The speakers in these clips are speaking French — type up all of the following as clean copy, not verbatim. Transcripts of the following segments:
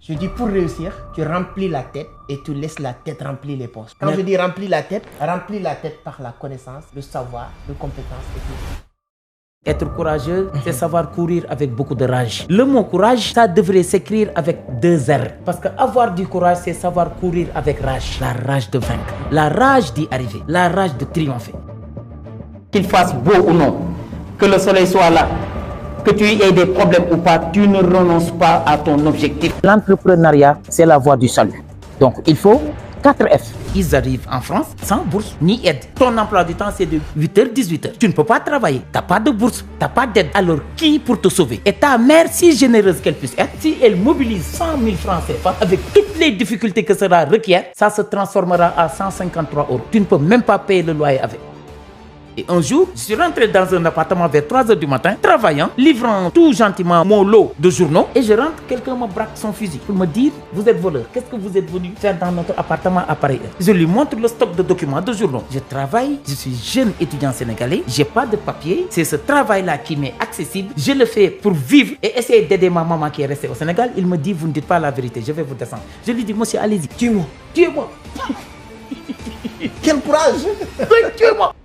Je dis pour réussir, tu remplis la tête et tu laisses la tête remplir les poches. Quand je dis remplis la tête par la connaissance, le savoir, les compétences et tout. Être courageux, c'est savoir courir avec beaucoup de rage. Le mot courage, ça devrait s'écrire avec 2 R. Parce que avoir du courage, c'est savoir courir avec rage. La rage de vaincre, la rage d'y arriver, la rage de triompher. Qu'il fasse beau ou non, que le soleil soit là, que tu aies des problèmes ou pas, tu ne renonces pas à ton objectif. L'entrepreneuriat, c'est la voie du salut. Donc, il faut 4 F. Ils arrivent en France sans bourse ni aide. Ton emploi du temps, c'est de 8h, 18h. Tu ne peux pas travailler. Tu n'as pas de bourse, tu n'as pas d'aide. Alors, qui pour te sauver? Et ta mère, si généreuse qu'elle puisse être, si elle mobilise 100 000 francs CFA, avec toutes les difficultés que cela requiert, ça se transformera à 153 €. Tu ne peux même pas payer le loyer avec. Et un jour, je suis rentré dans un appartement vers 3h du matin, travaillant, livrant tout gentiment mon lot de journaux. Et je rentre, quelqu'un me braque son fusil pour me dire, vous êtes voleur, qu'est-ce que vous êtes venu faire dans notre appartement à pareille heure? Je lui montre le stock de documents, de journaux. Je travaille, je suis jeune étudiant sénégalais, j'ai pas de papier. C'est ce travail-là qui m'est accessible. Je le fais pour vivre et essayer d'aider ma maman qui est restée au Sénégal. Il me dit, vous ne dites pas la vérité, je vais vous descendre. Je lui dis, monsieur, allez-y, tuez-moi, tuez-moi. Quel courage! Tuez-moi.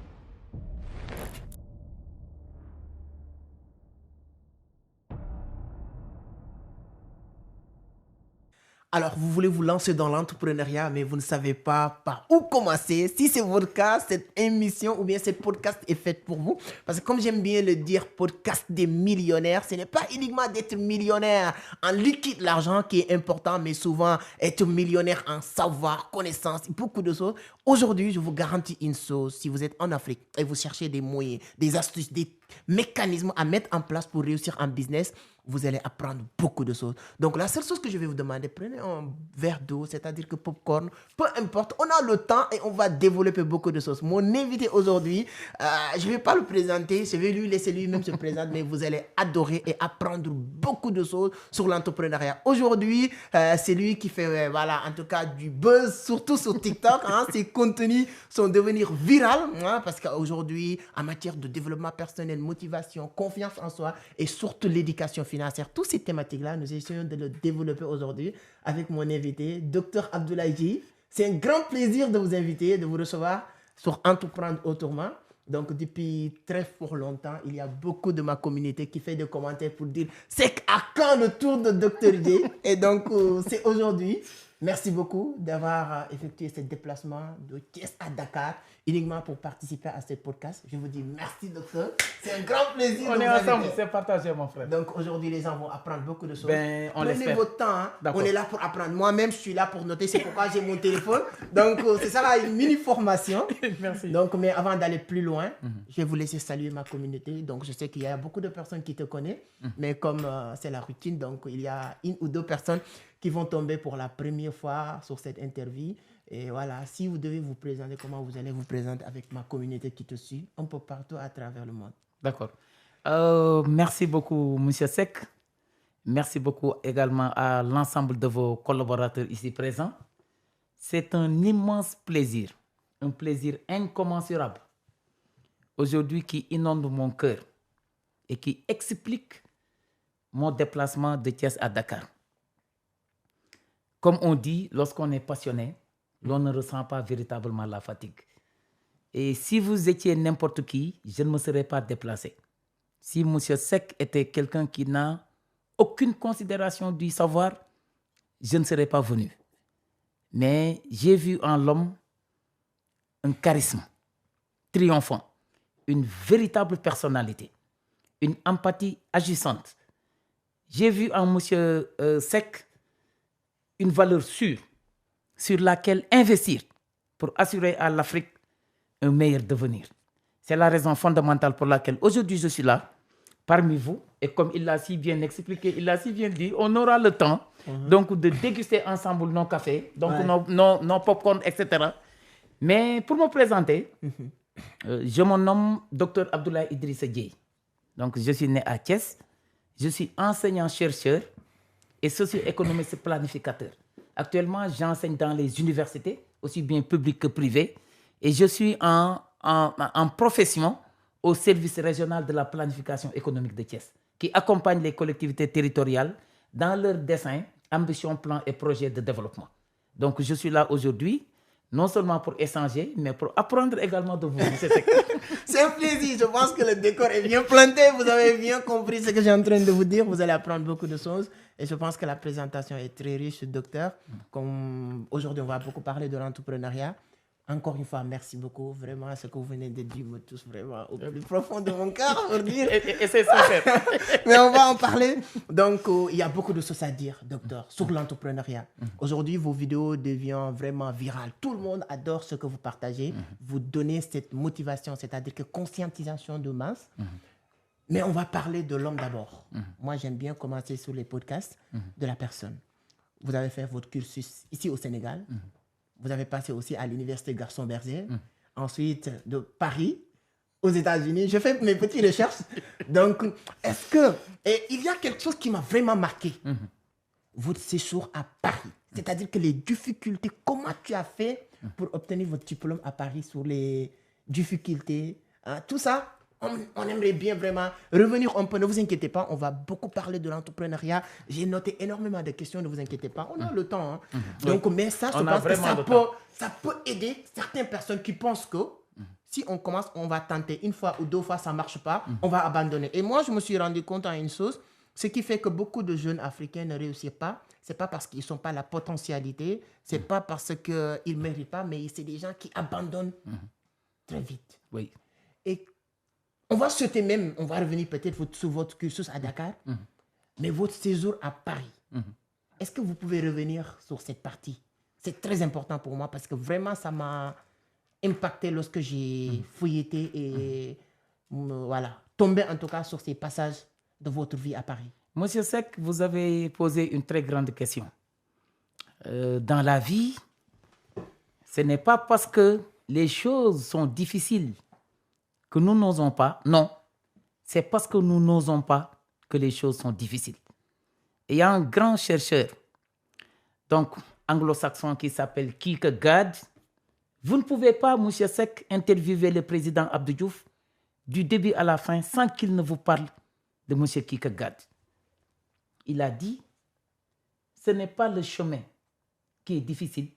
Alors, vous voulez vous lancer dans l'entrepreneuriat, mais vous ne savez pas par où commencer. Si c'est votre cas, cette émission ou bien ce podcast est faite pour vous. Parce que comme j'aime bien le dire, podcast des millionnaires, ce n'est pas uniquement d'être millionnaire en liquide, l'argent qui est important, mais souvent être millionnaire en savoir, connaissance, beaucoup de choses. Aujourd'hui, je vous garantis une chose. Si vous êtes en Afrique et vous cherchez des moyens, des astuces, des mécanismes à mettre en place pour réussir en business, vous allez apprendre beaucoup de choses. Donc, la seule chose que je vais vous demander, prenez un verre d'eau, c'est-à-dire que popcorn, peu importe, on a le temps et on va développer beaucoup de choses. Mon invité aujourd'hui, je ne vais pas le présenter, je vais lui laisser lui-même se présenter, mais vous allez adorer et apprendre beaucoup de choses sur l'entrepreneuriat. Aujourd'hui, c'est lui qui fait, voilà, en tout cas, du buzz, surtout sur TikTok. Ses contenus sont devenus viraux, parce qu'aujourd'hui, en matière de développement personnel, motivation, confiance en soi et surtout l'éducation financière, toutes ces thématiques-là, nous essayons de le développer aujourd'hui avec mon invité, Dr Abdoulaye Djei. C'est un grand plaisir de vous inviter, de vous recevoir sur Entreprendre Autrement. Donc, depuis très fort longtemps, il y a beaucoup de ma communauté qui fait des commentaires pour dire « C'est à quand le tour de Dr Djei ?» Et donc, c'est aujourd'hui. Merci beaucoup d'avoir effectué ce déplacement de Thiès à Dakar uniquement pour participer à ce podcast. Je vous dis merci, docteur. C'est un grand plaisir. On est ensemble, c'est partagé, mon frère. Donc aujourd'hui, les gens vont apprendre beaucoup de choses. Prenez votre temps. On est là pour apprendre. Moi-même, je suis là pour noter. C'est pourquoi j'ai mon téléphone. Donc, c'est ça, là, une mini-formation. Merci. Donc, mais avant d'aller plus loin, je vais vous laisser saluer ma communauté. Donc, je sais qu'il y a beaucoup de personnes qui te connaissent. Mais comme c'est la routine, donc il y a 1 ou 2 personnes qui vont tomber pour la première fois sur cette interview. Et voilà, si vous devez vous présenter, comment vous allez vous présenter avec ma communauté qui te suit un peu partout à travers le monde. D'accord. Merci beaucoup, M. Seck. Merci beaucoup également à l'ensemble de vos collaborateurs ici présents. C'est un immense plaisir, un plaisir incommensurable aujourd'hui qui inonde mon cœur et qui explique mon déplacement de Thiès à Dakar. Comme on dit, lorsqu'on est passionné, l'on ne ressent pas véritablement la fatigue. Et si vous étiez n'importe qui, je ne me serais pas déplacé. Si M. Seck était quelqu'un qui n'a aucune considération du savoir, je ne serais pas venu. Mais j'ai vu en l'homme un charisme triomphant, une véritable personnalité, une empathie agissante. J'ai vu en M. Seck une valeur sûre sur laquelle investir pour assurer à l'Afrique un meilleur devenir. C'est la raison fondamentale pour laquelle aujourd'hui je suis là, parmi vous. Et comme il l'a si bien expliqué, il l'a si bien dit, on aura le temps donc de déguster ensemble nos cafés, donc nos popcorn, etc. Mais pour me présenter, je me nomme Dr Abdoulaye Idrissa Djei. Donc je suis né à Thiès, je suis enseignant-chercheur et socio-économiste planificateur. Actuellement, j'enseigne dans les universités, aussi bien publiques que privées, et je suis en profession au service régional de la planification économique de Thiès, qui accompagne les collectivités territoriales dans leur dessein ambition, plan et projet de développement. Donc, je suis là aujourd'hui, non seulement pour échanger, mais pour apprendre également de vous. C'est un plaisir. Je pense que le décor est bien planté. Vous avez bien compris ce que j'ai en train de vous dire. Vous allez apprendre beaucoup de choses. Et je pense que la présentation est très riche, docteur. Comme aujourd'hui, on va beaucoup parler de l'entrepreneuriat. Encore une fois, merci beaucoup. Vraiment, ce que vous venez de dire me touche vraiment au plus profond de mon cœur. Pour dire. Et c'est sincère. Mais on va en parler. Donc, il y a beaucoup de choses à dire, docteur, sur l'entrepreneuriat. Aujourd'hui, vos vidéos deviennent vraiment virales. Tout le monde adore ce que vous partagez. Vous donnez cette motivation, c'est-à-dire que conscientisation de masse. Mais on va parler de l'homme d'abord. Moi, j'aime bien commencer sur les podcasts de la personne. Vous avez fait votre cursus ici au Sénégal. Vous avez passé aussi à l'université Garçon Berger. Ensuite, de Paris, aux États-Unis. Je fais mes petites recherches. Donc, est-ce que... Et il y a quelque chose qui m'a vraiment marqué. Votre séjour à Paris. C'est-à-dire que les difficultés, comment tu as fait pour obtenir votre diplôme à Paris sur les difficultés, hein, tout ça, on aimerait bien vraiment revenir un peu. Ne vous inquiétez pas, on va beaucoup parler de l'entrepreneuriat. J'ai noté énormément de questions, ne vous inquiétez pas. On a le temps. Hein. Donc, mais ça, je pense que ça peut aider certaines personnes qui pensent que si on commence, on va tenter une fois ou deux fois, ça ne marche pas, on va abandonner. Et moi, je me suis rendu compte à une chose, ce qui fait que beaucoup de jeunes Africains ne réussissent pas. Ce n'est pas parce qu'ils n'ont pas la potentialité, ce n'est pas parce qu'ils ne méritent pas, mais c'est des gens qui abandonnent très vite. Oui. Et on va sauter même, on va revenir peut-être sur votre cursus à Dakar, mais votre séjour à Paris. Est-ce que vous pouvez revenir sur cette partie? C'est très important pour moi parce que vraiment, ça m'a impacté lorsque j'ai fouilleté et voilà, tombé en tout cas sur ces passages de votre vie à Paris. Monsieur Seck, vous avez posé une très grande question. Dans la vie, ce n'est pas parce que les choses sont difficiles que nous n'osons pas. Non, c'est parce que nous n'osons pas que les choses sont difficiles. Et il y a un grand chercheur, donc anglo-saxon, qui s'appelle Kierkegaard. Vous ne pouvez pas, monsieur Seck, interviewer le président Abdou Diouf du début à la fin sans qu'il ne vous parle de monsieur Kierkegaard. Il a dit, ce n'est pas le chemin qui est difficile,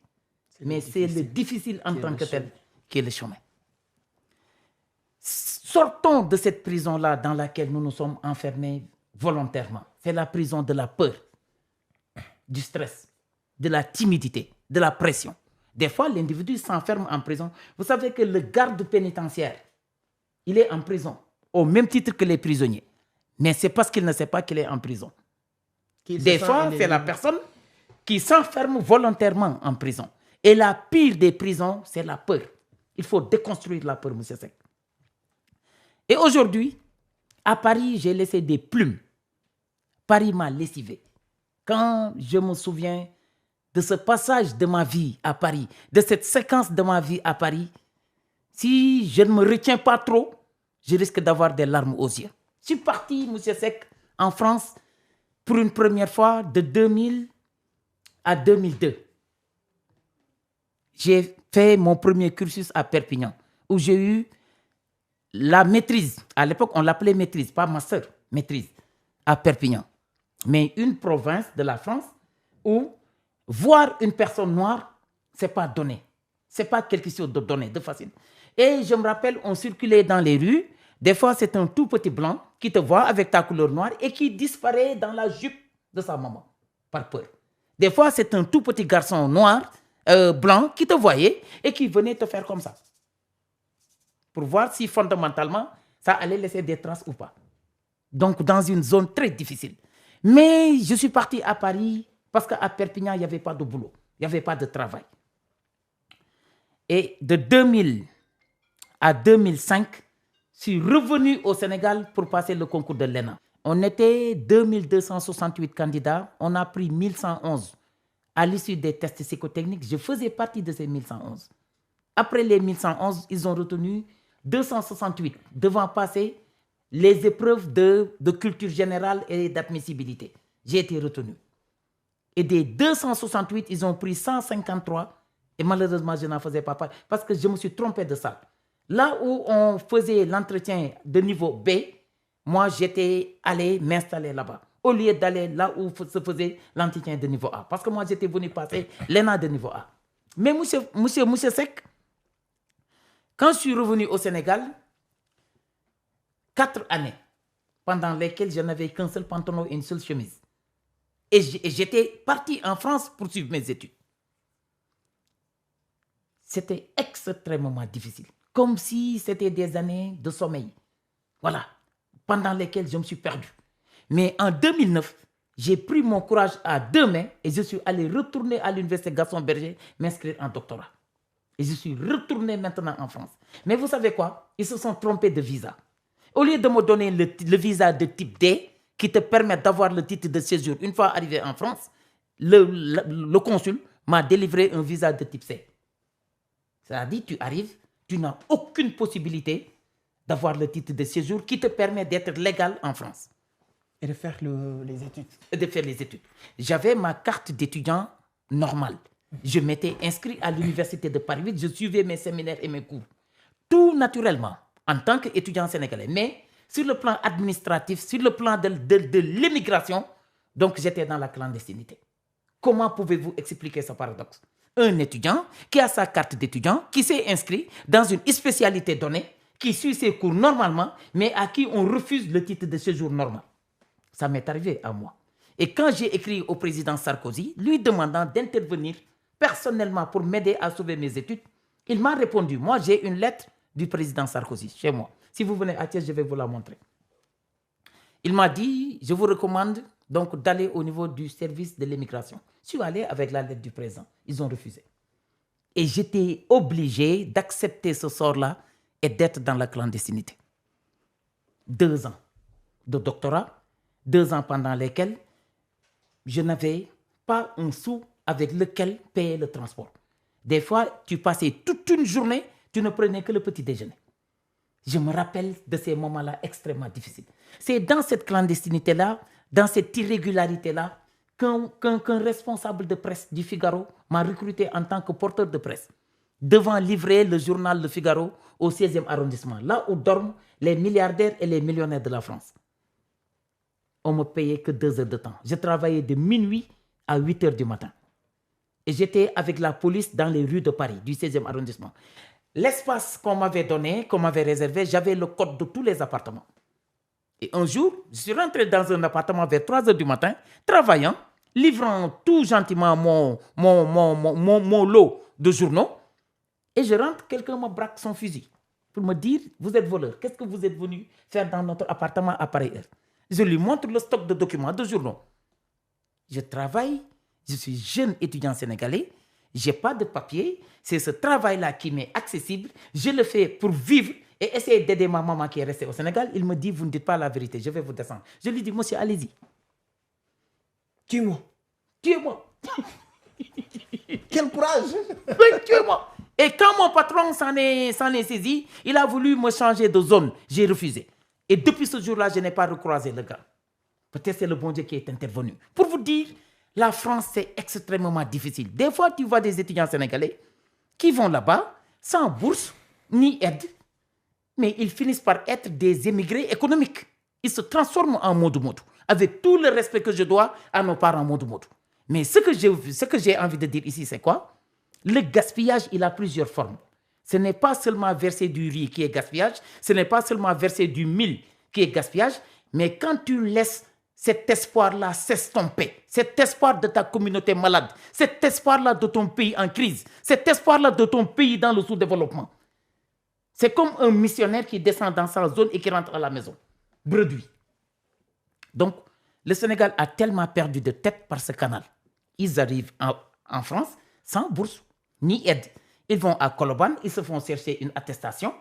mais c'est le difficile en tant que tel qui est le chemin. Sortons de cette prison-là dans laquelle nous nous sommes enfermés volontairement. C'est la prison de la peur, du stress, de la timidité, de la pression. Des fois, l'individu s'enferme en prison. Vous savez que le garde pénitentiaire, il est en prison, au même titre que les prisonniers. Mais c'est parce qu'il ne sait pas qu'il est en prison. Des fois, c'est la personne qui s'enferme volontairement en prison. Et la pire des prisons, c'est la peur. Il faut déconstruire la peur, M. Seck. Et aujourd'hui, à Paris, j'ai laissé des plumes. Paris m'a lessivé. Quand je me souviens de ce passage de ma vie à Paris, de cette séquence de ma vie à Paris, si je ne me retiens pas trop, je risque d'avoir des larmes aux yeux. Je suis parti, M. Seck, en France pour une première fois de 2000 à 2002. J'ai fait mon premier cursus à Perpignan, où j'ai eu la maîtrise. À l'époque, on l'appelait maîtrise, pas master, maîtrise, à Perpignan. Mais une province de la France où voir une personne noire, ce n'est pas donné. Ce n'est pas quelque chose de donné, de facile. Et je me rappelle, on circulait dans les rues. Des fois, c'est un tout petit blanc qui te voit avec ta couleur noire et qui disparaît dans la jupe de sa maman, par peur. Des fois, c'est un tout petit garçon noir, blanc, qui te voyait et qui venait te faire comme ça. Pour voir si fondamentalement, ça allait laisser des traces ou pas. Donc, dans une zone très difficile. Mais je suis parti à Paris parce qu'à Perpignan, il n'y avait pas de boulot. Il n'y avait pas de travail. Et de 2000 à 2005, je suis revenu au Sénégal pour passer le concours de l'ENA. On était 2268 candidats. On a pris 1111. À l'issue des tests psychotechniques, je faisais partie de ces 1111. Après les 1111, ils ont retenu 268 devant passer les épreuves de culture générale et d'admissibilité. J'ai été retenu. Et des 268, ils ont pris 153. Et malheureusement, je n'en faisais pas partie parce que je me suis trompé de ça. Là où on faisait l'entretien de niveau B, moi, j'étais allé m'installer là-bas, au lieu d'aller là où se faisait l'entretien de niveau A. Parce que moi, j'étais venu passer l'ENA de niveau A. Mais monsieur Seck, quand je suis revenu au Sénégal, 4 années pendant lesquelles je n'avais qu'un seul pantalon et une seule chemise. Et j'étais parti en France pour suivre mes études. C'était extrêmement difficile. Comme si c'était des années de sommeil. Voilà. Pendant lesquelles je me suis perdu. Mais en 2009, j'ai pris mon courage à 2 mains et je suis allé retourner à l'université Gaston Berger m'inscrire en doctorat. Et je suis retourné maintenant en France. Mais vous savez quoi? Ils se sont trompés de visa. Au lieu de me donner le visa de type D, qui te permet d'avoir le titre de séjour une fois arrivé en France, le consul m'a délivré un visa de type C. C'est-à-dire, tu arrives, tu n'as aucune possibilité d'avoir le titre de séjour qui te permet d'être légal en France. Et de faire les études. Et de faire les études. J'avais ma carte d'étudiant normale. Je m'étais inscrit à l'université de Paris 8, je suivais mes séminaires et mes cours. Tout naturellement, en tant qu'étudiant sénégalais. Mais sur le plan administratif, sur le plan de l'immigration, donc j'étais dans la clandestinité. Comment pouvez-vous expliquer ce paradoxe? Un étudiant qui a sa carte d'étudiant, qui s'est inscrit dans une spécialité donnée, qui suit ses cours normalement, mais à qui on refuse le titre de séjour normal. Ça m'est arrivé à moi. Et quand j'ai écrit au président Sarkozy, lui demandant d'intervenir personnellement pour m'aider à sauver mes études, il m'a répondu. Moi, j'ai une lettre du président Sarkozy chez moi. Si vous venez à Thiès, je vais vous la montrer. Il m'a dit, je vous recommande donc d'aller au niveau du service de l'immigration. Je suis allé avec la lettre du président. Ils ont refusé. Et j'étais obligé d'accepter ce sort-là et d'être dans la clandestinité. 2 ans de doctorat, 2 ans pendant lesquels je n'avais pas un sou avec lequel payer le transport. Des fois, tu passais toute une journée, tu ne prenais que le petit déjeuner. Je me rappelle de ces moments-là extrêmement difficiles. C'est dans cette clandestinité-là, dans cette irrégularité-là, qu'un responsable de presse du Figaro m'a recruté en tant que porteur de presse, devant livrer le journal Le Figaro au 16e arrondissement, là où dorment les milliardaires et les millionnaires de la France. On ne me payait que 2 heures de temps. Je travaillais de minuit à 8 heures du matin. Et j'étais avec la police dans les rues de Paris, du 16e arrondissement. L'espace qu'on m'avait donné, qu'on m'avait réservé, j'avais le code de tous les appartements. Et un jour, je suis rentré dans un appartement vers 3 heures du matin, travaillant, livrant tout gentiment mon lot de journaux. Et je rentre, quelqu'un me braque son fusil pour me dire, vous êtes voleur, qu'est-ce que vous êtes venu faire dans notre appartement à pareille heure? Je lui montre le stock de documents, de journaux. Je travaille, je suis jeune étudiant sénégalais, je n'ai pas de papier, c'est ce travail-là qui m'est accessible, je le fais pour vivre et essayer d'aider ma maman qui est restée au Sénégal. Il me dit, vous ne dites pas la vérité, je vais vous descendre. Je lui dis, monsieur, allez-y. Tuez-moi. Tuez-moi. Quel courage. Oui, tuez-moi. Et quand mon patron s'en est saisi, il a voulu me changer de zone. J'ai refusé. Et depuis ce jour-là, je n'ai pas recroisé le gars. Peut-être c'est le bon Dieu qui est intervenu. Pour vous dire, la France, c'est extrêmement difficile. Des fois, tu vois des étudiants sénégalais qui vont là-bas sans bourse ni aide, mais ils finissent par être des émigrés économiques. Ils se transforment en modou-modou, avec tout le respect que je dois à nos parents modou-modou. Mais ce que j'ai envie de dire ici, c'est quoi? Le gaspillage, il a plusieurs formes. Ce n'est pas seulement verser du riz qui est gaspillage, ce n'est pas seulement verser du mil qui est gaspillage, mais quand tu laisses cet espoir-là s'estomper, cet espoir de ta communauté malade, cet espoir-là de ton pays en crise, cet espoir-là de ton pays dans le sous-développement. C'est comme un missionnaire qui descend dans sa zone et qui rentre à la maison. Bredouille. Donc, le Sénégal a tellement perdu de tête par ce canal. Ils arrivent en France sans bourse ni aide. Ils vont à Colobane, ils se font chercher une attestation,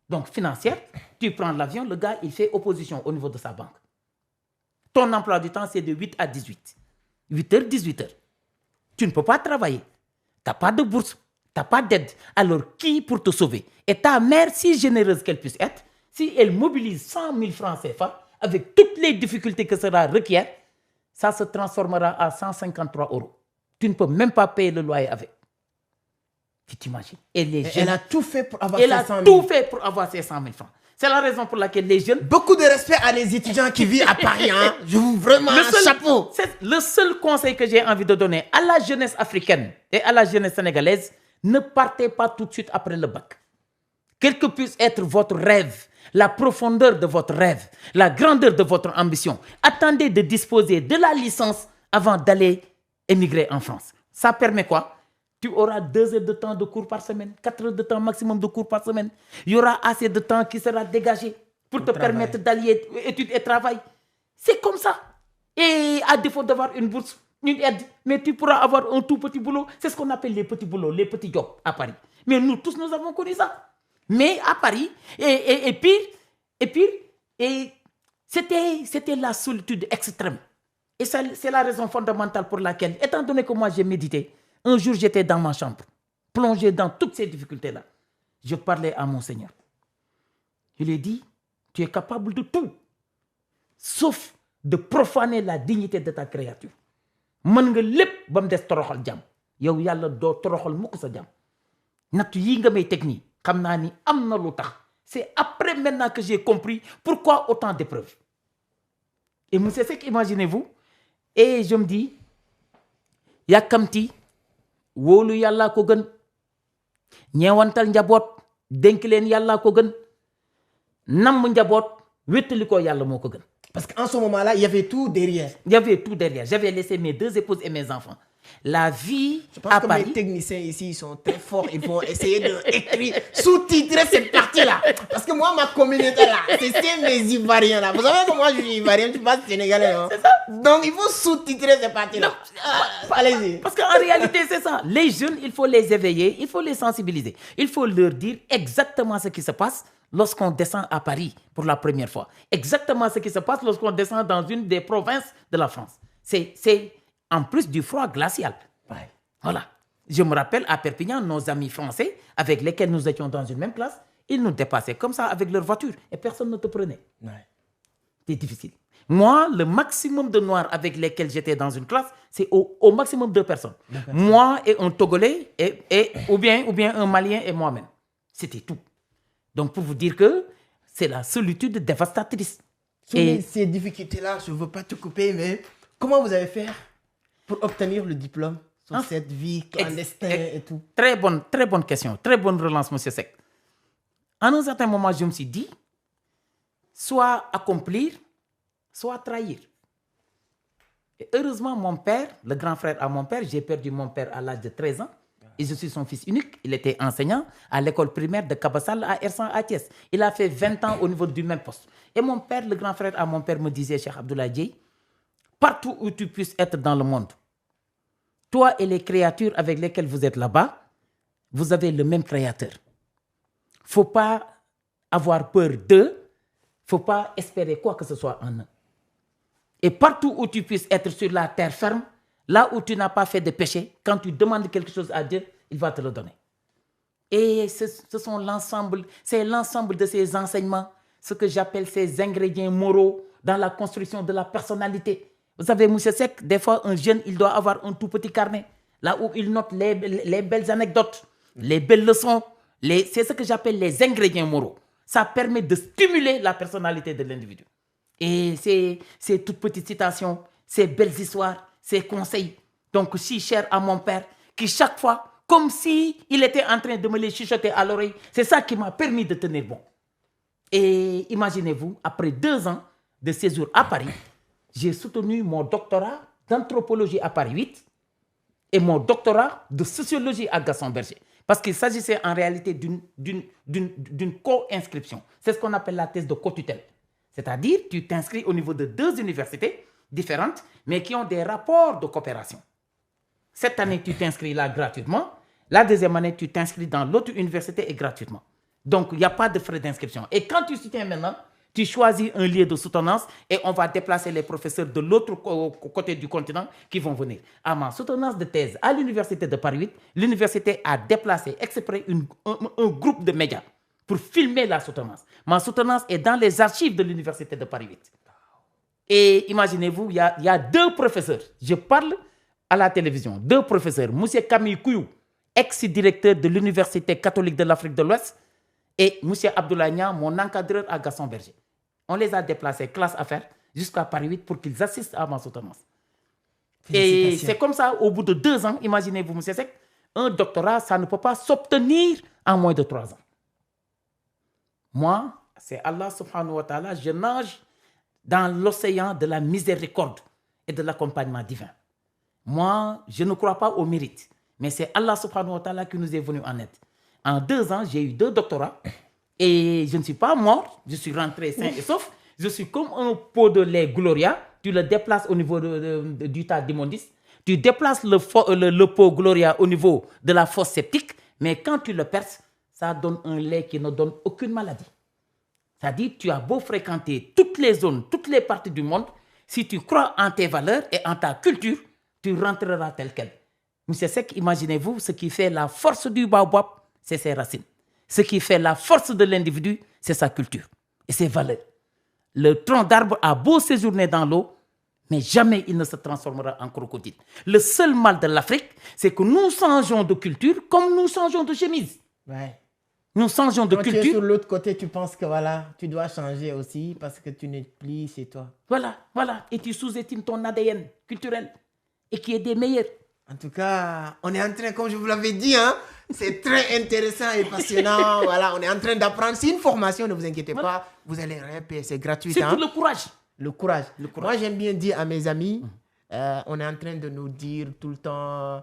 donc financière. Tu prends l'avion, le gars, il fait opposition au niveau de sa banque. Ton emploi du temps, c'est de 8 à 18. 8h, 18h. Tu ne peux pas travailler. Tu n'as pas de bourse, tu n'as pas d'aide. Alors, qui pour te sauver? Et ta mère, si généreuse qu'elle puisse être, si elle mobilise 100 000 francs CFA, avec toutes les difficultés que cela requiert, ça se transformera à 153 €. Tu ne peux même pas payer le loyer avec. Tu t'imagines? Elle a tout fait pour avoir ces 100 000 francs. C'est la raison pour laquelle les jeunes... Beaucoup de respect à les étudiants qui vivent à Paris. Hein. Je vous vraiment chapeau. C'est le seul conseil que j'ai envie de donner à la jeunesse africaine et à la jeunesse sénégalaise. Ne partez pas tout de suite après le bac. Quel que puisse être votre rêve, la profondeur de votre rêve, la grandeur de votre ambition, attendez de disposer de la licence avant d'aller émigrer en France. Ça permet quoi? Tu auras 2 heures de temps de cours par semaine, 4 heures de temps maximum de cours par semaine. Il y aura assez de temps qui sera dégagé pour te permettre d'allier études et travail. C'est comme ça. Et à défaut d'avoir une bourse, une aide, mais tu pourras avoir un tout petit boulot. C'est ce qu'on appelle les petits boulots, les petits jobs à Paris. Mais nous tous, nous avons connu ça. Mais à Paris, et pire, c'était la solitude extrême. Et c'est la raison fondamentale pour laquelle, étant donné que moi j'ai médité, un jour j'étais dans ma chambre, plongé dans toutes ces difficultés-là. Je parlais à mon Seigneur. Je lui ai dit, tu es capable de tout, sauf de profaner la dignité de ta créature. Mën nga lépp ba mu des toroxal jàmm. Yow Yàlla doo toroxal mukk sa jàmm. Nattu yi nga may teg nii, xam naa ni am na lu tax. C'est après maintenant que j'ai compris pourquoi autant d'épreuves. Et monsieur Seck, imaginez-vous, et je me dis, yàkkamti wóolu Yàlla ko gën, ñeewantal njaboot dénk leen Yàlla ko gën, namm njaboot wéttali ko Yàlla moo ko gën. Parce qu'en ce moment-là, il y avait tout derrière. Il y avait tout derrière. J'avais laissé mes 2 épouses et mes enfants. La vie Je pense que mes techniciens ici, ils sont très forts. Ils vont essayer d'écrire, sous-titrer cette partie-là. Parce que moi, ma communauté là, c'est mes Ivoiriens là. Vous savez que moi, je suis Ivoirien, je suis pas Sénégalais. Hein? C'est ça. Donc, il faut sous-titrer cette partie-là. Allez-y. Parce qu'en réalité, c'est ça. Les jeunes, il faut les éveiller, il faut les sensibiliser. Il faut leur dire exactement ce qui se passe lorsqu'on descend à Paris pour la première fois. Exactement ce qui se passe lorsqu'on descend dans une des provinces de la France. C'est en plus du froid glacial. Ouais. Voilà. Je me rappelle à Perpignan, nos amis français avec lesquels nous étions dans une même classe, ils nous dépassaient comme ça avec leur voiture et personne ne te prenait. Ouais. C'était difficile. Moi, le maximum de Noirs avec lesquels j'étais dans une classe, c'est au maximum 2 personnes. Moi et un Togolais, ou bien un Malien et moi-même. C'était tout. Donc, pour vous dire que c'est la solitude dévastatrice. Et ces difficultés-là, je ne veux pas te couper, mais comment vous avez fait pour obtenir le diplôme sur cette vie clandestine et tout? Très bonne question. Très bonne relance, monsieur Seck. En un certain moment, je me suis dit, soit accomplir, soit trahir. Et heureusement, mon père, le grand frère à mon père, j'ai perdu mon père à l'âge de 13 ans. Et je suis son fils unique. Il était enseignant à l'école primaire de Kabassal à Ersan à Thiès. Il a fait 20 ans au niveau du même poste. Et mon père, le grand frère à mon père, me disait, Cheikh Abdoulaye Dieye, partout où tu puisses être dans le monde, toi et les créatures avec lesquelles vous êtes là-bas, vous avez le même créateur. Il ne faut pas avoir peur d'eux. Il ne faut pas espérer quoi que ce soit en eux. Et partout où tu puisses être sur la terre ferme, là où tu n'as pas fait de péché, quand tu demandes quelque chose à Dieu, il va te le donner. Et c'est l'ensemble de ces enseignements, ce que j'appelle ces ingrédients moraux dans la construction de la personnalité. Vous savez, M. Seck, des fois, un jeune, il doit avoir un tout petit carnet, là où il note les belles anecdotes, les belles leçons. C'est ce que j'appelle les ingrédients moraux. Ça permet de stimuler la personnalité de l'individu. Et ces toutes petites citations, ces belles histoires, ces conseils, donc si chers à mon père, qui chaque fois, comme s'il était en train de me les chuchoter à l'oreille, c'est ça qui m'a permis de tenir bon. Et imaginez-vous, après 2 ans de séjour à Paris, j'ai soutenu mon doctorat d'anthropologie à Paris 8 et mon doctorat de sociologie à Gaston-Berger. Parce qu'il s'agissait en réalité d'une co-inscription. C'est ce qu'on appelle la thèse de co-tutelle. C'est-à-dire, tu t'inscris au niveau de 2 universités différentes, mais qui ont des rapports de coopération. Cette année, tu t'inscris là gratuitement. La deuxième année, tu t'inscris dans l'autre université et gratuitement. Donc, il n'y a pas de frais d'inscription. Et quand tu soutiens maintenant, tu choisis un lieu de soutenance et on va déplacer les professeurs de l'autre côté du continent qui vont venir. À ma soutenance de thèse à l'université de Paris 8, l'université a déplacé exprès un groupe de médias pour filmer la soutenance. Ma soutenance est dans les archives de l'université de Paris 8. Et imaginez-vous, il y a 2 professeurs. Je parle à la télévision. 2 professeurs. M. Camille Kouyou, ex-directeur de l'Université catholique de l'Afrique de l'Ouest, Et M. Abdoulaye Niang, mon encadreur à Gaston Berger. On les a déplacés, classe affaires, jusqu'à Paris 8 pour qu'ils assistent à ma soutenance. Et c'est comme ça, au bout de 2 ans, imaginez-vous, M. Seck, un doctorat, ça ne peut pas s'obtenir en moins de 3 ans. Moi, c'est Allah subhanahu wa ta'ala, je nage dans l'océan de la miséricorde et de l'accompagnement divin. Moi, je ne crois pas au mérite, mais c'est Allah subhanahu wa ta'ala qui nous est venu en aide. En 2 ans, j'ai eu 2 doctorats et je ne suis pas mort, je suis rentré sain et sauf. Je suis comme un pot de lait Gloria, tu le déplaces au niveau du tas d'immondices, tu déplaces le pot Gloria au niveau de la fosse septique, mais quand tu le perces, ça donne un lait qui ne donne aucune maladie. C'est-à-dire, tu as beau fréquenter toutes les zones, toutes les parties du monde, si tu crois en tes valeurs et en ta culture, tu rentreras tel quel. Monsieur Seck, imaginez-vous, ce qui fait la force du baobab, c'est ses racines. Ce qui fait la force de l'individu, c'est sa culture et ses valeurs. Le tronc d'arbre a beau séjourner dans l'eau, mais jamais il ne se transformera en crocodile. Le seul mal de l'Afrique, c'est que nous changeons de culture comme nous changeons de chemise. Ouais. Nous changeons de culture. Tu es sur l'autre côté, tu penses que voilà, tu dois changer aussi parce que tu n'es plus chez toi. Voilà. Et tu sous-estimes ton ADN culturel et qui est des meilleurs. En tout cas, on est en train, comme je vous l'avais dit, hein, c'est très intéressant et passionnant. Voilà, on est en train d'apprendre. C'est une formation, ne vous inquiétez pas. Vous allez répéter, c'est gratuit. C'est hein. tout le courage. Le courage. Moi, j'aime bien dire à mes amis, on est en train de nous dire tout le temps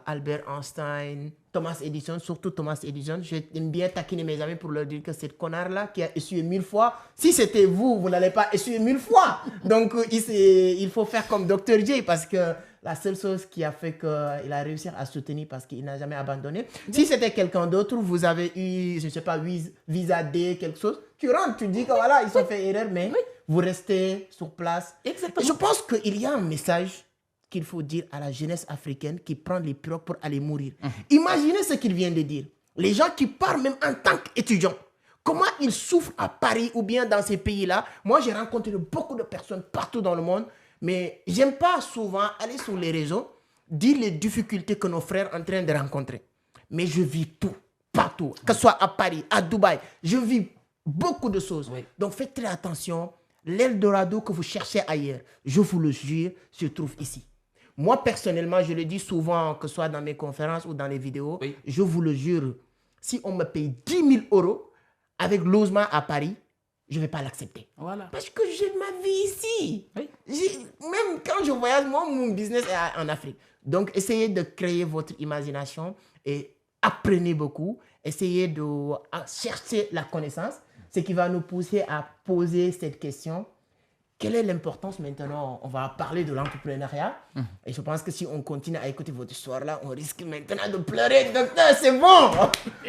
Albert Einstein, Thomas Edison, surtout Thomas Edison. J'aime bien taquiner mes amis pour leur dire que cette connard-là qui a essuyé 1000 fois, si c'était vous, vous n'allez pas essuyer 1000 fois. Donc, il faut faire comme Dr. J parce que la seule chose qui a fait qu'il a réussi à se tenir parce qu'il n'a jamais abandonné. Si c'était quelqu'un d'autre, vous avez eu, je ne sais pas, visa D, quelque chose, tu rentres, tu dis que voilà, ils ont fait erreur, mais vous restez sur place. Exactement. Et je pense qu'il y a un message qu'il faut dire à la jeunesse africaine qui prend les pirogues pour aller mourir. Imaginez ce qu'il vient de dire. Les gens qui partent même en tant qu'étudiants, comment ils souffrent à Paris ou bien dans ces pays-là. Moi, j'ai rencontré beaucoup de personnes partout dans le monde, mais j'aime pas souvent aller sur les réseaux, dire les difficultés que nos frères sont en train de rencontrer. Mais je vis tout, partout, que ce soit à Paris, à Dubaï. Je vis beaucoup de choses. Oui. Donc, faites très attention. L'Eldorado que vous cherchez ailleurs, je vous le jure, se trouve ici. Moi, personnellement, je le dis souvent, que ce soit dans mes conférences ou dans les vidéos, je vous le jure, si on me paye 10 000 euros avec logement à Paris, je ne vais pas l'accepter. Voilà. Parce que j'ai ma vie ici. Oui. Même quand je voyage, moi, mon business est en Afrique. Donc, essayez de créer votre imagination et apprenez beaucoup. Essayez de chercher la connaissance, ce qui va nous pousser à poser cette question. Quelle est l'importance maintenant? On va parler de l'entrepreneuriat. Et je pense que si on continue à écouter votre histoire là, on risque maintenant de pleurer. Docteur, c'est bon.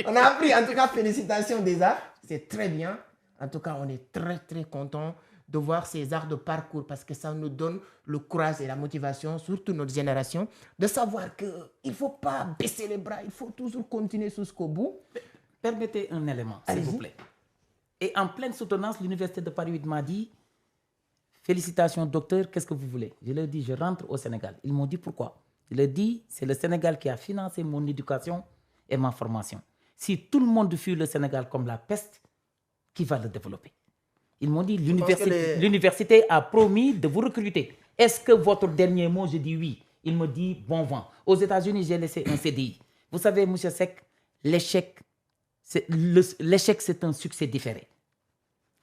On a appris. En tout cas, félicitations déjà. C'est très bien. En tout cas, on est très, très content de voir ces arts de parcours parce que ça nous donne le courage et la motivation, surtout notre génération, de savoir qu'il ne faut pas baisser les bras. Il faut toujours continuer jusqu'au bout. Permettez un élément, s'il vous plaît. Et en pleine soutenance, l'Université de Paris 8 m'a dit félicitations, docteur, qu'est-ce que vous voulez? Je leur ai dit, je rentre au Sénégal. Ils m'ont dit pourquoi? Je leur ai dit, c'est le Sénégal qui a financé mon éducation et ma formation. Si tout le monde fuit le Sénégal comme la peste, qui va le développer? Ils m'ont dit, l'université a promis de vous recruter. Est-ce que votre dernier mot? Je dis oui. Il me dit, bon vent. Aux États-Unis, j'ai laissé un CDI. Vous savez, M. Seck, l'échec, c'est un succès différé.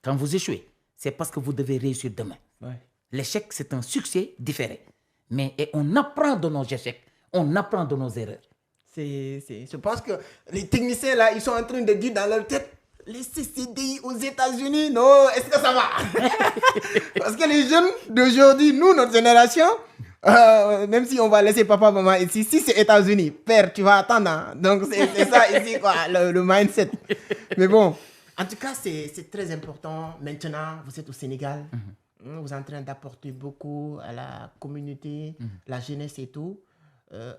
Quand vous échouez, c'est parce que vous devez réussir demain. Ouais. L'échec, c'est un succès différé. Et on apprend de nos échecs, on apprend de nos erreurs. Je pense que les techniciens, là, ils sont en train de dire dans leur tête, les CDI aux États-Unis, non, est-ce que ça va? Parce que les jeunes d'aujourd'hui, nous, notre génération, même si on va laisser papa, maman ici, si c'est États-Unis, père, tu vas attendre. Hein? Donc, c'est ça ici, quoi, le mindset. Mais bon. En tout cas, c'est très important. Maintenant, vous êtes au Sénégal. Vous êtes en train d'apporter beaucoup à la communauté, la jeunesse et tout.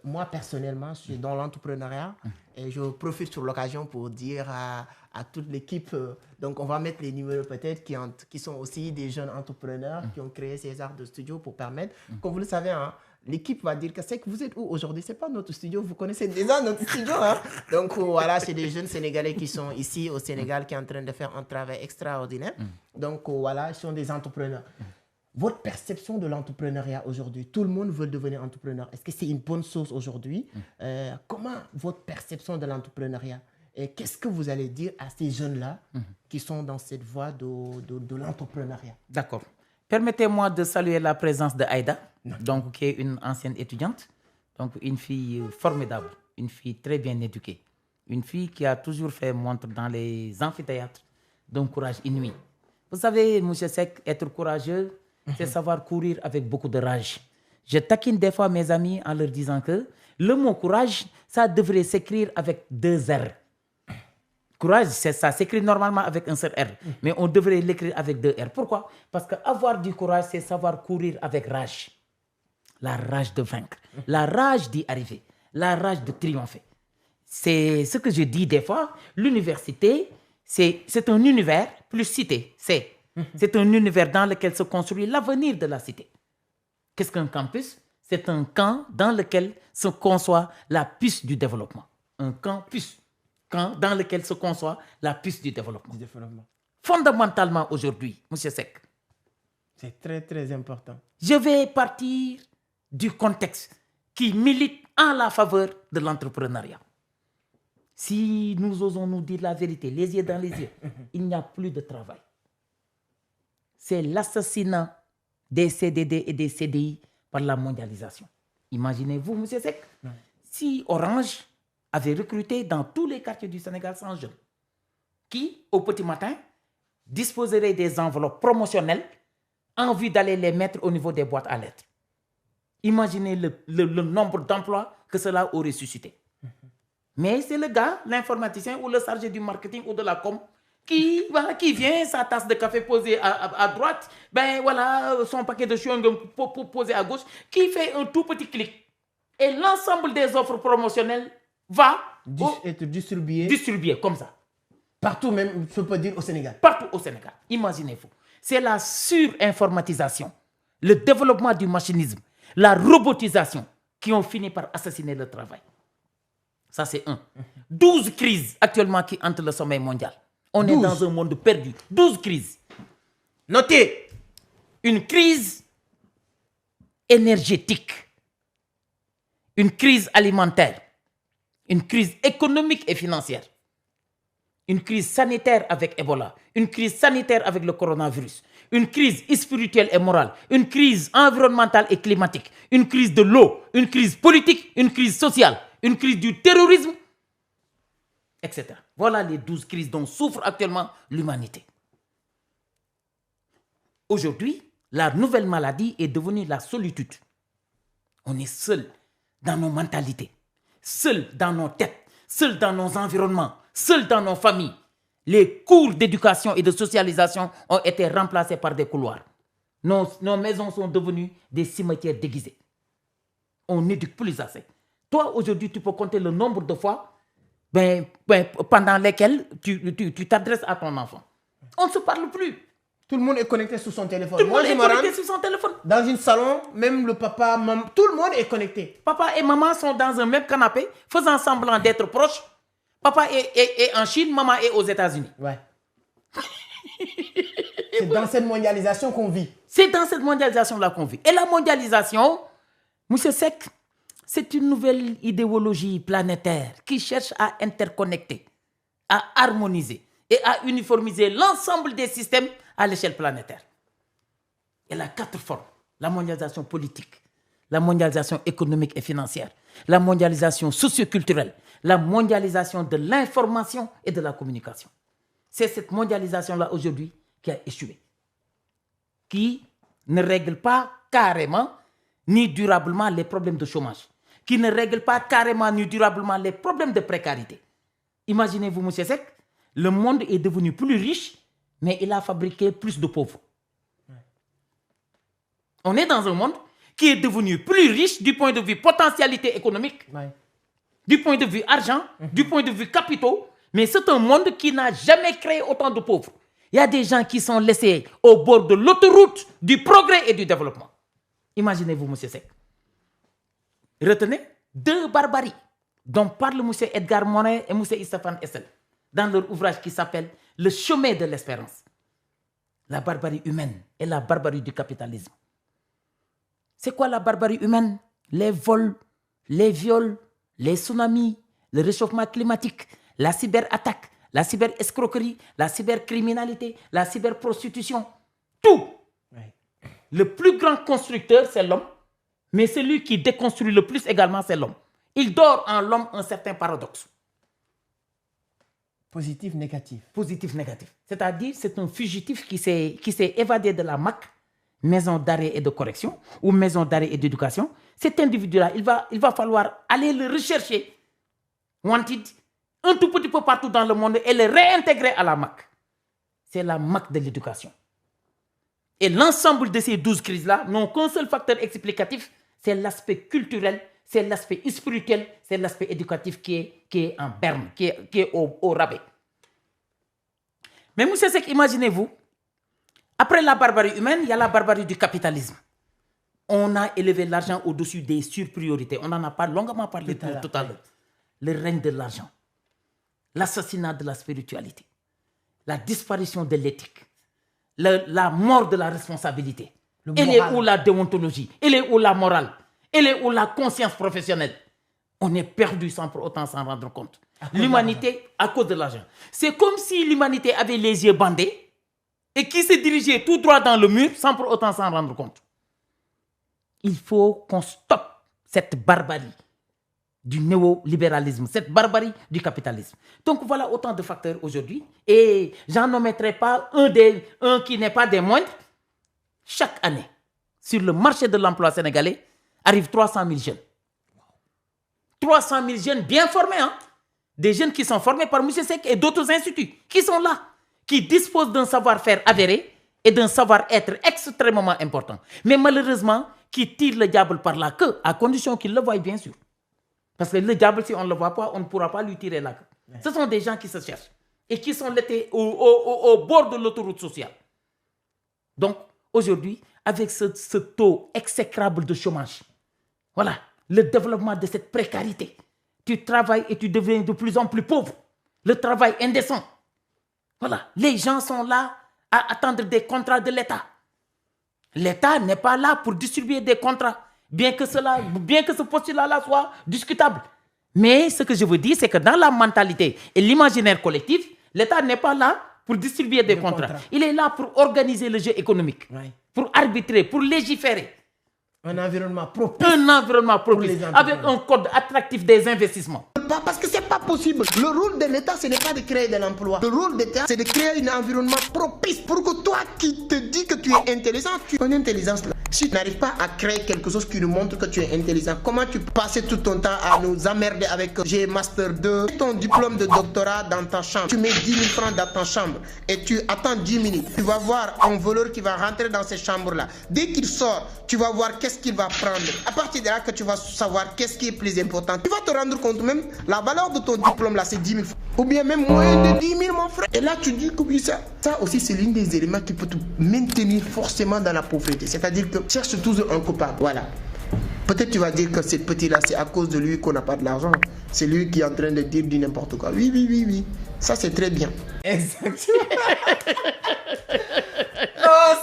Moi, personnellement, je suis dans l'entrepreneuriat et je profite sur l'occasion pour dire à toute l'équipe, donc on va mettre les numéros peut-être qui sont aussi des jeunes entrepreneurs qui ont créé ces arts de studio pour permettre, comme vous le savez, hein, l'équipe va dire que c'est que vous êtes où aujourd'hui? C'est pas notre studio, vous connaissez déjà notre studio. Hein? Donc voilà, c'est des jeunes Sénégalais qui sont ici au Sénégal qui sont en train de faire un travail extraordinaire. Donc voilà, ils sont des entrepreneurs. Votre perception de l'entrepreneuriat aujourd'hui, tout le monde veut devenir entrepreneur. Est-ce que c'est une bonne chose aujourd'hui? Comment votre perception de l'entrepreneuriat? Et qu'est-ce que vous allez dire à ces jeunes-là qui sont dans cette voie de l'entrepreneuriat? D'accord. Permettez-moi de saluer la présence de Aïda, donc, qui est une ancienne étudiante, donc une fille formidable, une fille très bien éduquée, une fille qui a toujours fait montre dans les amphithéâtres d'un courage inouï. Vous savez, M. Seck, être courageux, c'est savoir courir avec beaucoup de rage. Je taquine des fois mes amis en leur disant que le mot courage, ça devrait s'écrire avec 2 R. Courage, ça s'écrit normalement avec un seul R, mais on devrait l'écrire avec 2 R. Pourquoi? Parce qu'avoir du courage, c'est savoir courir avec rage. La rage de vaincre, la rage d'y arriver, la rage de triompher. C'est ce que je dis des fois. L'université, c'est un univers plus cité. C'est un univers dans lequel se construit l'avenir de la cité. Qu'est-ce qu'un campus? C'est un camp dans lequel se conçoit la puce du développement. Un campus. Camp dans lequel se conçoit la puce du développement. Fondamentalement aujourd'hui, M. Seck. C'est très, très important. Je vais partir du contexte qui milite en la faveur de l'entrepreneuriat. Si nous osons nous dire la vérité, les yeux dans les yeux, il n'y a plus de travail. C'est l'assassinat des CDD et des CDI par la mondialisation. Imaginez-vous, M. Seck, si Orange avait recruté dans tous les quartiers du Sénégal 100 jeunes qui, au petit matin, disposeraient des enveloppes promotionnelles en vue d'aller les mettre au niveau des boîtes à lettres. Imaginez le nombre d'emplois que cela aurait suscité. Mais c'est le gars, l'informaticien ou le chargé du marketing ou de la com qui vient, sa tasse de café posée à droite, ben voilà, son paquet de chewing-gum posé à gauche, qui fait un tout petit clic. Et l'ensemble des offres promotionnelles va être distribué comme ça. Partout même, je peux dire au Sénégal. Partout au Sénégal. Imaginez-vous. C'est la surinformatisation, le développement du machinisme, la robotisation qui ont fini par assassiner le travail. Ça, c'est 1. 12 crises actuellement qui hantent le sommeil mondial. On 12. Est dans un monde perdu. 12 crises. Notez, une crise énergétique, une crise alimentaire, une crise économique et financière, une crise sanitaire avec Ebola, une crise sanitaire avec le coronavirus, une crise spirituelle et morale, une crise environnementale et climatique, une crise de l'eau, une crise politique, une crise sociale, une crise du terrorisme, etc. Voilà les 12 crises dont souffre actuellement l'humanité. Aujourd'hui, la nouvelle maladie est devenue la solitude. On est seul dans nos mentalités, seul dans nos têtes, seul dans nos environnements, seul dans nos familles. Les cours d'éducation et de socialisation ont été remplacés par des couloirs. Nos maisons sont devenues des cimetières déguisés. On n'éduque plus assez. Toi, aujourd'hui, tu peux compter le nombre de fois pendant lesquelles tu t'adresses à ton enfant. On ne se parle plus. Tout le monde est connecté sur son téléphone. Tout le monde est connecté sur son téléphone. Dans un salon, même le papa, maman, tout le monde est connecté. Papa et maman sont dans un même canapé, faisant semblant d'être proches. Papa est en Chine, maman est aux États-Unis. Ouais. C'est dans cette mondialisation qu'on vit. C'est dans cette mondialisation-là qu'on vit. Et la mondialisation, M. Seck, c'est une nouvelle idéologie planétaire qui cherche à interconnecter, à harmoniser et à uniformiser l'ensemble des systèmes à l'échelle planétaire. Elle a 4 formes. La mondialisation politique, la mondialisation économique et financière, la mondialisation socio-culturelle, la mondialisation de l'information et de la communication. C'est cette mondialisation-là aujourd'hui qui a échoué, qui ne règle pas carrément ni durablement les problèmes de chômage, qui ne règle pas carrément ni durablement les problèmes de précarité. Imaginez-vous, M. Seck, le monde est devenu plus riche, mais il a fabriqué plus de pauvres. On est dans un monde qui est devenu plus riche du point de vue potentialité économique, du point de vue argent, du point de vue capitaux, mais c'est un monde qui n'a jamais créé autant de pauvres. Il y a des gens qui sont laissés au bord de l'autoroute du progrès et du développement. Imaginez-vous, M. Seck. Retenez 2 barbaries dont parle M. Edgar Morin et M. Stéphane Hessel dans leur ouvrage qui s'appelle Le chemin de l'espérance. La barbarie humaine et la barbarie du capitalisme. C'est quoi la barbarie humaine? Les vols, les viols, les tsunamis, le réchauffement climatique, la cyberattaque, la cyberescroquerie, la cybercriminalité, la cyberprostitution. Tout. Ouais. Le plus grand constructeur, c'est l'homme, mais celui qui déconstruit le plus également, c'est l'homme. Il dort en l'homme un certain paradoxe. Positif, négatif. Positif, négatif. C'est-à-dire, c'est un fugitif qui s'est évadé de la MAC, maison d'arrêt et de correction, ou maison d'arrêt et d'éducation. Cet individu-là, il va falloir aller le rechercher, wanted, un tout petit peu partout dans le monde et le réintégrer à la MAC. C'est la MAC de l'éducation. Et l'ensemble de ces 12 crises-là n'ont qu'un seul facteur explicatif, c'est l'aspect culturel, c'est l'aspect spirituel, c'est l'aspect éducatif qui est en berne, qui est au rabais. Mais M. Seck, imaginez-vous, après la barbarie humaine, il y a la barbarie du capitalisme. On a élevé l'argent au-dessus des surpriorités. On en a pas longuement parlé tout à l'heure. Le règne de l'argent, l'assassinat de la spiritualité, la disparition de l'éthique, la mort de la responsabilité. Elle est où la déontologie? Elle est où la morale? Elle est où la conscience professionnelle? On est perdu sans pour autant s'en rendre compte. L'humanité, à cause de l'argent. C'est comme si l'humanité avait les yeux bandés et qui se dirigeait tout droit dans le mur sans pour autant s'en rendre compte. Il faut qu'on stoppe cette barbarie du néolibéralisme, cette barbarie du capitalisme. Donc voilà autant de facteurs aujourd'hui. Et j'en omettrai pas un qui n'est pas des moindres. Chaque année, sur le marché de l'emploi sénégalais, arrivent 300 000 jeunes. 300 000 jeunes bien formés, hein? Des jeunes qui sont formés par M. Seck et d'autres instituts, qui sont là, qui disposent d'un savoir-faire avéré et d'un savoir-être extrêmement important. Mais malheureusement, qui tirent le diable par la queue, à condition qu'ils le voient bien sûr. Parce que le diable, si on ne le voit pas, on ne pourra pas lui tirer la queue. Ouais. Ce sont des gens qui se cherchent et qui sont au bord de l'autoroute sociale. Donc, aujourd'hui, avec ce taux exécrable de chômage, voilà, le développement de cette précarité, tu travailles et tu deviens de plus en plus pauvre. Le travail indécent. Voilà, les gens sont là à attendre des contrats de l'État. L'État n'est pas là pour distribuer des contrats, bien que ce postulat-là soit discutable. Mais ce que je veux dire, c'est que dans la mentalité et l'imaginaire collectif, l'État n'est pas là pour distribuer des contrats. Il est là pour organiser le jeu économique, oui, pour arbitrer, pour légiférer. Un environnement propice. Un environnement propice, avec un code attractif des investissements. Parce que c'est pas possible. Le rôle de l'État, ce n'est pas de créer de l'emploi. Le rôle de l'État, c'est de créer un environnement propice pour que toi qui te dis que tu es intelligent, ton intelligence là. Si tu n'arrives pas à créer quelque chose qui nous montre que tu es intelligent, comment tu passes tout ton temps à nous emmerder avec j'ai Master 2, ton diplôme de doctorat dans ta chambre, tu mets 10 000 francs dans ta chambre et tu attends 10 minutes. Tu vas voir un voleur qui va rentrer dans cette chambre-là. Dès qu'il sort, tu vas voir qu'est-ce qu'il va prendre. À partir de là que tu vas savoir qu'est-ce qui est plus important. Tu vas te rendre compte même, la valeur de ton diplôme là, c'est 10 000 francs. Ou bien même moins de 10 000, mon frère. Et là, tu dis que oui, ça aussi, c'est l'un des éléments qui peut te maintenir forcément dans la pauvreté. C'est-à-dire que cherche toujours un coupable. Voilà. Peut-être tu vas dire que ce petit-là, c'est à cause de lui qu'on n'a pas de l'argent. C'est lui qui est en train de dire du n'importe quoi. Oui. Ça, c'est très bien. Exactement. Oh,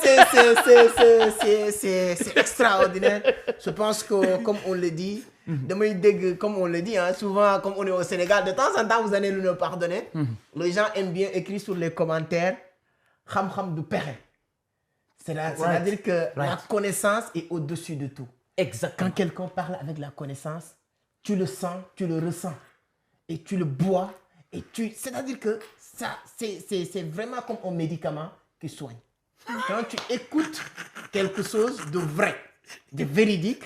c'est extraordinaire. Je pense que, comme on le dit, comme on le dit, hein, souvent, comme on est au Sénégal, de temps en temps, vous allez nous pardonner. Les gens aiment bien écrire sur les commentaires « Kham du père ». C'est-à-dire que la connaissance est au-dessus de tout. Exactement. Quand quelqu'un parle avec la connaissance, tu le sens, tu le ressens. Et tu le bois. C'est-à-dire que ça, c'est vraiment comme un médicament qui soigne. Quand tu écoutes quelque chose de vrai, de véridique,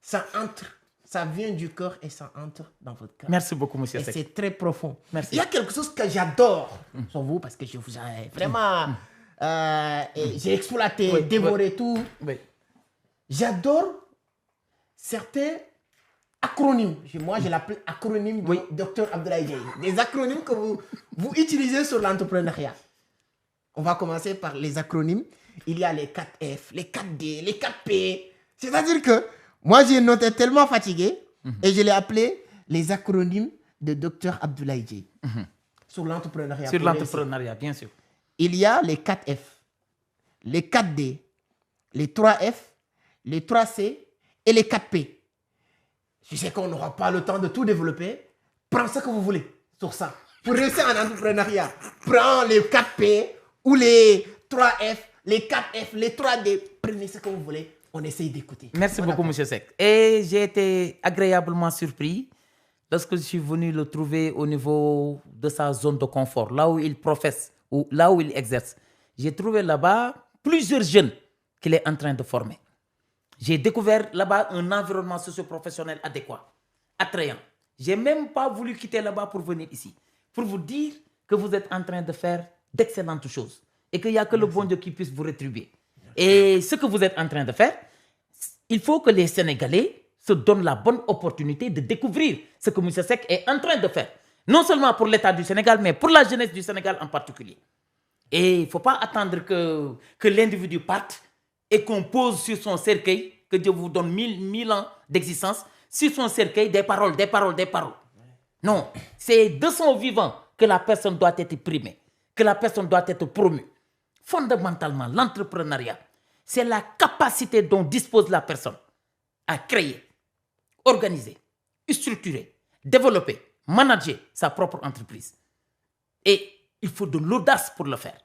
ça entre. Ça vient du cœur et ça entre dans votre cœur. Merci beaucoup, monsieur Seck. C'est très profond. Merci. Il y a quelque chose que j'adore sur vous parce que je vous ai vraiment... j'ai exploité, dévoré tout. Oui. J'adore certains acronymes. Moi, je l'appelle acronyme du Dr Abdoulaye Dieye. Des acronymes que vous utilisez sur l'entrepreneuriat. On va commencer par les acronymes. Il y a les 4F, les 4D, les 4P. C'est-à-dire que moi, j'ai noté tellement fatigué. Et je l'ai appelé les acronymes de Dr Abdoulaye Dieye. Sur l'entrepreneuriat. Sur l'entrepreneuriat, bien sûr. Il y a les 4 F, les 4 D, les 3 F, les 3 C et les 4 P. Je sais qu'on n'aura pas le temps de tout développer. Prends ce que vous voulez sur ça. Pour réussir en entrepreneuriat, prends les 4 P ou les 3 F, les 4 F, les 3 D. Prenez ce que vous voulez. On essaye d'écouter. Merci beaucoup, M. Seck. Et j'ai été agréablement surpris lorsque je suis venu le trouver au niveau de sa zone de confort, là où il professe, ou là où il exerce. J'ai trouvé là-bas plusieurs jeunes qu'il est en train de former. J'ai découvert là-bas un environnement socio-professionnel adéquat, attrayant. Je n'ai même pas voulu quitter là-bas pour venir ici, pour vous dire que vous êtes en train de faire d'excellentes choses et qu'il n'y a que le bon Dieu qui puisse vous rétribuer. Et ce que vous êtes en train de faire, il faut que les Sénégalais se donnent la bonne opportunité de découvrir ce que M. Seck est en train de faire. Non seulement pour l'État du Sénégal, mais pour la jeunesse du Sénégal en particulier. Et il ne faut pas attendre que l'individu parte et qu'on pose sur son cercueil, que Dieu vous donne 1000 ans d'existence, sur son cercueil des paroles. Non, c'est de son vivant que la personne doit être primée, que la personne doit être promue. Fondamentalement, l'entrepreneuriat, c'est la capacité dont dispose la personne à créer, organiser, structurer, développer, manager sa propre entreprise. Et il faut de l'audace pour le faire.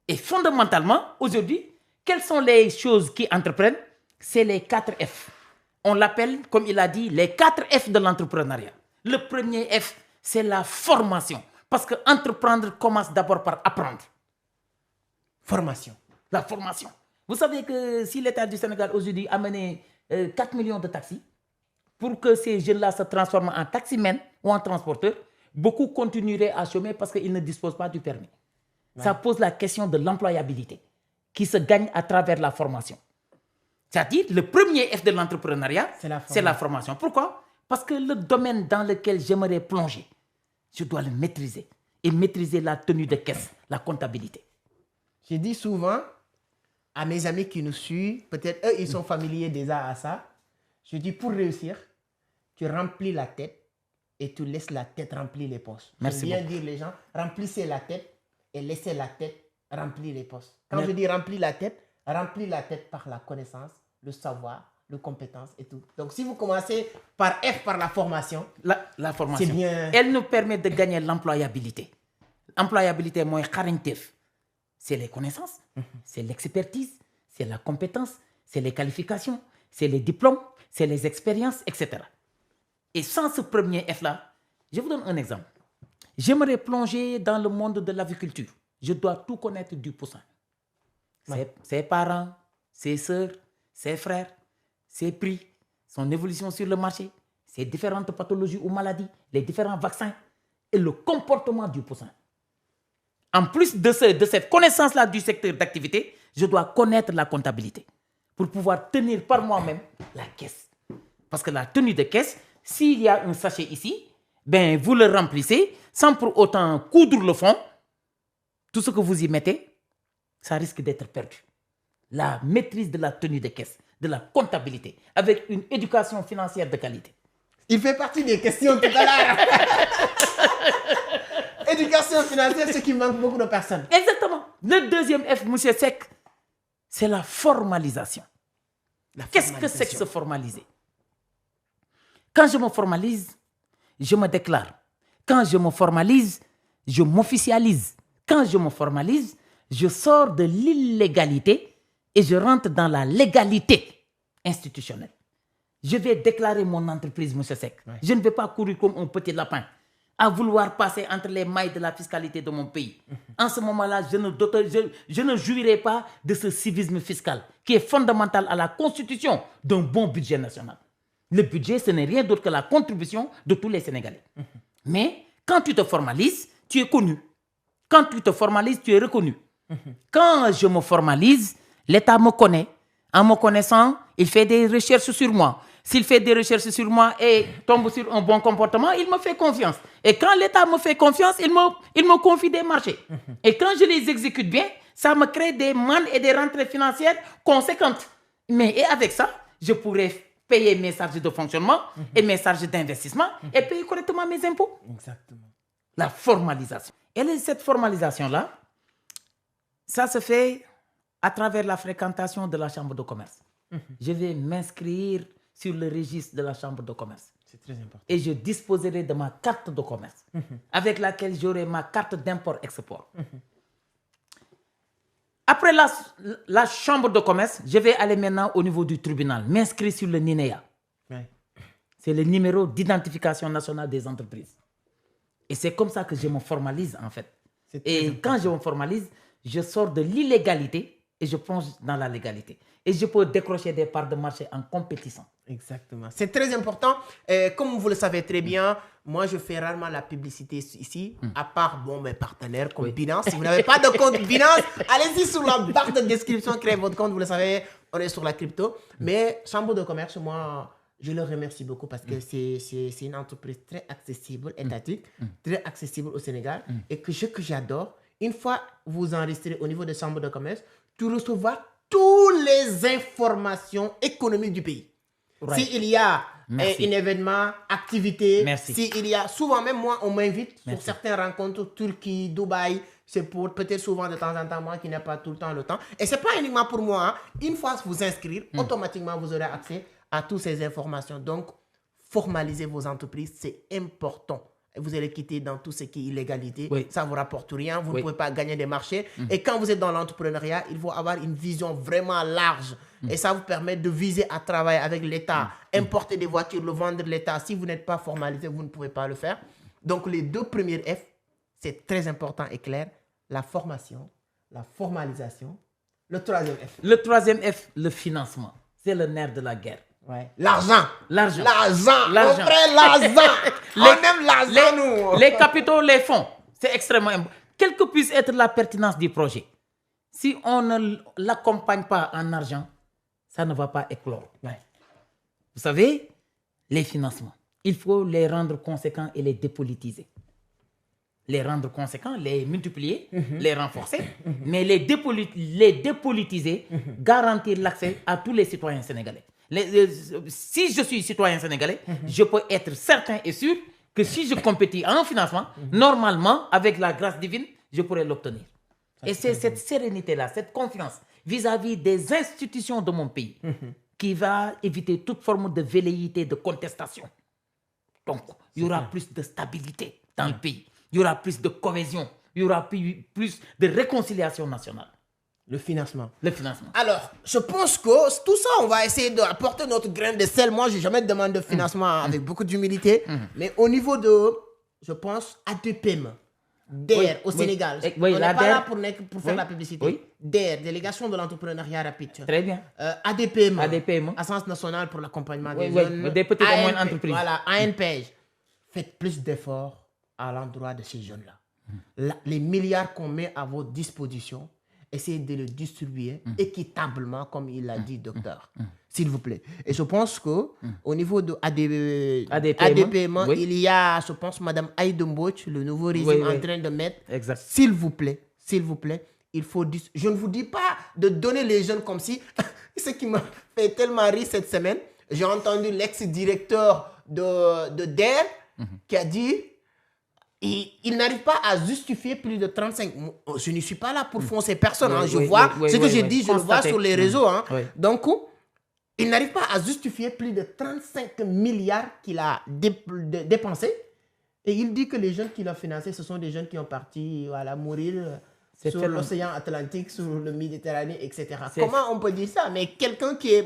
Et fondamentalement, aujourd'hui, quelles sont les choses qui entreprennent? C'est les 4 F. On l'appelle, comme il a dit, les 4 F de l'entrepreneuriat. Le premier F, c'est la formation. Parce que entreprendre commence d'abord par apprendre. Formation. La formation. Vous savez que si l'État du Sénégal aujourd'hui a mené 4 millions de taxis, pour que ces jeunes-là se transforment en taximens ou en transporteurs, beaucoup continueraient à chômer parce qu'ils ne disposent pas du permis. Ouais. Ça pose la question de l'employabilité qui se gagne à travers la formation. C'est-à-dire, le premier F de l'entrepreneuriat, c'est la formation. Pourquoi? Parce que le domaine dans lequel j'aimerais plonger, je dois le maîtriser. Et maîtriser la tenue de caisse, la comptabilité. Je dis souvent à mes amis qui nous suivent, peut-être eux, ils sont familiers déjà à ça. Je dis, pour réussir, tu remplis la tête et tu laisses la tête remplir les poches. Merci J'aime bien dire les gens, remplissez la tête et laissez la tête remplir les poches. Quand je dis remplis la tête par la connaissance, le savoir, les compétences et tout. Donc, si vous commencez par F, par la formation, la formation, c'est bien. Elle nous permet de gagner l'employabilité. L'employabilité, moi, c'est les connaissances, c'est l'expertise, c'est la compétence, c'est les qualifications, c'est les diplômes, c'est les expériences, etc. Et sans ce premier F-là, je vous donne un exemple. J'aimerais plonger dans le monde de l'aviculture. Je dois tout connaître du poussin. Ses parents, ses sœurs, ses frères, ses prix, son évolution sur le marché, ses différentes pathologies ou maladies, les différents vaccins et le comportement du poussin. En plus de cette connaissance-là du secteur d'activité, je dois connaître la comptabilité pour pouvoir tenir par moi-même la caisse. Parce que la tenue de caisse, s'il y a un sachet ici, ben vous le remplissez sans pour autant coudre le fond. Tout ce que vous y mettez, ça risque d'être perdu. La maîtrise de la tenue de caisse, de la comptabilité, avec une éducation financière de qualité. Il fait partie des questions tout à l'heure. Éducation financière, ce qui manque beaucoup de personnes. Exactement. Le deuxième F, M. Seck, c'est la formalisation. Qu'est-ce que c'est que se formaliser? Quand je me formalise, je me déclare. Quand je me formalise, je m'officialise. Quand je me formalise, je sors de l'illégalité et je rentre dans la légalité institutionnelle. Je vais déclarer mon entreprise, M. Seck. Ouais. Je ne vais pas courir comme un petit lapin à vouloir passer entre les mailles de la fiscalité de mon pays. En ce moment-là, je ne jouirai pas de ce civisme fiscal qui est fondamental à la constitution d'un bon budget national. Le budget, ce n'est rien d'autre que la contribution de tous les Sénégalais. Mais quand tu te formalises, tu es connu. Quand tu te formalises, tu es reconnu. Quand je me formalise, l'État me connaît. En me connaissant, il fait des recherches sur moi. S'il fait des recherches sur moi et tombe sur un bon comportement, il me fait confiance. Et quand l'État me fait confiance, il me confie des marchés. Et quand je les exécute bien, ça me crée des mannes et des rentrées financières conséquentes. Mais et avec ça, je pourrais payer mes charges de fonctionnement et mes charges d'investissement et payer correctement mes impôts. Exactement. La formalisation. Et cette formalisation-là, ça se fait à travers la fréquentation de la chambre de commerce. Je vais m'inscrire sur le registre de la chambre de commerce. C'est très important. Et je disposerai de ma carte de commerce avec laquelle j'aurai ma carte d'import-export. Après la chambre de commerce, je vais aller maintenant au niveau du tribunal, m'inscrire sur le NINEA. Ouais. C'est le numéro d'identification nationale des entreprises. Et c'est comme ça que je me formalise en fait. Et quand je me formalise, je sors de l'illégalité et je plonge dans la légalité. Et je peux décrocher des parts de marché en compétissant. Exactement. C'est très important. Comme vous le savez très bien, moi, je fais rarement la publicité ici, à part mes partenaires comme Binance. Si vous n'avez pas de compte Binance, allez-y sur la barre de description, créez votre compte. Vous le savez, on est sur la crypto. Mais Chambre de commerce, moi, je le remercie beaucoup parce que c'est une entreprise très accessible, étatique, très accessible au Sénégal. Et ce que j'adore, une fois vous enregistrez au niveau de Chambre de commerce, tu recevras toutes les informations économiques du pays. Right. S'il y a un événement, activité, s'il y a... Souvent même, moi, on m'invite sur certaines rencontres, Turquie, Dubaï, c'est pour peut-être souvent de temps en temps, moi qui n'ai pas tout le temps le temps. Et ce n'est pas uniquement pour moi. Hein. Une fois vous inscrire, automatiquement, vous aurez accès à toutes ces informations. Donc, formalisez vos entreprises, c'est important. Vous allez quitter dans tout ce qui est illégalité. Ça ne vous rapporte rien. Vous ne pouvez pas gagner des marchés. Et quand vous êtes dans l'entrepreneuriat, il faut avoir une vision vraiment large. Et ça vous permet de viser à travailler avec l'État, importer des voitures, le vendre l'État. Si vous n'êtes pas formalisé, vous ne pouvez pas le faire. Donc, les deux premiers F, c'est très important et clair. La formation, la formalisation. Le troisième F. Le troisième F, le financement. C'est le nerf de la guerre. Ouais. L'argent. L'argent. L'argent. L'argent. On aime l'argent, nous. Les capitaux, les fonds. C'est extrêmement important. Quelle que puisse être la pertinence du projet, si on ne l'accompagne pas en argent, ça ne va pas éclore. Ouais. Vous savez, les financements, il faut les rendre conséquents et les dépolitiser. Les rendre conséquents, les multiplier, les renforcer, mais les dépolitiser, garantir l'accès à tous les citoyens sénégalais. Si je suis citoyen sénégalais, je peux être certain et sûr que si je compétis en financement, normalement, avec la grâce divine, je pourrais l'obtenir. Et c'est cette sérénité-là, cette confiance vis-à-vis des institutions de mon pays qui va éviter toute forme de velléité, de contestation. Donc, il y aura plus de stabilité dans le pays. Il y aura plus de cohésion. Il y aura plus de réconciliation nationale. Le financement. Le financement. Alors, je pense que tout ça, on va essayer d'apporter notre grain de sel. Moi, je n'ai jamais demandé de financement avec beaucoup d'humilité. Mais au niveau de, je pense, ADPM, DER au Sénégal. On n'est pas là pour faire la publicité. DER, Délégation de l'entrepreneuriat rapide. Très bien. ADPM, ADPM. Agence nationale pour l'accompagnement des jeunes. Des petites et moyennes entreprises. Voilà, ANPEJ. Faites plus d'efforts à l'endroit de ces jeunes-là. Les milliards qu'on met à votre disposition, essayez de le distribuer équitablement, comme il l'a dit, docteur. S'il vous plaît. Et je pense qu'au niveau de ADPM, il y a, je pense, Mme Aïda Mbodj, le nouveau régime en train de mettre. Exact. S'il vous plaît, il faut... Je ne vous dis pas de donner les jeunes comme si... Ce qui m'a fait tellement rire cette semaine, j'ai entendu l'ex-directeur de DER qui a dit... Il n'arrive pas à justifier plus de 35. Je ne suis pas là pour foncer personne. Je vois ce que je dis, je le vois sur les réseaux. Donc, il n'arrive pas à justifier plus de 35 milliards qu'il a dépensés. Et il dit que les jeunes qu'il a financés, ce sont des jeunes qui ont parti mourir sur l'océan Atlantique, sur le Méditerranée, etc. Comment on peut dire ça? Mais quelqu'un qui est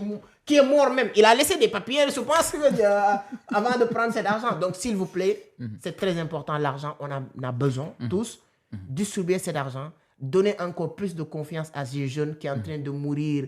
mort même, il a laissé des papiers, je pense, avant de prendre cet argent. Donc, s'il vous plaît, c'est très important, l'argent, on a besoin, tous, distribuer cet argent, donner encore plus de confiance à ces jeunes qui sont en train de mourir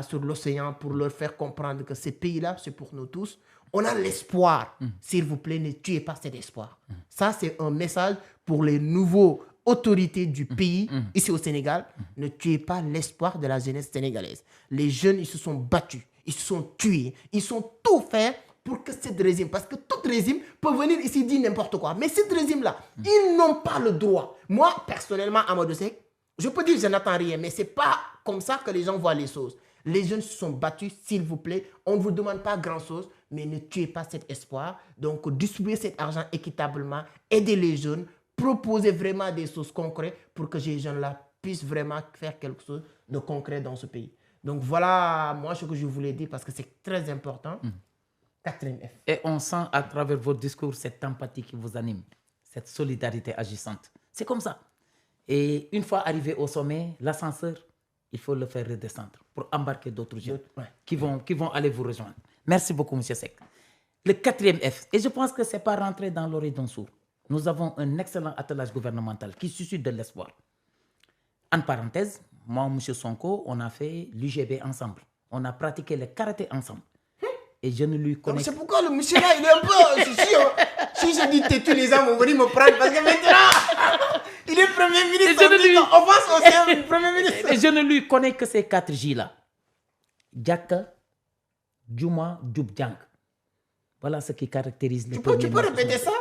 sur l'océan pour leur faire comprendre que ces pays-là, c'est pour nous tous. On a l'espoir. S'il vous plaît, ne tuez pas cet espoir. Ça, c'est un message pour les nouveaux autorités du pays, ici au Sénégal. Ne tuez pas l'espoir de la jeunesse sénégalaise. Les jeunes, ils se sont battus, ils se sont tués, ils ont tout fait pour que ce régime, parce que tout régime peut venir ici dire n'importe quoi. Mais ce régime-là, ils n'ont pas le droit. Moi, personnellement, Amadou Seck, je peux dire que je n'attends rien, mais ce n'est pas comme ça que les gens voient les choses. Les jeunes se sont battus, s'il vous plaît. On ne vous demande pas grand-chose, mais ne tuez pas cet espoir. Donc, distribuez cet argent équitablement, aidez les jeunes, proposez vraiment des choses concrètes pour que ces jeunes-là puissent vraiment faire quelque chose de concret dans ce pays. Donc, voilà, moi, ce que je voulais dire parce que c'est très important. 4e F. Et on sent à travers votre discours cette empathie qui vous anime, cette solidarité agissante. C'est comme ça. Et une fois arrivé au sommet, l'ascenseur, il faut le faire redescendre pour embarquer d'autres jeunes qui vont aller vous rejoindre. Merci beaucoup, M. Seck. Le 4e F, et je pense que ce n'est pas rentré dans l'oreille d'un sourd. Nous avons un excellent attelage gouvernemental qui suscite de l'espoir. En parenthèse, moi, M. Sonko, on a fait l'UGB ensemble. On a pratiqué le karaté ensemble. Et je ne lui connais... C'est pourquoi le monsieur là, il est un peu... Si je dis têtu, les gens vont venir me prendre parce que maintenant, il est Premier ministre. On pense aussi au Premier ministre. Et je ne lui connais que ces 4 J-là. Diaka, Djouma, Djoubdjank. Voilà ce qui caractérise les premiers. Tu peux répéter ça?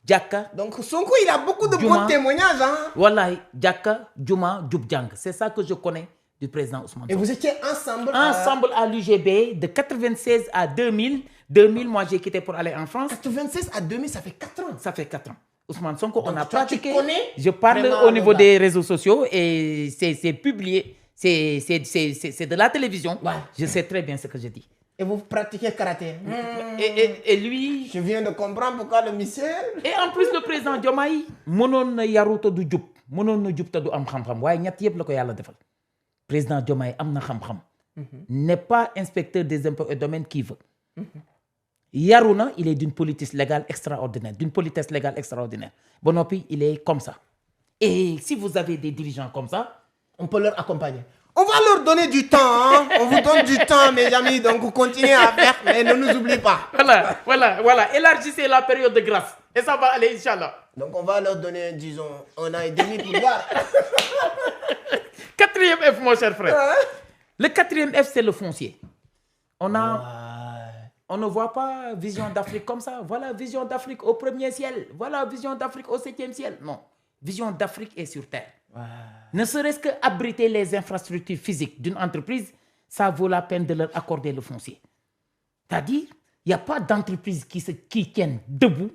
Diaka. Donc Sonko, il a beaucoup de bons témoignages. Hein? Voilà, Diaka, Djouma, Djoubdjank. C'est ça que je connais du président Ousmane Sonko. Et vous étiez ensemble à l'UGB de 96 à 2000. 2000, moi j'ai quitté pour aller en France. 96 à 2000, ça fait 4 ans. Ça fait 4 ans. Ousmane Sonko, donc, on a pratiqué. Je parle au niveau des réseaux sociaux et c'est publié. C'est de la télévision. Ouais. Je sais très bien ce que je dis. Et vous pratiquez karaté. Et lui... Je viens de comprendre pourquoi le monsieur... Et en plus, le président Diomaye, mënoon yaruto du djub, mënoon na djub ta du am xam-xam, waaye ñett yëpp la ko Yàlla defal. Président Diomaye am na xam-xam. N'est pas inspecteur des impôts et domaines qui veut. Yaruna, il est d'une politesse légale extraordinaire. Bonopi, il est comme ça. Et si vous avez des dirigeants comme ça, on peut leur accompagner. On va leur donner du temps. Hein? On vous donne du temps, mes amis. Donc, vous continuez à faire, mais ne nous oubliez pas. Voilà. Élargissez la période de grâce. Et ça va aller, Inch'Allah. Donc, on va leur donner, disons, 1 an et demi pour voir. 4e F, mon cher frère. Le 4e F, c'est le foncier. On ne voit pas vision d'Afrique comme ça. Voilà, vision d'Afrique au 1er ciel. Voilà, vision d'Afrique au 7e ciel. Non, vision d'Afrique est sur terre. Ne serait-ce qu'abriter les infrastructures physiques d'une entreprise, ça vaut la peine de leur accorder le foncier. C'est-à-dire, il n'y a pas d'entreprise qui se tienne debout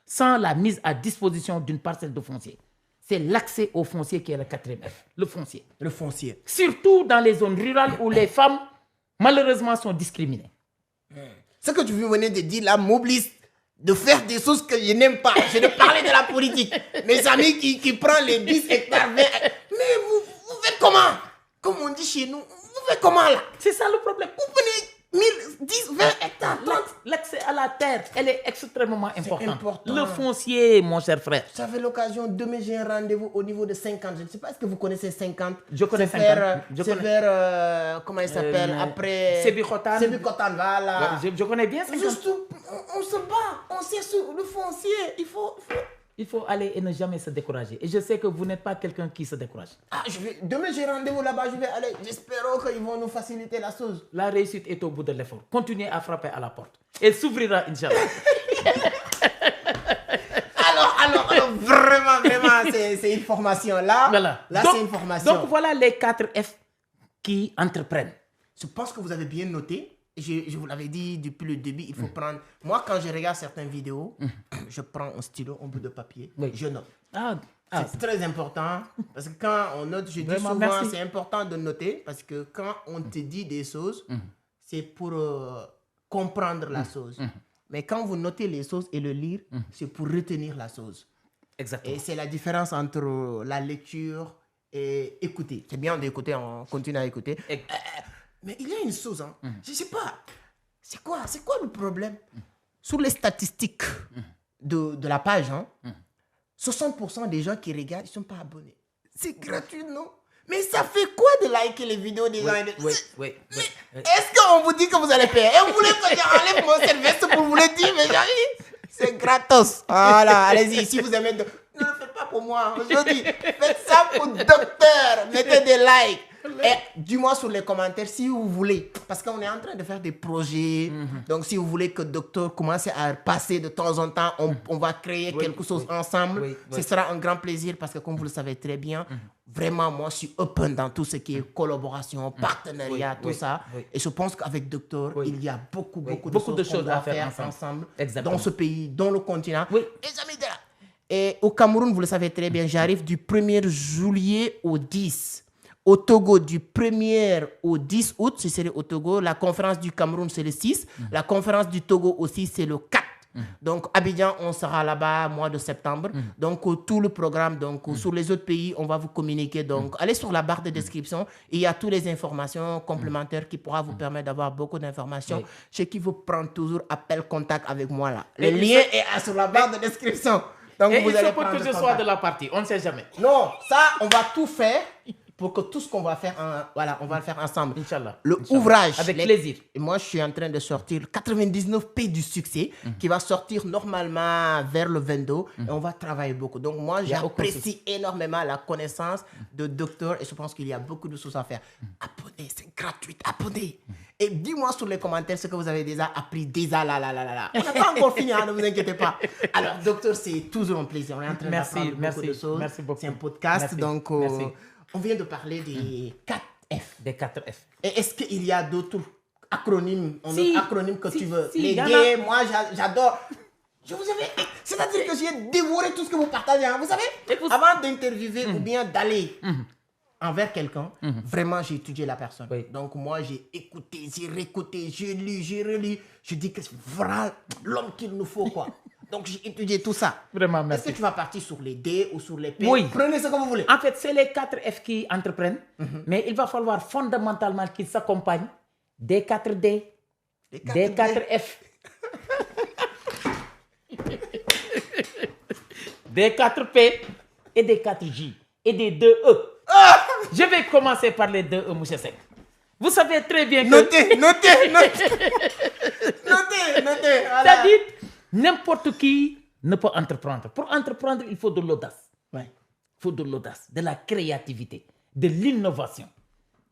sans la mise à disposition d'une parcelle de foncier. C'est l'accès au foncier qui est le 4e F, le foncier. Le foncier. Surtout dans les zones rurales où les femmes, malheureusement, sont discriminées. Ce que tu venais de dire là m'oblige de faire des choses que je n'aime pas. Je ne parlais de la politique. Mes amis qui prennent les 10 hectares, 20... Mais vous faites comment? Comme on dit chez nous, vous faites comment là? C'est ça le problème. Vous prenez 1000, 10, 20 hectares, 30. L'accès à la terre, elle est extrêmement importante. Le foncier, mon cher frère. J'avais l'occasion, demain j'ai un rendez-vous au niveau de 50. Je ne sais pas, est-ce que vous connaissez 50? Je connais 50. C'est vers, comment il s'appelle, après... Sébikotane. Sébikotane, voilà. Je connais bien 50. Juste, on se bat, on sait sur le foncier, Il faut aller et ne jamais se décourager. Et je sais que vous n'êtes pas quelqu'un qui se décourage. Demain, j'ai rendez-vous là-bas, je vais aller. J'espère qu'ils vont nous faciliter la chose. La réussite est au bout de l'effort. Continuez à frapper à la porte. Elle s'ouvrira, Inch'Allah. alors, vraiment, c'est une formation là. Voilà. Là, c'est une formation. Donc, voilà les 4 F qui entreprennent. Je pense que vous avez bien noté. Je vous l'avais dit depuis le début, il faut prendre... Moi, quand je regarde certaines vidéos, je prends un stylo, un bout de papier, je note. C'est très important, parce que quand on note, je dis souvent, c'est important de noter, parce que quand on te dit des choses, c'est pour comprendre la chose. Mais quand vous notez les choses et le lire, c'est pour retenir la chose. Exactement. Et c'est la différence entre la lecture et écouter. C'est bien d'écouter, on continue à écouter. Mais il y a une chose, hein. Je ne sais pas, c'est quoi le problème? Sur les statistiques de la page, hein, 60% des gens qui regardent, ils ne sont pas abonnés. C'est gratuit, non? Mais ça fait quoi de liker les vidéos des gens? Oui. Est-ce qu'on vous dit que vous allez payer? Et vous voulez que j'enlève mon service pour vous le dire, mes amis? C'est gratos. Voilà, allez-y, si vous aimez... Ne le faites pas pour moi. Je dis, faites ça pour docteur. Mettez des likes. Et dis-moi sur les commentaires si vous voulez. Parce qu'on est en train de faire des projets. Donc, si vous voulez que docteur commence à passer de temps en temps, on va créer quelque chose ensemble. Ce sera un grand plaisir parce que, comme vous le savez très bien, Vraiment, moi, je suis open dans tout ce qui est collaboration, partenariat, tout ça. Oui. Et je pense qu'avec Docteur, il y a beaucoup de choses à faire ensemble Exactement. dans ce pays, dans le continent. Oui. Les amis de là. Et au Cameroun, vous le savez très bien, j'arrive du 1er juillet au 10. Au Togo, du 1er au 10 août, je serai au Togo. La conférence du Cameroun, c'est le 6. La conférence du Togo aussi, c'est le 4. Donc, Abidjan, on sera là-bas mois de septembre. Donc, tout le programme, sur les autres pays, on va vous communiquer. Donc, allez sur la barre de description. Il y a toutes les informations complémentaires qui pourra vous permettre d'avoir beaucoup d'informations. Oui. Ce qui vous prend toujours appel contact avec moi là. Le lien est sur la barre de description. Donc, Et vous il allez se peut prendre que je sois contact. de la partie, on ne sait jamais. Non, ça, on va tout faire pour que tout ce qu'on va faire, on va le faire ensemble. Inch'Allah. Le Inch'Allah. ouvrage. Avec plaisir. Et moi, je suis en train de sortir 99 P du succès qui va sortir normalement vers le 22 et on va travailler beaucoup. Donc, moi, a aucun j'apprécie énormément la connaissance de Docteur et je pense qu'il y a beaucoup de choses à faire. Abonnez, c'est gratuit, abonnez. Et dis-moi sur les commentaires ce que vous avez déjà appris, déjà là. On n'a pas encore fini, hein, ne vous inquiétez pas. Alors, Docteur, c'est toujours un plaisir. On est en train d'apprendre beaucoup de choses. Merci beaucoup. C'est un podcast, Merci. donc Merci. on vient de parler des 4 F. Des 4 F. Et est-ce qu'il y a d'autres acronymes, Si. acronymes que Si, tu veux? si, Les y en gays, moi j'adore. Je vous avais. C'est-à-dire que j'ai dévoré tout ce que vous partagez. Hein. Vous savez, Écoute. avant d'interviewer ou bien d'aller envers quelqu'un, vraiment j'ai étudié la personne. Oui. Donc moi j'ai écouté, j'ai réécouté, j'ai lu, j'ai relu. Je dis que c'est vraiment l'homme qu'il nous faut quoi. Donc j'ai étudié tout ça. Vraiment, Est-ce merci. que tu vas partir sur les D ou sur les P? Oui. Prenez ce que vous voulez. En fait, c'est les 4 F qui entreprennent, mais il va falloir fondamentalement qu'ils s'accompagnent des 4 D, des 4 F, des 4 P et des 4 J et des 2 E. Je vais commencer par les 2 E, monsieur Seck. Vous savez très bien que... Notez. Voilà. C'est-à-dire, n'importe qui ne peut entreprendre. Pour entreprendre, il faut de l'audace. Ouais. Il faut de l'audace, de la créativité, de l'innovation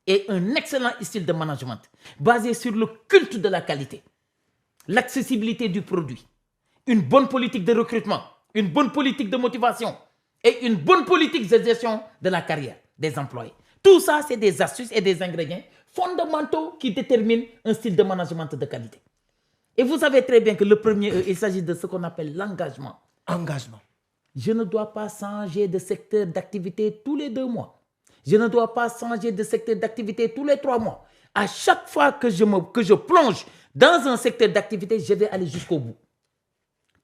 et un excellent style de management basé sur le culte de la qualité, l'accessibilité du produit, une bonne politique de recrutement, une bonne politique de motivation et une bonne politique de gestion de la carrière des employés. Tout ça, c'est des astuces et des ingrédients fondamentaux qui déterminent un style de management de qualité. Et vous savez très bien que le premier, il s'agit de ce qu'on appelle l'engagement. Engagement. Je ne dois pas changer de secteur d'activité tous les 2 mois. Je ne dois pas changer de secteur d'activité tous les 3 mois. À chaque fois que je plonge dans un secteur d'activité, je vais aller jusqu'au bout.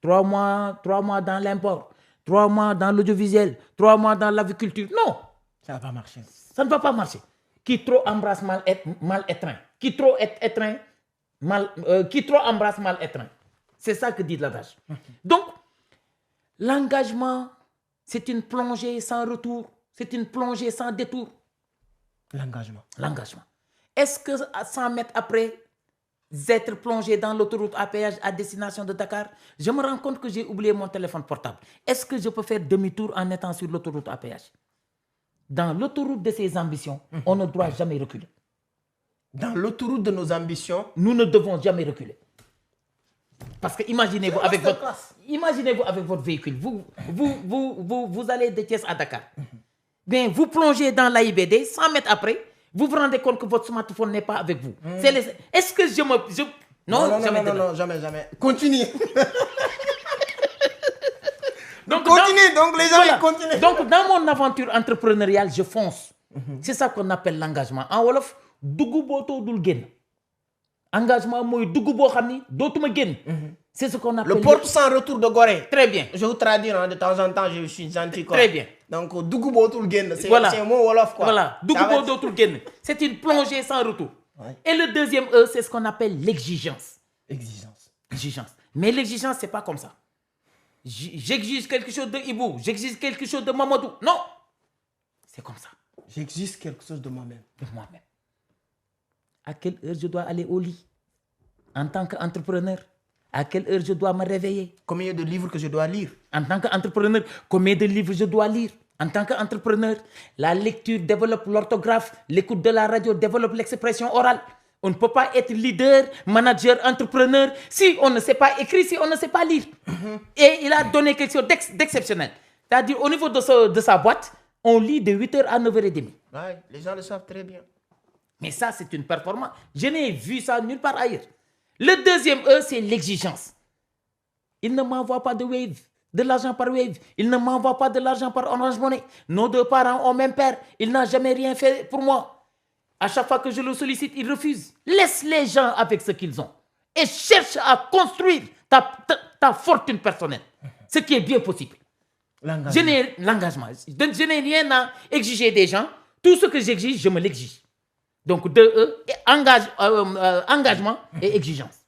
3 mois dans l'import, 3 mois dans l'audiovisuel, 3 mois dans l'aviculture. Non, Ça va pas marcher. ça ne va pas marcher. Qui trop embrasse mal étreint. Qui trop étreint, qui trop embrasse mal étreint. C'est ça que dit l'adage. Donc, l'engagement, c'est une plongée sans retour. C'est une plongée sans détour. L'engagement. L'engagement. Est-ce que à 100 mètres après être plongé dans l'autoroute à péage à destination de Dakar, je me rends compte que j'ai oublié mon téléphone portable. Est-ce que je peux faire demi-tour en étant sur l'autoroute à péage? Dans l'autoroute de ses ambitions, on ne doit jamais reculer. Dans l'autoroute de nos ambitions, Nous ne devons jamais reculer. Parce que imaginez-vous avec votre véhicule, vous allez de Thiès à Dakar. Bien, vous plongez dans l'AIBD, 100 mètres après, vous vous rendez compte que votre smartphone n'est pas avec vous. Est-ce que non, jamais. Continue. Donc les gens ils continuent. Donc, dans mon aventure entrepreneuriale, je fonce. C'est ça qu'on appelle l'engagement. En Wolof, dugu boto dul gen. Engagement, moi, dugu bo xamni, dotuma gen. C'est ce qu'on appelle... Le porte sans retour de Gorée. Très bien. Je vous traduis, hein, de temps en temps, je suis gentil. Quoi. Très bien. Donc, Dougou Botoul Gen, c'est Voilà. un mot Wolof. Quoi. Voilà. Dugu Ça va bo être- dotul gen. C'est une plongée sans retour. Ouais. Et le deuxième E, c'est ce qu'on appelle l'exigence. Exigence. Exigence. Mais l'exigence, c'est pas comme ça. J'exige quelque chose de Ibou, j'exige quelque chose de Mamadou. Non. C'est comme ça. J'exige quelque chose de moi-même. De moi-même. À quelle heure je dois aller au lit en tant qu'entrepreneur? À quelle heure je dois me réveiller? Combien de livres que je dois lire? En tant qu'entrepreneur, combien de livres je dois lire? En tant qu'entrepreneur, la lecture développe l'orthographe, l'écoute de la radio développe l'expression orale. On ne peut pas être leader, manager, entrepreneur si on ne sait pas écrire, si on ne sait pas lire. Et il a donné quelque chose d'exceptionnel. C'est-à-dire, au niveau de sa boîte, On lit de 8h à 9h30. Ouais, les gens le savent très bien. Mais ça, c'est une performance. Je n'ai vu ça nulle part ailleurs. Le deuxième E, c'est l'exigence. Il ne m'envoie pas de Wave, de l'argent par Wave. Il ne m'envoie pas de l'argent par Orange Money. Nos deux parents ont même père. Il n'a jamais rien fait pour moi. À chaque fois que je le sollicite, il refuse. Laisse les gens avec ce qu'ils ont. Et cherche à construire ta fortune personnelle. Ce qui est bien possible. L'engagement. Je n'ai rien à exiger des gens. Tout ce que j'exige, je me l'exige. Donc, engagement et exigence.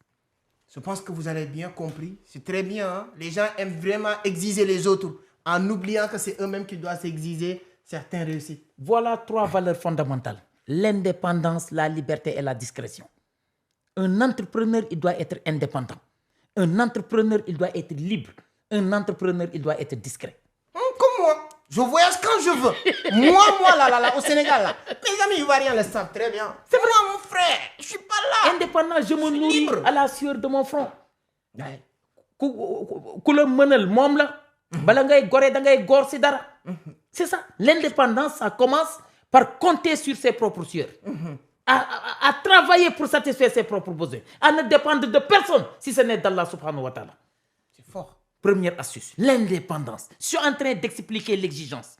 Je pense que vous avez bien compris. C'est très bien. Hein? Les gens aiment vraiment exiger les autres en oubliant que c'est eux-mêmes qui doivent s'exiger certaines réussites. Voilà 3 valeurs fondamentales. L'indépendance, la liberté et la discrétion. Un entrepreneur, il doit être indépendant. Un entrepreneur, il doit être libre. Un entrepreneur, il doit être discret. Comme moi. Je voyage quand je veux. moi, là, au Sénégal, là. Mes amis ivoiriens le savent très bien. C'est vraiment mon frère. Je suis pas là. Indépendant, je me nourris libre. À la sueur de mon front. Ku la mënal moom la. Bala ngay goré da ngay gor si dara. C'est ça. L'indépendance, ça commence par compter sur ses propres sueurs. À travailler pour satisfaire ses propres besoins. À ne dépendre de personne si ce n'est d'Allah subhanahu wa ta'ala. C'est fort. Première astuce, l'indépendance. Je suis en train d'expliquer l'exigence.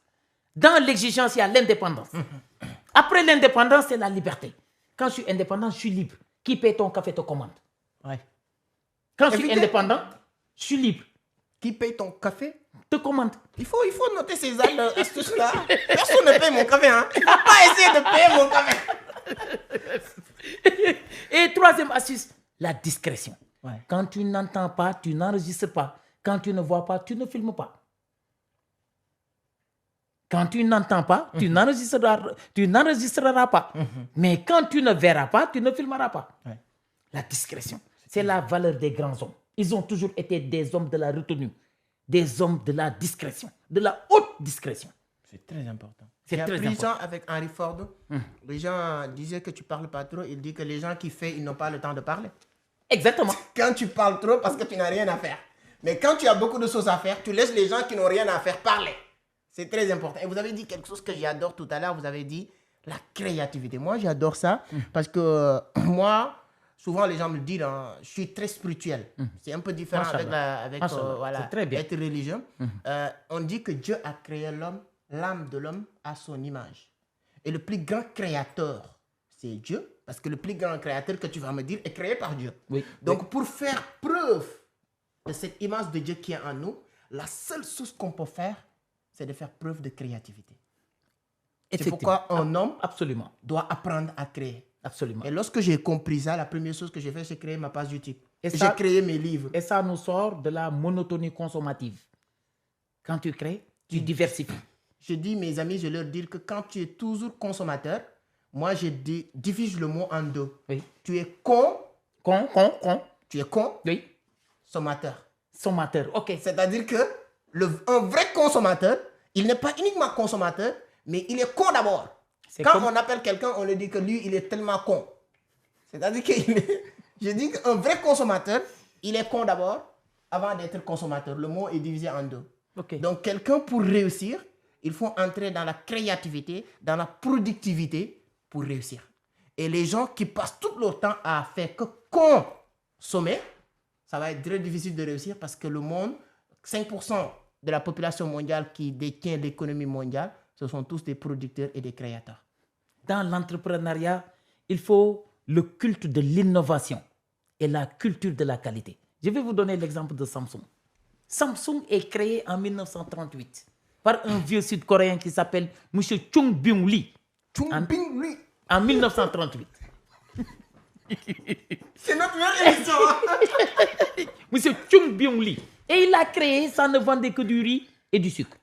Dans l'exigence, il y a l'indépendance. Après l'indépendance, c'est la liberté. Quand je suis indépendant, je suis libre. Qui paie ton café te commande. Ouais. Quand je suis indépendant, je suis libre. Qui paye ton café te commande. Il faut noter ces astuces-là. Personne ne paye mon café. Hein. Il ne faut pas essayer de payer mon café. Et troisième astuce, la discrétion. Ouais. Quand tu n'entends pas, tu n'enregistres pas. Quand tu ne vois pas, tu ne filmes pas. Quand tu n'entends pas, tu n'enregistreras pas. Mais quand tu ne verras pas, tu ne filmeras pas. Ouais. La discrétion, c'est la valeur des grands hommes. Ils ont toujours été des hommes de la retenue, des hommes de la discrétion, de la haute discrétion. C'est très important. C'est très important. Ça avec Henry Ford. Les gens disaient que tu ne parles pas trop. Il dit que les gens qui font, ils n'ont pas le temps de parler. Exactement. Quand tu parles trop, parce que tu n'as rien à faire. Mais quand tu as beaucoup de choses à faire, tu laisses les gens qui n'ont rien à faire parler. C'est très important. Et vous avez dit quelque chose que j'adore tout à l'heure. Vous avez dit la créativité. Moi, j'adore ça parce que moi, souvent, les gens me disent, je suis très spirituel. C'est un peu différent avec voilà, très bien. Être religieux. On dit que Dieu a créé l'homme, l'âme de l'homme à son image. Et le plus grand créateur, c'est Dieu. Parce que le plus grand créateur que tu vas me dire est créé par Dieu. Oui. Donc, pour faire preuve de cette image de Dieu qui est en nous, la seule chose qu'on peut faire, c'est de faire preuve de créativité. C'est pourquoi un homme doit apprendre à créer. Absolument. Et lorsque j'ai compris ça, la première chose que j'ai fait, c'est créer ma page YouTube. Et j'ai créé mes livres. Et ça nous sort de la monotonie consommative. Quand tu crées, tu diversifies. Je dis, mes amis, je leur dis que quand tu es toujours consommateur, moi, je divise le mot en deux. Oui. Tu es con. Tu es con. Oui. Sommateur. Sommateur, ok. C'est-à-dire que un vrai consommateur, il n'est pas uniquement consommateur, mais il est con d'abord. Quand on appelle quelqu'un, on lui dit que lui, il est tellement con. C'est-à-dire que je dis qu'un vrai consommateur, il est con d'abord avant d'être consommateur. Le mot est divisé en deux. Okay. Donc, quelqu'un pour réussir, il faut entrer dans la créativité, dans la productivité pour réussir. Et les gens qui passent tout leur temps à faire que consommer, ça va être très difficile de réussir parce que le monde, 5% de la population mondiale qui détient l'économie mondiale, ce sont tous des producteurs et des créateurs. Dans l'entrepreneuriat, il faut le culte de l'innovation et la culture de la qualité. Je vais vous donner l'exemple de Samsung. Samsung est créé en 1938 par un vieux sud-coréen qui s'appelle M. Chung Byung-lee. Chung-Byung-lee. En 1938. C'est notre meilleure émission. M. Chung Byung-lee. Et il a créé, ça ne vendait que du riz et du sucre.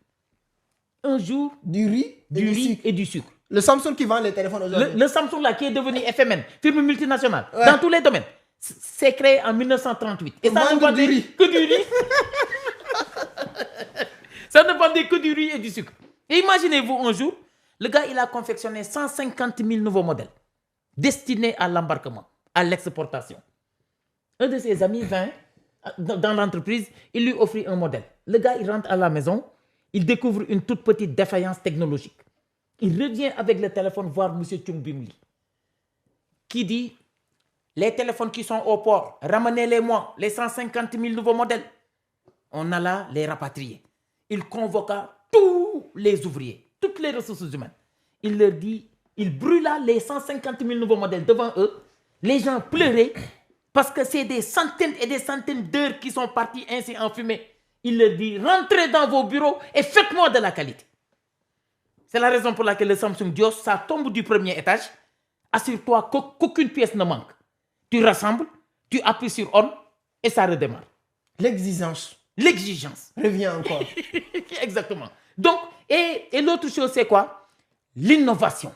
Un jour, du riz et du sucre. Le Samsung qui vend les téléphones aujourd'hui. Le Samsung là qui est devenu FMN, firme multinationale, dans tous les domaines, c'est créé en 1938. Et ça ne vendait que du riz. Ça ne vendait que du riz et du sucre. Et imaginez-vous un jour, le gars il a confectionné 150 000 nouveaux modèles destinés à l'embarquement, à l'exportation. Un de ses amis vint dans l'entreprise, il lui offrit un modèle. Le gars il rentre à la maison, il découvre une toute petite défaillance technologique. Il revient avec le téléphone voir M. Chung Bim-Lee, qui dit, les téléphones qui sont au port, ramenez-les-moi, les 150 000 nouveaux modèles. On alla les rapatrier. Il convoqua tous les ouvriers, toutes les ressources humaines. Il leur dit, il brûla les 150 000 nouveaux modèles devant eux. Les gens pleuraient parce que c'est des centaines et des centaines d'heures qui sont parties ainsi en fumée. Il leur dit, rentrez dans vos bureaux et faites-moi de la qualité. C'est la raison pour laquelle le Samsung Dios, ça tombe du premier étage. Assure-toi qu'aucune pièce ne manque. Tu rassembles, tu appuies sur on et ça redémarre. L'exigence. L'exigence. Revient encore. Exactement. Donc, et l'autre chose, c'est quoi? L'innovation.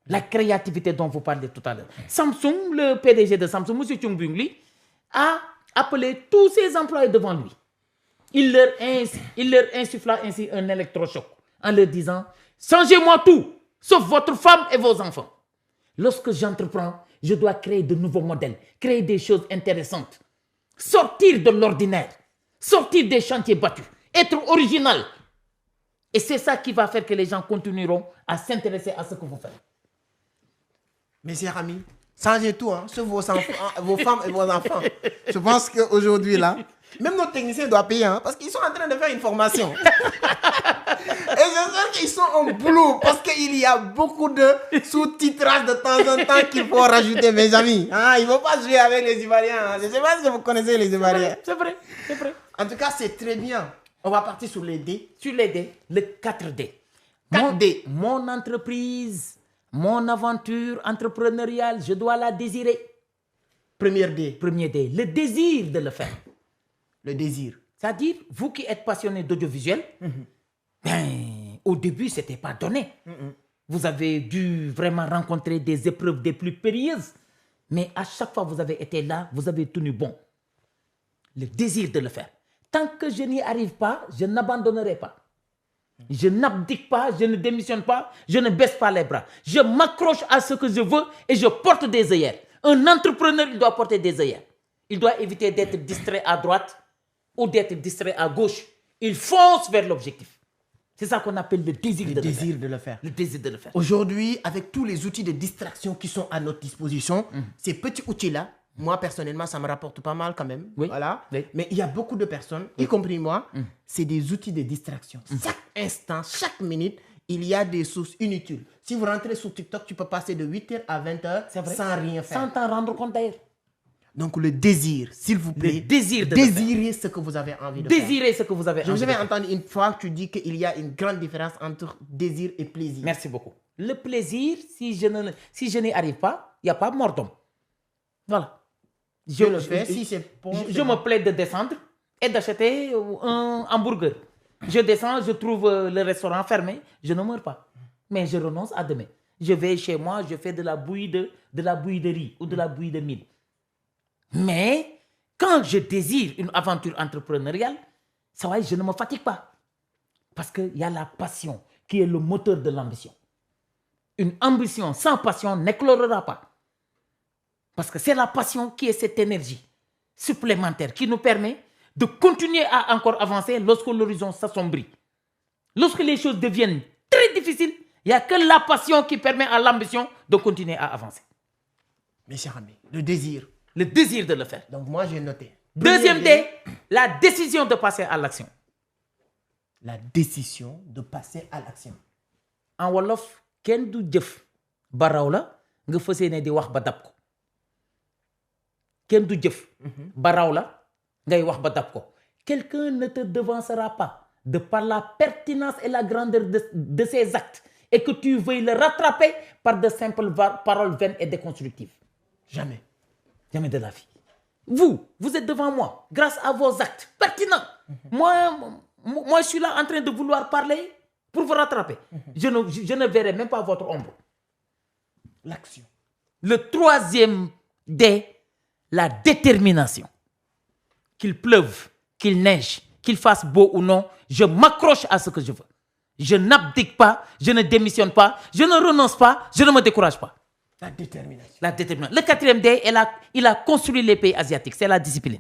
La créativité dont vous parlez tout à l'heure. Samsung, le PDG de Samsung, M. Chung Bim-Lee, a appelé tous ses employés devant lui. Il leur insuffla ainsi un électrochoc en leur disant, changez-moi tout, sauf votre femme et vos enfants. Lorsque j'entreprends, je dois créer de nouveaux modèles, créer des choses intéressantes, sortir de l'ordinaire, sortir des chantiers battus, être original. Et c'est ça qui va faire que les gens continueront à s'intéresser à ce que vous faites. Mes chers amis, changez tout, hein, sauf vos femmes et vos enfants. Je pense qu'aujourd'hui, là, même nos techniciens doivent payer, hein, parce qu'ils sont en train de faire une formation. Et j'espère qu'ils sont en boulot, parce qu'il y a beaucoup de sous-titrages de temps en temps qu'il faut rajouter, mes amis. Hein, il ne faut pas jouer avec les Ivoiriens. Hein. Je ne sais pas si vous connaissez les Ivoiriens. C'est vrai, c'est vrai. En tout cas, c'est très bien. On va partir sur les D. Sur les D, le 4D. 4D. Mon entreprise, mon aventure entrepreneuriale, je dois la désirer. Premier D. Premier D, le désir de le faire. Le désir. C'est-à-dire, vous qui êtes passionné d'audiovisuel, ben, au début, ce n'était pas donné. Vous avez dû vraiment rencontrer des épreuves des plus périlleuses. Mais à chaque fois que vous avez été là, vous avez tenu bon. Le désir de le faire. Tant que je n'y arrive pas, je n'abandonnerai pas. Je n'abdique pas, je ne démissionne pas, je ne baisse pas les bras. Je m'accroche à ce que je veux et je porte des œillères. Un entrepreneur, il doit porter des œillères. Il doit éviter d'être distrait à droite ou d'être distrait à gauche. Il fonce vers l'objectif. C'est ça qu'on appelle le désir de le faire. Le désir de le faire. Aujourd'hui, avec tous les outils de distraction qui sont à notre disposition, ces petits outils-là, moi, personnellement, ça me rapporte pas mal quand même. Oui. Voilà. Oui. Mais il y a beaucoup de personnes, y compris moi, c'est des outils de distraction. Chaque instant, chaque minute, il y a des sources inutiles. Si vous rentrez sur TikTok, tu peux passer de 8h à 20h sans rien faire. Sans t'en rendre compte d'ailleurs. Donc, le désir, s'il vous plaît. Le désir de désirez ce que vous avez envie de faire. Désirez ce que vous avez envie de faire. Je vous avais entendu une fois que tu dis qu'il y a une grande différence entre désir et plaisir. Merci beaucoup. Le plaisir, si je n'y arrive pas, il n'y a pas mort d'homme. Voilà. Je le fais, si c'est bon. Je me plais de descendre et d'acheter un hamburger. Je descends, je trouve le restaurant fermé, je ne meurs pas. Mais je renonce à demain. Je vais chez moi, je fais de la bouillie de riz ou de la bouillie de mil. Mais quand je désire une aventure entrepreneuriale, ça va, je ne me fatigue pas. Parce qu'il y a la passion qui est le moteur de l'ambition. Une ambition sans passion n'éclorera pas. Parce que c'est la passion qui est cette énergie supplémentaire qui nous permet de continuer à encore avancer lorsque l'horizon s'assombrit. Lorsque les choses deviennent très difficiles, il n'y a que la passion qui permet à l'ambition de continuer à avancer. Mes chers amis, le désir. Le désir de le faire. Donc moi, j'ai noté. Deuxième D, la décision de passer à l'action. La décision de passer à l'action. En wolof, ken du jëf ba raw la nga fas yéene di wax ba dab ko. Ken du jëf ba raw la ngay wax ba dab ko. Quelqu'un ne te devancera pas de par la pertinence et la grandeur de ses actes et que tu veuilles le rattraper par de simples paroles vaines et déconstructives. Jamais. Jamais de la vie. Vous êtes devant moi grâce à vos actes pertinents. Moi, je suis là en train de vouloir parler pour vous rattraper. Je ne verrai même pas votre ombre. L'action. Le troisième D, la détermination. Qu'il pleuve, qu'il neige, qu'il fasse beau ou non, je m'accroche à ce que je veux. Je n'abdique pas, je ne démissionne pas, je ne renonce pas, je ne me décourage pas. La détermination. La détermination. Le quatrième D, il a construit les pays asiatiques, c'est la discipline.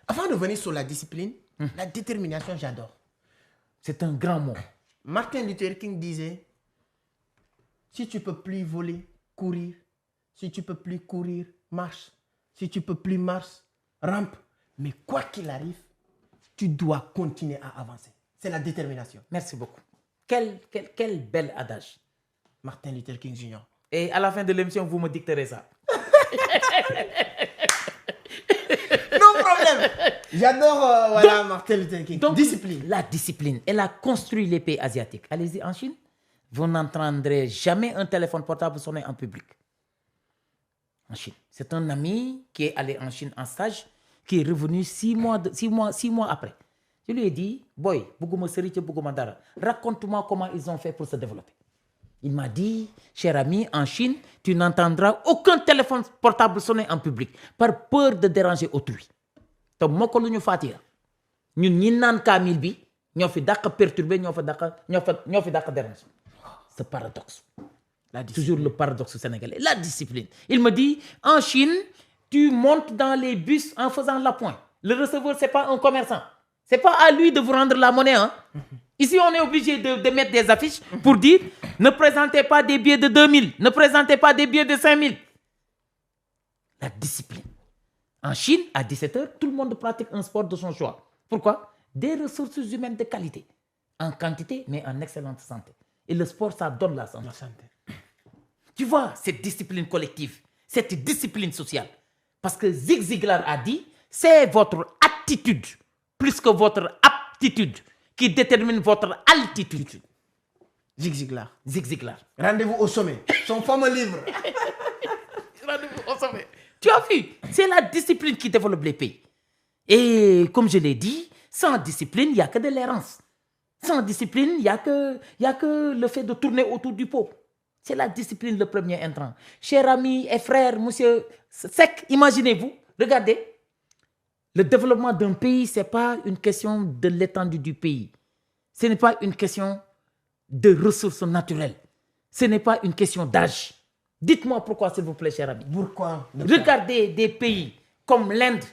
Avant de venir sur la discipline, la détermination, j'adore. C'est un grand mot. Martin Luther King disait, si tu peux plus voler, courir. Si tu peux plus courir, marche. Si tu peux plus marche, rampe. Mais quoi qu'il arrive, tu dois continuer à avancer. C'est la détermination. Merci beaucoup. Quel bel adage. Martin Luther King Jr. Et à la fin de l'émission, vous me dicterez ça. Non problème. J'adore voilà, Martin Luther King. Donc, discipline. La discipline. Elle a construit les pays asiatiques. Allez-y en Chine. Vous n'entendrez jamais un téléphone portable sonner en public. En Chine. C'est un ami qui est allé en Chine en stage, qui est revenu 6 mois après. Je lui ai dit, boy, raconte-moi comment ils ont fait pour se développer. Il m'a dit, cher ami, en Chine, tu n'entendras aucun téléphone portable sonner en public par peur de déranger autrui. Donc, moko lu ñu faatiya ñun ñi naan kaamil bi ñoo fi dàq perturbé ñoo fi dàq déranger. Ce paradoxe. Toujours le paradoxe sénégalais. La discipline. Il me dit, en Chine, tu montes dans les bus en faisant l'appoint. Le receveur, ce n'est pas un commerçant. Ce n'est pas à lui de vous rendre la monnaie. Hein? Ici, on est obligé de mettre des affiches pour dire, ne présentez pas des billets de 2000, ne présentez pas des billets de 5000. La discipline. En Chine, à 17h, tout le monde pratique un sport de son choix. Pourquoi? Des ressources humaines de qualité. En quantité, mais en excellente santé. Et le sport, ça donne la santé. Tu vois, cette discipline collective, cette discipline sociale. Parce que Zig Ziglar a dit, c'est votre attitude, plus que votre aptitude, qui détermine votre altitude. Zig Ziglar. Zig Ziglar. Rendez-vous au sommet. Son fameux livre. Rendez-vous au sommet. Tu as vu, c'est la discipline qui développe les pays. Et comme je l'ai dit, sans discipline, il n'y a que de l'errance. Sans discipline, il n'y a que le fait de tourner autour du pot. C'est la discipline le premier intrant. Cher ami et frère, monsieur Sek, imaginez-vous, regardez, le développement d'un pays, ce n'est pas une question de l'étendue du pays. Ce n'est pas une question de ressources naturelles. Ce n'est pas une question d'âge. Dites-moi pourquoi, s'il vous plaît, cher ami. Pourquoi? Regardez des pays comme l'Inde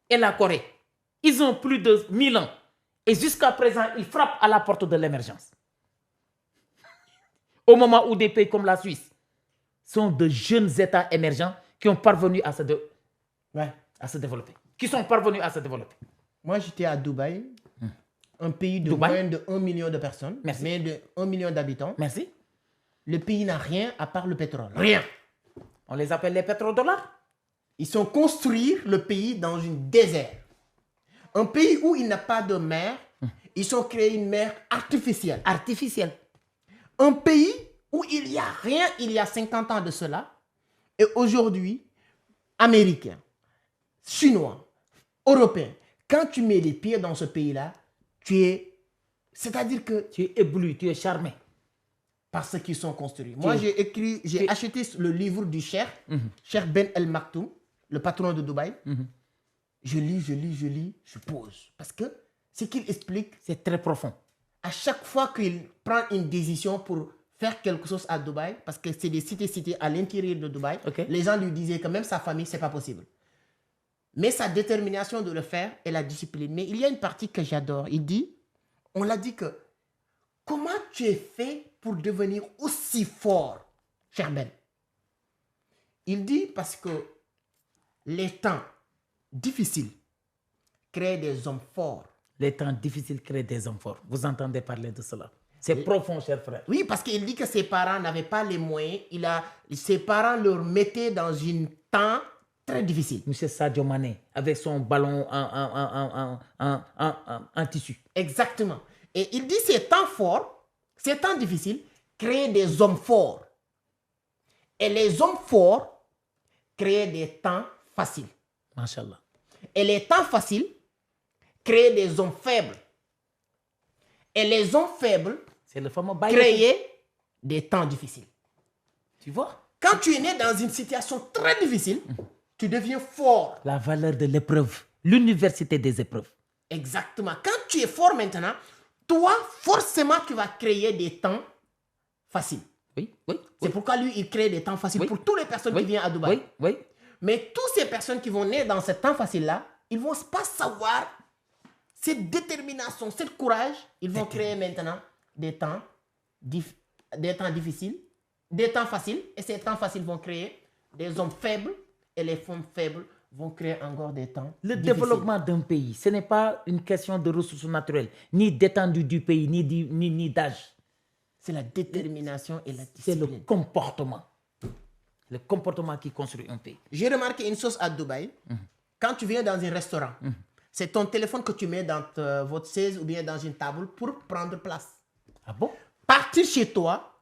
et la Corée. Ils ont plus de 1000 ans. Et jusqu'à présent, ils frappent à la porte de l'émergence. Au moment où des pays comme la Suisse sont de jeunes États émergents qui ont parvenu à se développer. Qui sont parvenus à se développer. Moi, j'étais à Dubaï, un pays de moins de 1 million de personnes, mais de 1 million d'habitants. Merci. Le pays n'a rien à part le pétrole. Rien. On les appelle les pétrodollars. Ils ont construit le pays dans un désert. Un pays où il n'y a pas de mer, ils ont créé une mer artificielle. Artificielle. Un pays où il n'y a rien, il y a 50 ans de cela, et aujourd'hui, Américains, Chinois, Européens, quand tu mets les pieds dans ce pays-là, c'est-à-dire que tu es ébloui, tu es charmé. Par ce qu'ils sont construits. Moi, j'ai acheté le livre du Cheikh, Cheikh Ben El Maktoum, le patron de Dubaï. Je lis, je pose. Parce que ce qu'il explique, c'est très profond. À chaque fois qu'il prend une décision pour faire quelque chose à Dubaï, parce que c'est des cités à l'intérieur de Dubaï, les gens lui disaient que même sa famille, ce n'est pas possible. Mais sa détermination de le faire et la discipline. Mais il y a une partie que j'adore. Il dit, on l'a dit que, comment tu es fait pour devenir aussi fort, cher Ben? Il dit parce que les temps difficiles créent des hommes forts. Les temps difficiles créent des hommes forts. Vous entendez parler de cela? C'est profond, cher frère. Oui, parce qu'il dit que ses parents n'avaient pas les moyens. Ses parents leur mettaient dans un temps très difficile. Monsieur Sadio Mané, avec son ballon en tissu. Exactement. Et il dit ces temps forts, ces temps difficiles, créent des hommes forts. Et les hommes forts créent des temps faciles. Machallah. Et les temps faciles créent des hommes faibles. Et les hommes faibles créent des temps difficiles. Tu vois? Quand tu es né dans une situation très difficile, tu deviens fort. La valeur de l'épreuve. L'université des épreuves. Exactement. Quand tu es fort maintenant, toi, forcément, tu vas créer des temps faciles. Oui. C'est pourquoi lui, il crée des temps faciles pour toutes les personnes qui viennent à Dubaï. Mais toutes ces personnes qui vont naître dans ce temps facile-là, ils ne vont pas savoir cette détermination, ce courage, ils vont créer maintenant des temps difficiles, des temps faciles. Et ces temps faciles vont créer des hommes faibles. Et les femmes faibles vont créer encore des temps Le difficiles. développement d'un pays, ce n'est pas une question de ressources naturelles, ni d'étendue du pays, ni d'âge. C'est la détermination et la C'est discipline. le comportement. Le comportement qui construit un pays. J'ai remarqué une chose à Dubaï. Quand tu viens dans un restaurant, c'est ton téléphone que tu mets dans votre chaise ou bien dans une table pour prendre place. Ah bon? Partir chez toi,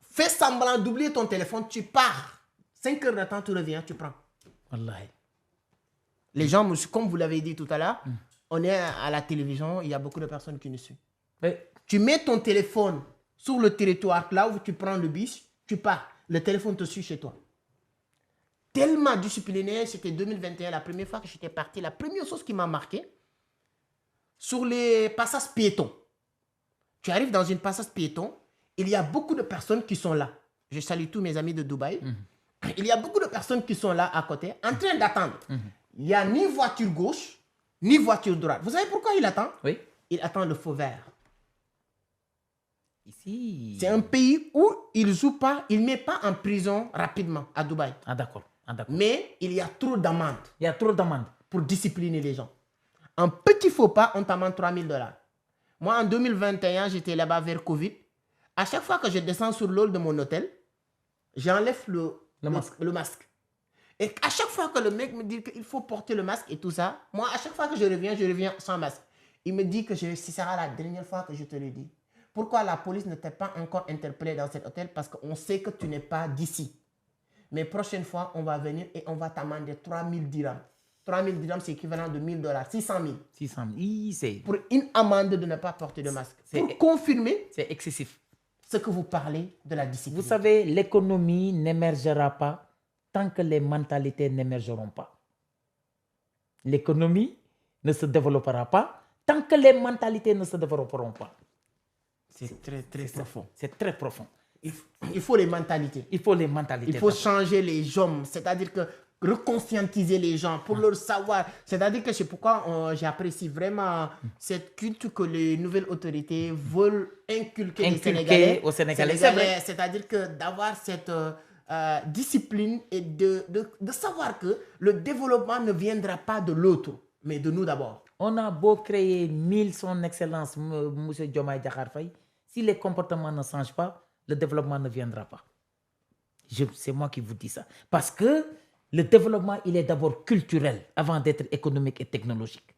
fais semblant d'oublier ton téléphone, tu pars. 5 heures de temps, tu reviens, tu prends. Wallahi. Les gens, comme vous l'avez dit tout à l'heure, on est à la télévision, il y a beaucoup de personnes qui nous suivent. Oui. Tu mets ton téléphone sur le territoire, là où tu prends le bus, tu pars. Le téléphone te suit chez toi. Tellement discipliné, c'était 2021, la première fois que j'étais parti. La première chose qui m'a marqué, sur les passages piétons. Tu arrives dans une passage piéton, il y a beaucoup de personnes qui sont là. Je salue tous mes amis de Dubaï. Il y a beaucoup de personnes qui sont là à côté, en train d'attendre. Il n'y a ni voiture gauche, ni voiture droite. Vous savez pourquoi il attend? Oui. Il attend le feu vert. Ici. C'est un pays où il ne joue pas, il ne met pas en prison rapidement à Dubaï. Ah d'accord. Ah, d'accord. Mais il y a trop d'amendes Il y a trop d'amendes. pour discipliner les gens. Un petit faux pas, on t'amende $3,000. Moi, en 2021, j'étais là-bas vers Covid. À chaque fois que je descends sur l'hall de mon hôtel, j'enlève le masque. Et à chaque fois que le mec me dit qu'il faut porter le masque et tout ça, moi, à chaque fois que je reviens sans masque. Il me dit que ce sera la dernière fois que je te le dis. Pourquoi la police ne t'a pas encore interpellé dans cet hôtel? Parce qu'on sait que tu n'es pas d'ici. Mais prochaine fois, on va venir et on va t'amender 3,000 dirhams. 3,000 dirhams, c'est équivalent de $1,000. 600,000. 600 000. C'est Pour une amende de ne pas porter de masque. Pour confirmer excessif. ce que vous parlez de la discipline. Vous savez, l'économie n'émergera pas tant que les mentalités n'émergeront pas. L'économie ne se développera pas tant que les mentalités ne se développeront pas. C'est très, très profond. C'est très profond. Il faut les mentalités. Il faut les mentalités. Il faut changer les hommes. C'est-à-dire que reconscientiser les gens pour leur savoir. C'est-à-dire que c'est pourquoi j'apprécie vraiment cette culture que les nouvelles autorités veulent inculquer les Sénégalais. Aux Sénégalais. C'est vrai. C'est-à-dire que d'avoir cette discipline et de savoir que le développement ne viendra pas de l'autre, mais de nous d'abord. On a beau créer 1000 son excellence, M. Diomaye Diakhar Faye, si les comportements ne changent pas, le développement ne viendra pas. C'est moi qui vous dis ça. Parce que le développement, il est d'abord culturel avant d'être économique et technologique.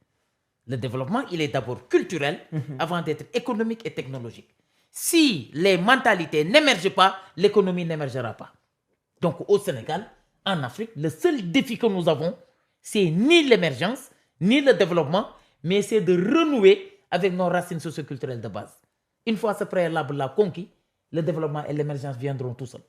Le développement, il est d'abord culturel avant d'être économique et technologique. Si les mentalités n'émergent pas, l'économie n'émergera pas. Donc au Sénégal, en Afrique, le seul défi que nous avons, c'est ni l'émergence, ni le développement, mais c'est de renouer avec nos racines socioculturelles de base. Une fois ce préalable-là conquis, le développement et l'émergence viendront tout seuls.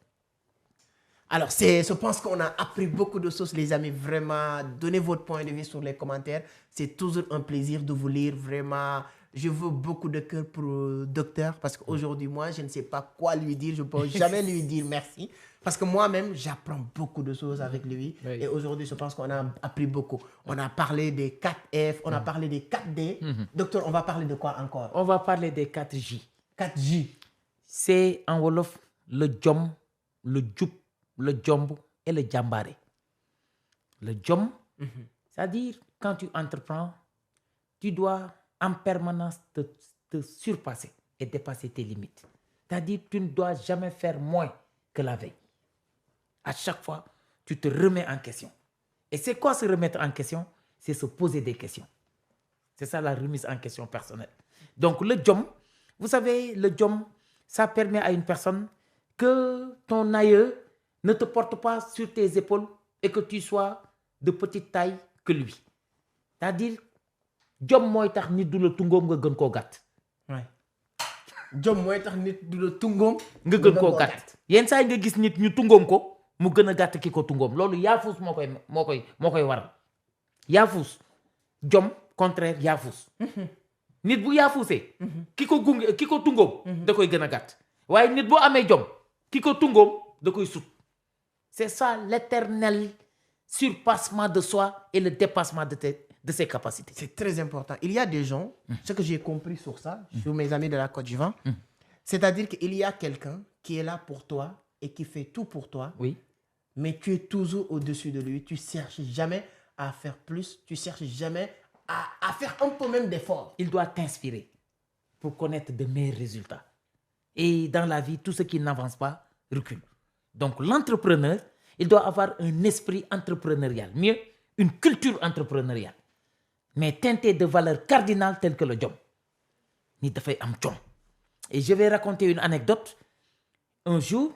Alors, je pense qu'on a appris beaucoup de choses, les amis. Vraiment, donnez votre point de vue sur les commentaires. C'est toujours un plaisir de vous lire. Vraiment, je veux beaucoup de cœur pour le docteur parce qu'aujourd'hui, moi, je ne sais pas quoi lui dire. Je ne peux jamais lui dire merci. Parce que moi-même, j'apprends beaucoup de choses avec lui. Oui. Et aujourd'hui, je pense qu'on a appris beaucoup. On a parlé des 4F, on a parlé des 4D. Docteur, on va parler de quoi encore? On va parler des 4J. 4J. C'est en Wolof le Djom, le Djoub, le Djomb et le Djambare. Le Djom, c'est-à-dire quand tu entreprends, tu dois en permanence te surpasser et dépasser tes limites. C'est-à-dire tu ne dois jamais faire moins que la veille. À chaque fois, tu te remets en question. Et c'est quoi se remettre en question? C'est se poser des questions. C'est ça la remise en question personnelle. Donc le Djom, vous savez, le Djom, ça permet à une personne que ton aïeux ne te porte pas sur tes épaules et que tu sois de petite taille que lui. C'est-à-dire, Djom mooy tax nit du la tungoom nga gën koo gàtt. Djom mooy tax nit du la tungoom nga gën koo gàtt. Yenn saa yi nga gis nit ñu tungoom ko mu gën a gàtt ki ko tungoom. Loolu yaafus moo koy waral. Yaafus, Djom contraire yaafus. Nit bu yaafusee. ki ko tungoom da koy gën a gàtt. waaye nit boo amee Djom ki ko tungoom da koy sut. C'est ça l'éternel surpassement de soi et le dépassement de de ses capacités. C'est très important. Il y a des gens, ce que j'ai compris sur ça, sur mes amis de la Côte d'Ivoire, c'est-à-dire qu'il y a quelqu'un qui est là pour toi et qui fait tout pour toi, Oui. mais tu es toujours au-dessus de lui. Tu cherches jamais à faire plus, tu cherches jamais à faire un peu même d'effort. Il doit t'inspirer pour connaître de meilleurs résultats. Et dans la vie, tout ce qui n'avance pas recule. Donc l'entrepreneur, il doit avoir un esprit entrepreneurial. Mieux, une culture entrepreneuriale. Mais teintée de valeurs cardinales telles que le jom. Ni dafay am jom. Et je vais raconter une anecdote. Un jour,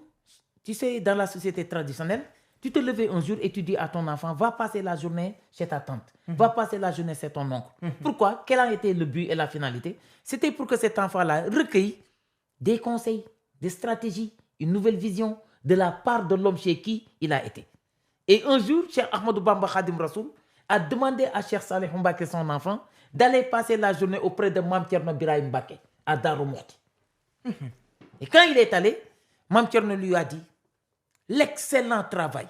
tu sais, dans la société traditionnelle, tu te levais un jour et tu dis à ton enfant, va passer la journée chez ta tante, va passer la journée chez ton oncle. Pourquoi? Quel a été le but et la finalité? C'était pour que cet enfant-là recueille des conseils, des stratégies, une nouvelle vision de la part de l'homme chez qui il a été. Et un jour, Cheikh Ahmadou Bamba Khadim Rassoul a demandé à Cheikh Salih Mbacké, son enfant, d'aller passer la journée auprès de Mame Thierno Birahim Mbacké à Darou Mouhty. Et quand il est allé, Mame Thierno lui a dit l'excellent travail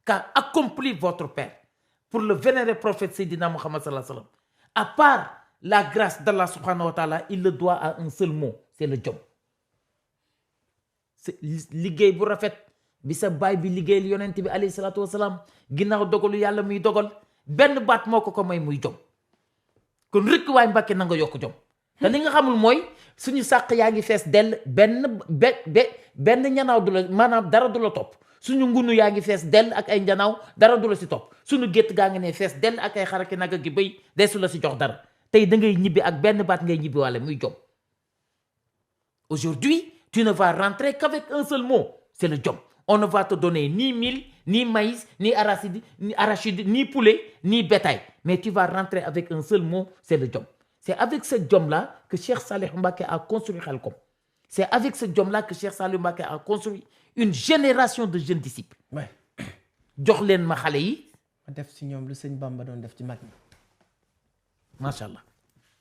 qu'a accompli votre père pour le vénéré prophète Sayyidina Muhammad sallallahu alayhi wa sallam. À part la grâce d'Allah subhanahu wa ta'ala, il le doit à un seul mot, c'est le jom. C'est liggéey bu rafet bi sa baay bi liggéeyal yonent bi alayhi salaatu wasalaam ginnaaw dogalu yàlla muy dogal benn baat moo ko may muy jom. kon rëkk waay Mbàkke na nga yokk jom. te li nga xamul mooy suñu sàq yaa ngi fees dell benn ñanaaw du la maanaam dara du la topp. suñu ngunu yaa ngi fees dell ak ay njanaaw dara du la si topp. suñu gétt gaa ngi ne fees dell ak ay xaraki nag gi béy desu la si jox dara. tey da ngay ñibbi ak benn baat ngay ñibbi wàlle muy jom. Aujourd'hui, tu ne vas rentrer qu'avec un seul mot, c'est le jom. On ne va te donner ni mil, ni maïs, ni arachide, ni poulet, ni bétail. Mais tu vas rentrer avec un seul mot, c'est le jom. C'est avec ce jom-là que Cheikh Salih Mbacké a construit Khelcom. C'est avec ce jom-là que Cheikh Salih Mbacké a construit une génération de jeunes disciples. Ouais. jox leen ma xale yi. ma def si ñoom lu sëñ Bamba doon def ci mag ñi. Macha allah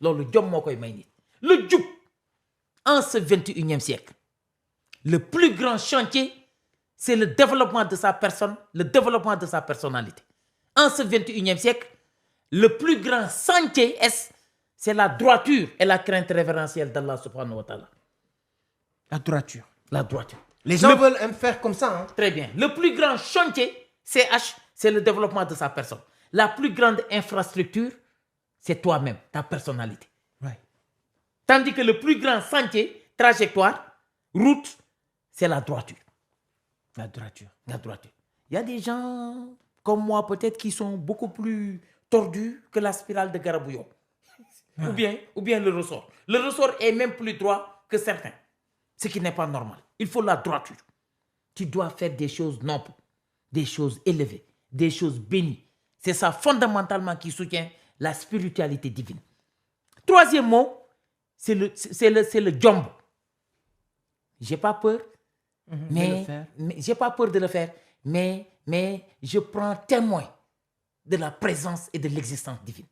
loolu jom moo koy may nit. Le jub en ce 21e siècle. Le plus grand chantier, c'est le développement de sa personne, le développement de sa personnalité. En ce 21e siècle, le plus grand chantier, c'est la droiture et la crainte révérentielle d'Allah subhanahu wa ta'ala. La droiture. La droiture. Les gens veulent faire comme ça. Hein? Très bien. Le plus grand chantier, c'est le développement de sa personne. La plus grande infrastructure, c'est toi-même, ta personnalité. Ouais. Tandis que le plus grand sentier, trajectoire, route, c'est la droiture. La droiture. La droiture. Il y a des gens comme moi peut-être qui sont beaucoup plus tordus que la spirale de Garabouillon. Ou bien le ressort. Le ressort est même plus droit que certains. Ce qui n'est pas normal. Il faut la droiture. Tu dois faire des choses nobles, des choses élevées, des choses bénies. C'est ça fondamentalement qui soutient la spiritualité divine. Troisième mot, c'est le jombo. J'ai pas peur, mais j'ai pas peur de le faire, mais je prends témoin de la présence et de l'existence divine.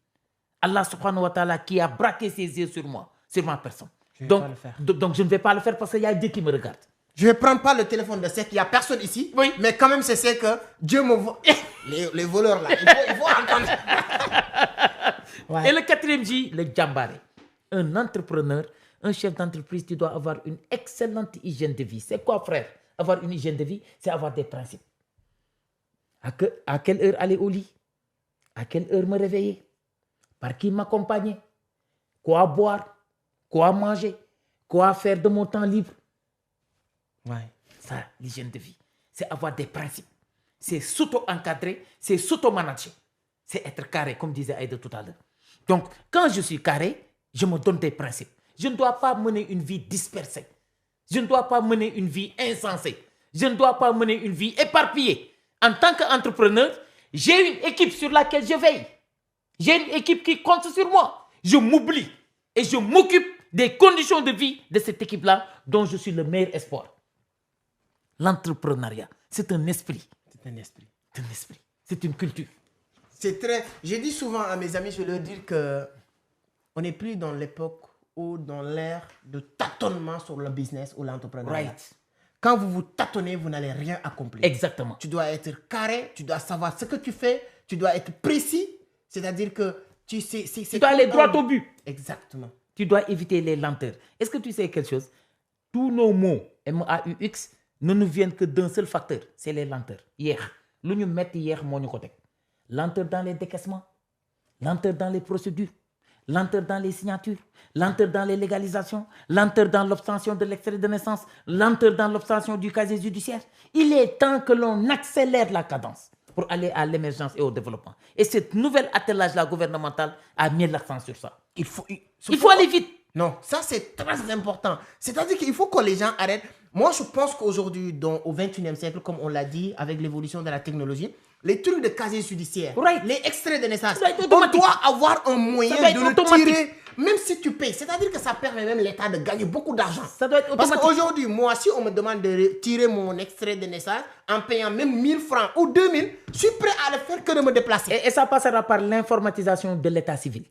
Allah subhanahu wa ta'ala qui a braqué ses yeux sur moi, sur ma personne. Donc je ne vais pas le faire parce qu'il y a Dieu qui me regarde. Je ne prends pas le téléphone de Seck, il n'y a personne ici. Oui. Mais quand même, c'est que Dieu me voit. Les voleurs là, il faut entendre. Ouais. Et le quatrième J, le djambaré. Un entrepreneur, un chef d'entreprise, tu dois avoir une excellente hygiène de vie. C'est quoi, frère? Avoir une hygiène de vie, c'est avoir des principes. À quelle heure aller au lit? À quelle heure me réveiller? Par qui m'accompagner? Quoi boire? Quoi manger? Quoi faire de mon temps libre? Ouais. Ça, l'hygiène de vie, c'est avoir des principes. C'est s'auto-encadrer, c'est s'auto-manager. C'est être carré, comme disait Aïda tout à l'heure. Donc, quand je suis carré, je me donne des principes. Je ne dois pas mener une vie dispersée. Je ne dois pas mener une vie insensée. Je ne dois pas mener une vie éparpillée. En tant qu'entrepreneur, j'ai une équipe sur laquelle je veille. J'ai une équipe qui compte sur moi. Je m'oublie et je m'occupe des conditions de vie de cette équipe-là dont je suis le meilleur espoir. L'entrepreneuriat, c'est un esprit. C'est un esprit. C'est un esprit. C'est une culture. C'est très... Je dis souvent à mes amis, je leur dis que on n'est plus dans l'époque ou dans l'ère de tâtonnement sur le business ou l'entrepreneuriat. Right. Quand vous vous tâtonnez, vous n'allez rien accomplir. Exactement. Tu dois être carré, tu dois savoir ce que tu fais, tu dois être précis. C'est-à-dire que Tu sais, Tu dois aller droit au but. Exactement. Tu dois éviter les lenteurs. Est-ce que tu sais quelque chose? Tous nos mots MAUX ne nous viennent que d'un seul facteur, c'est les lenteurs. Hier, lu ñu metti hier moo ñu ko teg. Lenteur dans les décaissements, lenteur dans les procédures, lenteur dans les signatures, lenteur dans les légalisations, lenteur dans l'obtention de l'extrait de naissance, lenteur dans l'obtention du casier judiciaire. Il est temps que l'on accélère la cadence pour aller à l'émergence et au développement. Et cette nouvelle attelage-là gouvernementale a mis l'accent sur ça. Il faut aller vite. Non, ça c'est très important. C'est-à-dire qu'il faut que les gens arrêtent. Moi, je pense qu'aujourd'hui, au 21e siècle, comme on l'a dit, avec l'évolution de la technologie, les trucs de casier judiciaire, les extraits de naissance, on doit avoir un moyen de le tirer, même si tu payes. C'est-à-dire que ça permet même l'État de gagner beaucoup d'argent. Ça doit être automatique. Parce qu'aujourd'hui, moi, si on me demande de tirer mon extrait de naissance en payant même 1000 francs ou 2000, je suis prêt à le faire que de me déplacer. Et ça passera par l'informatisation de l'État civil.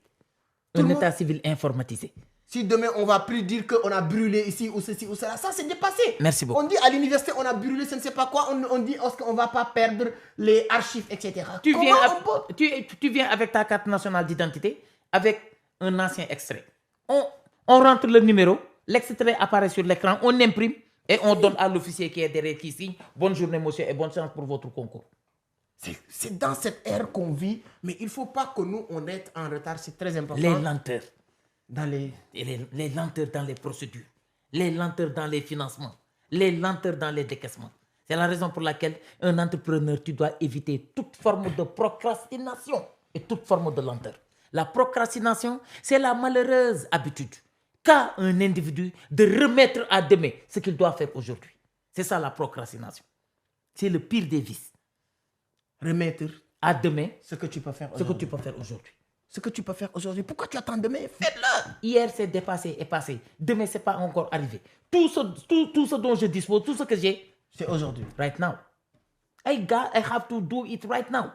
Un État civil informatisé. Si demain, on ne va plus dire qu'on a brûlé ici ou ceci ou cela, ça c'est dépassé. Merci beaucoup. On dit à l'université, on a brûlé, je ne sais pas quoi, on dit qu'on ne va pas perdre les archives, etc. Tu viens avec ta carte nationale d'identité, avec un ancien extrait. On rentre le numéro, l'extrait apparaît sur l'écran, on imprime et on donne à l'officier qui est derrière qui signe « Bonne journée monsieur et bonne chance pour votre concours ». C'est dans cette ère qu'on vit, mais il ne faut pas que nous, on est en retard, c'est très important. Les lenteurs. Les lenteurs dans les procédures, les lenteurs dans les financements, les lenteurs dans les décaissements. C'est la raison pour laquelle un entrepreneur, tu dois éviter toute forme de procrastination et toute forme de lenteur. La procrastination, c'est la malheureuse habitude qu'a un individu de remettre à demain ce qu'il doit faire aujourd'hui. C'est ça la procrastination. C'est le pire des vices. Remettre à demain ce que tu peux faire aujourd'hui. Ce que tu peux faire aujourd'hui. Pourquoi tu attends demain? Fais-le. Hier, c'est dépassé et passé. Demain, ce n'est pas encore arrivé. Tout ce dont je dispose, tout ce que j'ai, c'est aujourd'hui. Right now. I have to do it right now.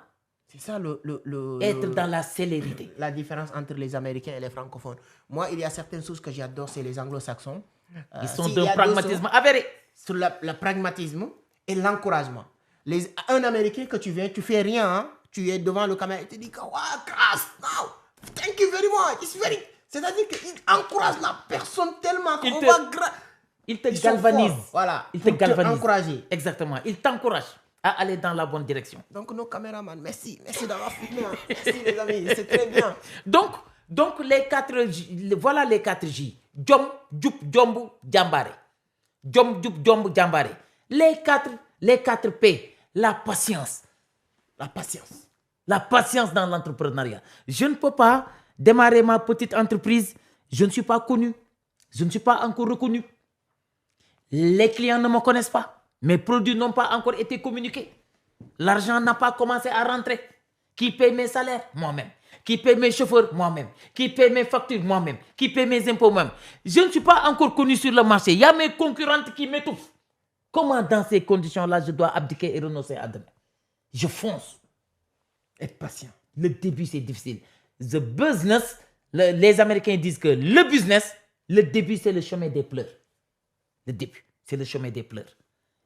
C'est ça être dans la célérité. La différence entre les Américains et les francophones. Moi, il y a certaines choses que j'adore, c'est les anglo-saxons. Ils sont d'un pragmatisme avéré. Sur le pragmatisme et l'encouragement. Un Américain que tu viens, tu fais rien, hein? Tu es devant le caméra et tu dis que wow, grâce, no, thank you very much, c'est-à-dire qu'il encourage la personne tellement qu'on va il te galvanise. Voilà, il te galvanise. Encourager. Exactement, il t'encourage à aller dans la bonne direction. Donc nos caméramans, merci d'avoir filmé. Merci les amis, c'est très bien. Donc les 4 J, voilà les 4 J. Jom, Djup, Djombu, Djambare. Jom, Djup, Djombu, Djambare. Les 4 P, la patience. La patience dans l'entrepreneuriat. Je ne peux pas démarrer ma petite entreprise. Je ne suis pas connu. Je ne suis pas encore reconnu. Les clients ne me connaissent pas. Mes produits n'ont pas encore été communiqués. L'argent n'a pas commencé à rentrer. Qui paye mes salaires? Moi-même. Qui paye mes chauffeurs? Moi-même. Qui paye mes factures? Moi-même. Qui paye mes impôts? Moi-même. Je ne suis pas encore connu sur le marché. Il y a mes concurrentes qui m'étouffent. Comment dans ces conditions-là je dois abdiquer et renoncer à demain? Je fonce. Être patient. Le début, c'est difficile. The business, les Américains disent que le business, le début, c'est le chemin des pleurs. Le début, c'est le chemin des pleurs.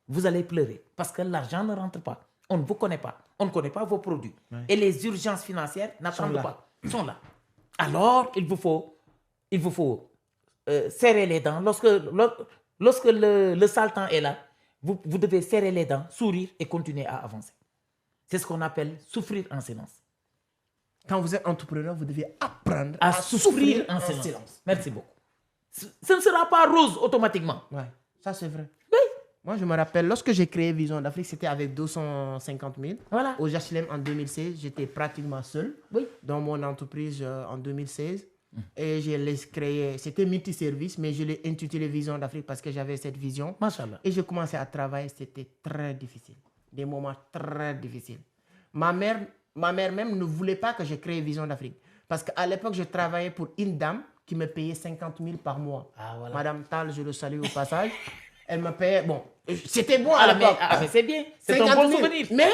Vous allez pleurer parce que l'argent ne rentre pas. On ne vous connaît pas. On ne connaît pas vos produits. Ouais. Et les urgences financières n'attendent pas. Sont là. Alors, il vous faut serrer les dents. Lorsque le sale temps est là, vous devez serrer les dents, sourire et continuer à avancer. C'est ce qu'on appelle souffrir en silence. Quand vous êtes entrepreneur, vous devez apprendre à souffrir en silence. Merci beaucoup. Ce ne sera pas rose automatiquement. Ouais, ça c'est vrai. Oui. Moi, je me rappelle, lorsque j'ai créé Vision d'Afrique, c'était avec 250 000. Voilà. Au HLM en 2016, j'étais pratiquement seul dans mon entreprise en 2016. Et je l'ai créé, c'était multiservice, mais je l'ai intitulé Vision d'Afrique parce que j'avais cette vision. Machallah. Et je commençais à travailler, c'était très difficile. Des moments très difficiles. Ma mère même ne voulait pas que je crée Vision d'Afrique. Parce qu'à l'époque, je travaillais pour une dame qui me payait 50 000 par mois. Ah, voilà. Madame Tal, je le salue au passage. Elle me payait, bon, c'était bon à l'époque. Mais c'est bien, c'est un bon souvenir. Mais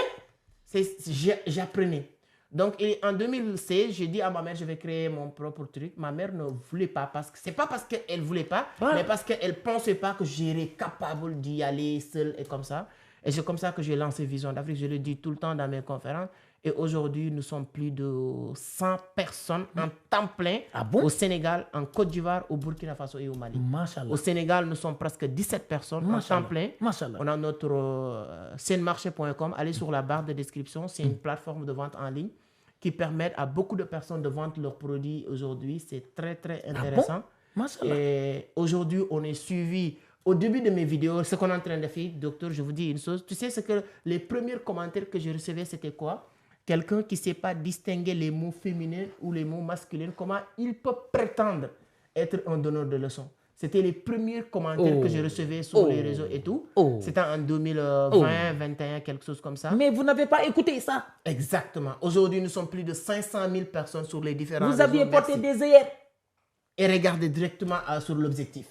j'apprenais. Donc, en 2016, j'ai dit à ma mère, je vais créer mon propre truc. Ma mère ne voulait pas, parce que c'est pas parce qu'elle voulait pas, mais parce qu'elle pensait pas que j'étais capable d'y aller seule et comme ça. Et c'est comme ça que j'ai lancé Vision d'Afrique. Je le dis tout le temps dans mes conférences. Et aujourd'hui, nous sommes plus de 100 personnes en temps plein au Sénégal, en Côte d'Ivoire, au Burkina Faso et au Mali. Machallah. Au Sénégal, nous sommes presque 17 personnes en temps plein. Machallah. On a notre senmarché.com. Allez sur la barre de description. C'est une plateforme de vente en ligne qui permet à beaucoup de personnes de vendre leurs produits aujourd'hui. C'est très, très intéressant. Et aujourd'hui, on est suivi. Au début de mes vidéos, ce qu'on est en train de faire, docteur, je vous dis une chose. Tu sais, ce que les premiers commentaires que je recevais, c'était quoi? Quelqu'un qui ne sait pas distinguer les mots féminins ou les mots masculins, comment il peut prétendre être un donneur de leçons? C'était les premiers commentaires que je recevais sur les réseaux et tout. C'était en 2020, 2021, quelque chose comme ça. Mais vous n'avez pas écouté ça? Exactement. Aujourd'hui, nous sommes plus de 500 000 personnes sur les différents réseaux. Vous aviez porté des œillères. Et regardez directement sur l'objectif.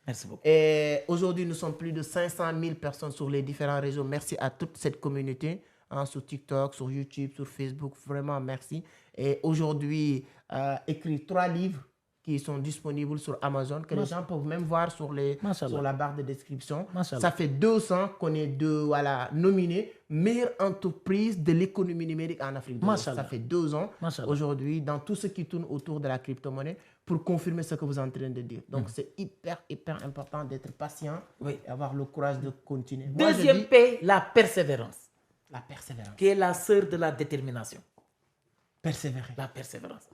Merci beaucoup. Et aujourd'hui, nous sommes plus de 500 000 personnes sur les différents réseaux. Merci à toute cette communauté. Sur TikTok, sur YouTube, sur Facebook. Vraiment, merci. Et aujourd'hui, écrit 3 livres qui sont disponibles sur Amazon, que les gens peuvent même voir sur la barre de description. Ça fait 2 ans qu'on est nominé meilleure entreprise de l'économie numérique en Afrique de l'Ouest. Ça fait 2 ans aujourd'hui dans tout ce qui tourne autour de la crypto-monnaie pour confirmer ce que vous êtes en train de dire. Donc, c'est hyper important d'être patient et avoir le courage de continuer. Deuxième P, la persévérance. La persévérance. Qui est la sœur de la détermination. Persévérer. La persévérance.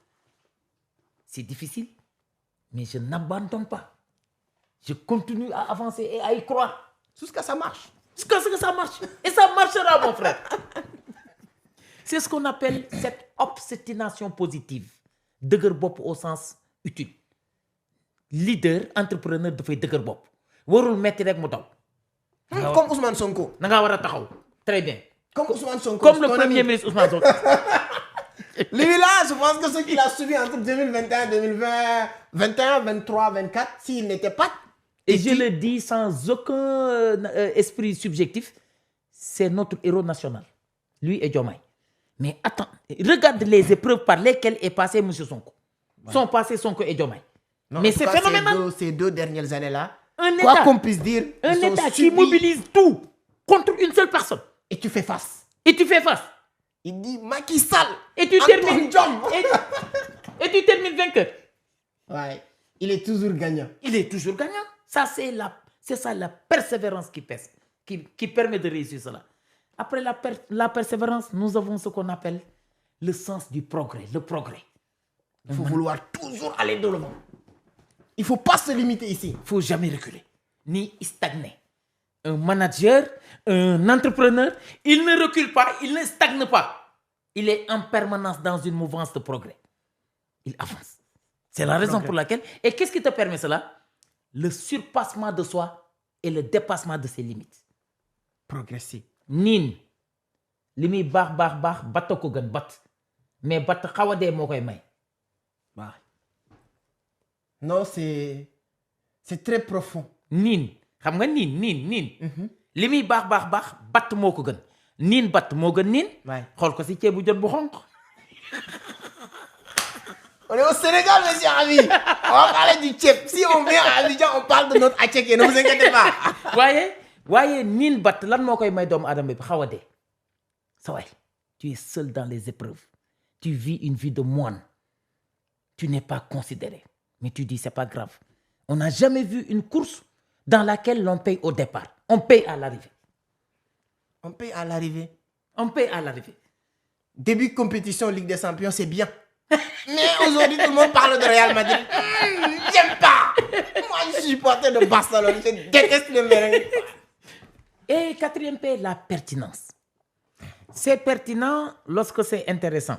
C'est difficile, mais je n'abandonne pas. Je continue à avancer et à y croire. Jusqu'à ce que ça marche. Jusqu'à ce que ça marche. Et ça marchera, mon frère. C'est ce qu'on appelle cette obstination positive. Dëgër bopp au sens utile. Leader, entrepreneur dafay dëgër bopp. Warul metti rek mu daw. Comme Ousmane Sonko. Da nga war a taxaw. Très bien. Comme Ousmane Sonko. Comme le premier ministre Ousmane Sonko. Lui-là, je pense que ce qu'il a subi entre 2021, 2020, 21, 23, 24, s'il n'était pas... Et je le dis sans aucun esprit subjectif, c'est notre héros national. Lui et Diomaye. Mais attends, regarde les épreuves par lesquelles est passé M. Sonko. Sont passés Sonko et Diomaye. Mais c'est phénoménal. Ces 2 dernières années-là, quoi qu'on puisse dire... Un État qui mobilise tout contre une seule personne. Et tu fais face. Il dit Macky Sall. Et tu termines vainqueur. Ouais. Il est toujours gagnant. Ça, c'est ça la persévérance qui pèse, qui permet de réussir cela. Après la persévérance, nous avons ce qu'on appelle le sens du progrès, le progrès. Il faut vouloir toujours aller de l'avant. Il ne faut pas se limiter ici. Il ne faut jamais reculer, ni stagner. Un manager, un entrepreneur, il ne recule pas, il ne stagne pas. Il est en permanence dans une mouvance de progrès. Il avance. C'est la raison pour laquelle... Et qu'est-ce qui te permet cela? Le surpassement de soi et le dépassement de ses limites. Progresser. Nin. Limi baax bato ko gën bat. Mais bat xawadé mo koy may. Non, c'est très profond. Nin. Xam nga nin. Limi baax bat moo ko gën. Nin bat moo gën nin. Xool ko si ceebu jën bu xonq. On est au Sénégal, monsieur Ami. On va parler du tchèp. Si on vient à Abidjan, on parle de notre atchèque. Ne vous inquiétez pas. Voyez, nin bat lan moo koy may doomu aadama bi xaw a dee. Sa waay, tu es seul dans les épreuves. Tu vis une vie de moine. Tu n'es pas considéré. Mais tu dis, c'est pas grave. On n'a jamais vu une course dans laquelle l'on paye au départ. On paye à l'arrivée. Début compétition Ligue des Champions, c'est bien. Mais aujourd'hui, tout le monde parle de Real Madrid. J'aime pas. Moi, je suis supporter de Barcelone. Je déteste le merengue. Et 4e P, la pertinence. C'est pertinent lorsque c'est intéressant.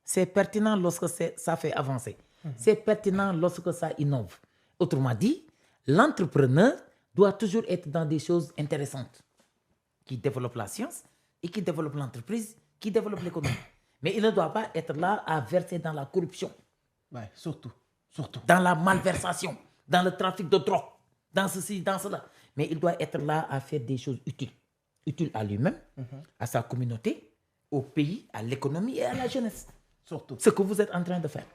C'est pertinent lorsque ça fait avancer. C'est pertinent lorsque ça innove. Autrement dit, l'entrepreneur doit toujours être dans des choses intéressantes qui développent la science et qui développent l'entreprise, qui développent l'économie. Mais il ne doit pas être là à verser dans la corruption. Ouais, surtout. Dans la malversation, dans le trafic de drogue, dans ceci, dans cela. Mais il doit être là à faire des choses utiles. Utiles à lui-même, à sa communauté, au pays, à l'économie et à la jeunesse. Surtout. Ce que vous êtes en train de faire.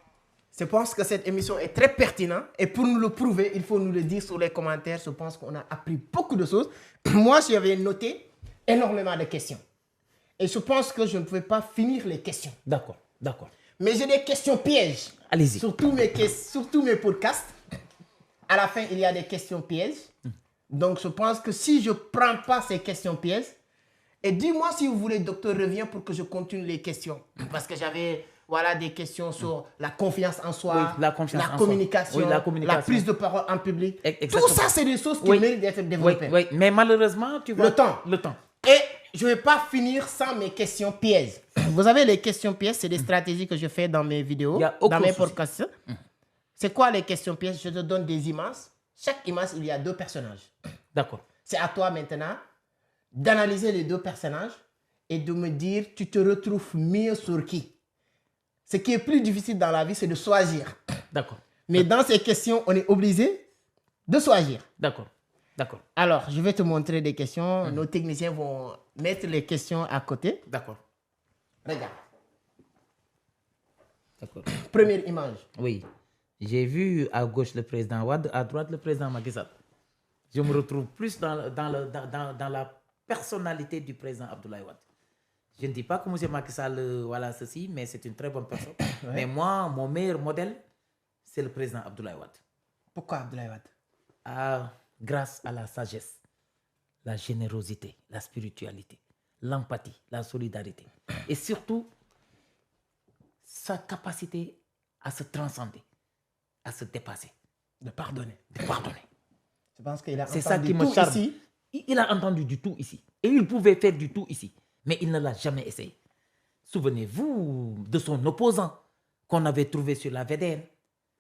Je pense que cette émission est très pertinente. Et pour nous le prouver, il faut nous le dire sur les commentaires. Je pense qu'on a appris beaucoup de choses. Moi, j'avais noté énormément de questions. Et je pense que je ne pouvais pas finir les questions. D'accord, d'accord. Mais j'ai des questions pièges. Allez-y. Sur tous mes podcasts. À la fin, il y a des questions pièges. Donc, je pense que si je ne prends pas ces questions pièges, et dis-moi si vous voulez, docteur, reviens pour que je continue les questions. Parce que j'avais des questions sur la confiance en soi, Oui, la communication, Oui, la communication, la prise de parole en public. Exactement. Tout ça, c'est des choses qui méritent d'être développées. Oui, mais malheureusement, tu vois... Le temps. Et je ne vais pas finir sans mes questions pièges. Vous savez, les questions pièges, c'est des stratégies que je fais dans mes vidéos, dans mes podcasts. C'est quoi les questions pièges? Je te donne des images. Chaque image, il y a 2 personnages. D'accord. C'est à toi maintenant d'analyser les 2 personnages et de me dire, tu te retrouves mieux sur qui? Ce qui est plus difficile dans la vie, c'est de choisir. D'accord. Mais dans ces questions, on est obligé de choisir. D'accord. D'accord. Alors, je vais te montrer des questions. Nos techniciens vont mettre les questions à côté. D'accord. Regarde. D'accord. Première image. Oui. J'ai vu à gauche le président Wade, à droite le président Macky Sall. Je me retrouve plus dans la personnalité du président Abdoulaye Wade. Je ne dis pas que M. Macky Sall, voilà ceci, mais c'est une très bonne personne. Ouais. Mais moi, mon meilleur modèle, c'est le président Abdoulaye Wade. Pourquoi Abdoulaye Wade? Grâce à la sagesse, la générosité, la spiritualité, l'empathie, la solidarité. Et surtout, sa capacité à se transcender, à se dépasser. De pardonner. De pardonner. Je pense qu'il a c'est entendu ça qui me tout charme. Ici. Il a entendu du tout ici. Et il pouvait faire du tout ici. Mais il ne l'a jamais essayé. Souvenez-vous de son opposant qu'on avait trouvé sur la VDN.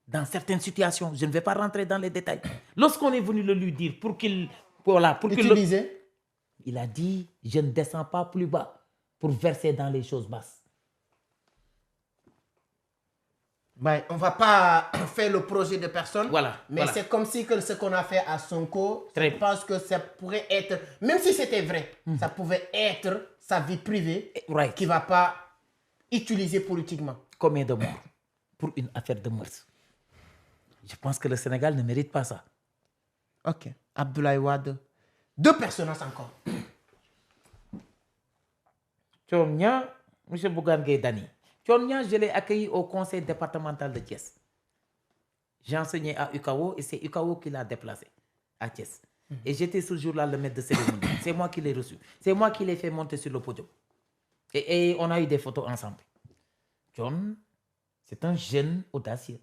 Dans certaines situations, je ne vais pas rentrer dans les détails. Lorsqu'on est venu le lui dire pour qu'il... Voilà, pour qu'il disait? Il a dit, je ne descends pas plus bas pour verser dans les choses basses. Ben, on ne va pas faire le projet de personne. Voilà. Mais c'est comme si que ce qu'on a fait à Sonko, je pense que ça pourrait être, même si c'était vrai, ça pouvait être sa vie privée qui ne va pas utiliser politiquement. Combien de morts pour une affaire de mœurs? Je pense que le Sénégal ne mérite pas ça. Ok. Abdoulaye Wade. 2 personnages encore. Tchornia, M. Bougane Gueye Dany. Tchornia, je l'ai accueilli au conseil départemental de Thiès. J'ai enseigné à UKAO et c'est UKAO qui l'a déplacé à Thiès. Et j'étais ce jour-là le maître de cérémonie. C'est moi qui l'ai reçu. C'est moi qui l'ai fait monter sur le podium. Et on a eu des photos ensemble. John, c'est un jeune audacieux,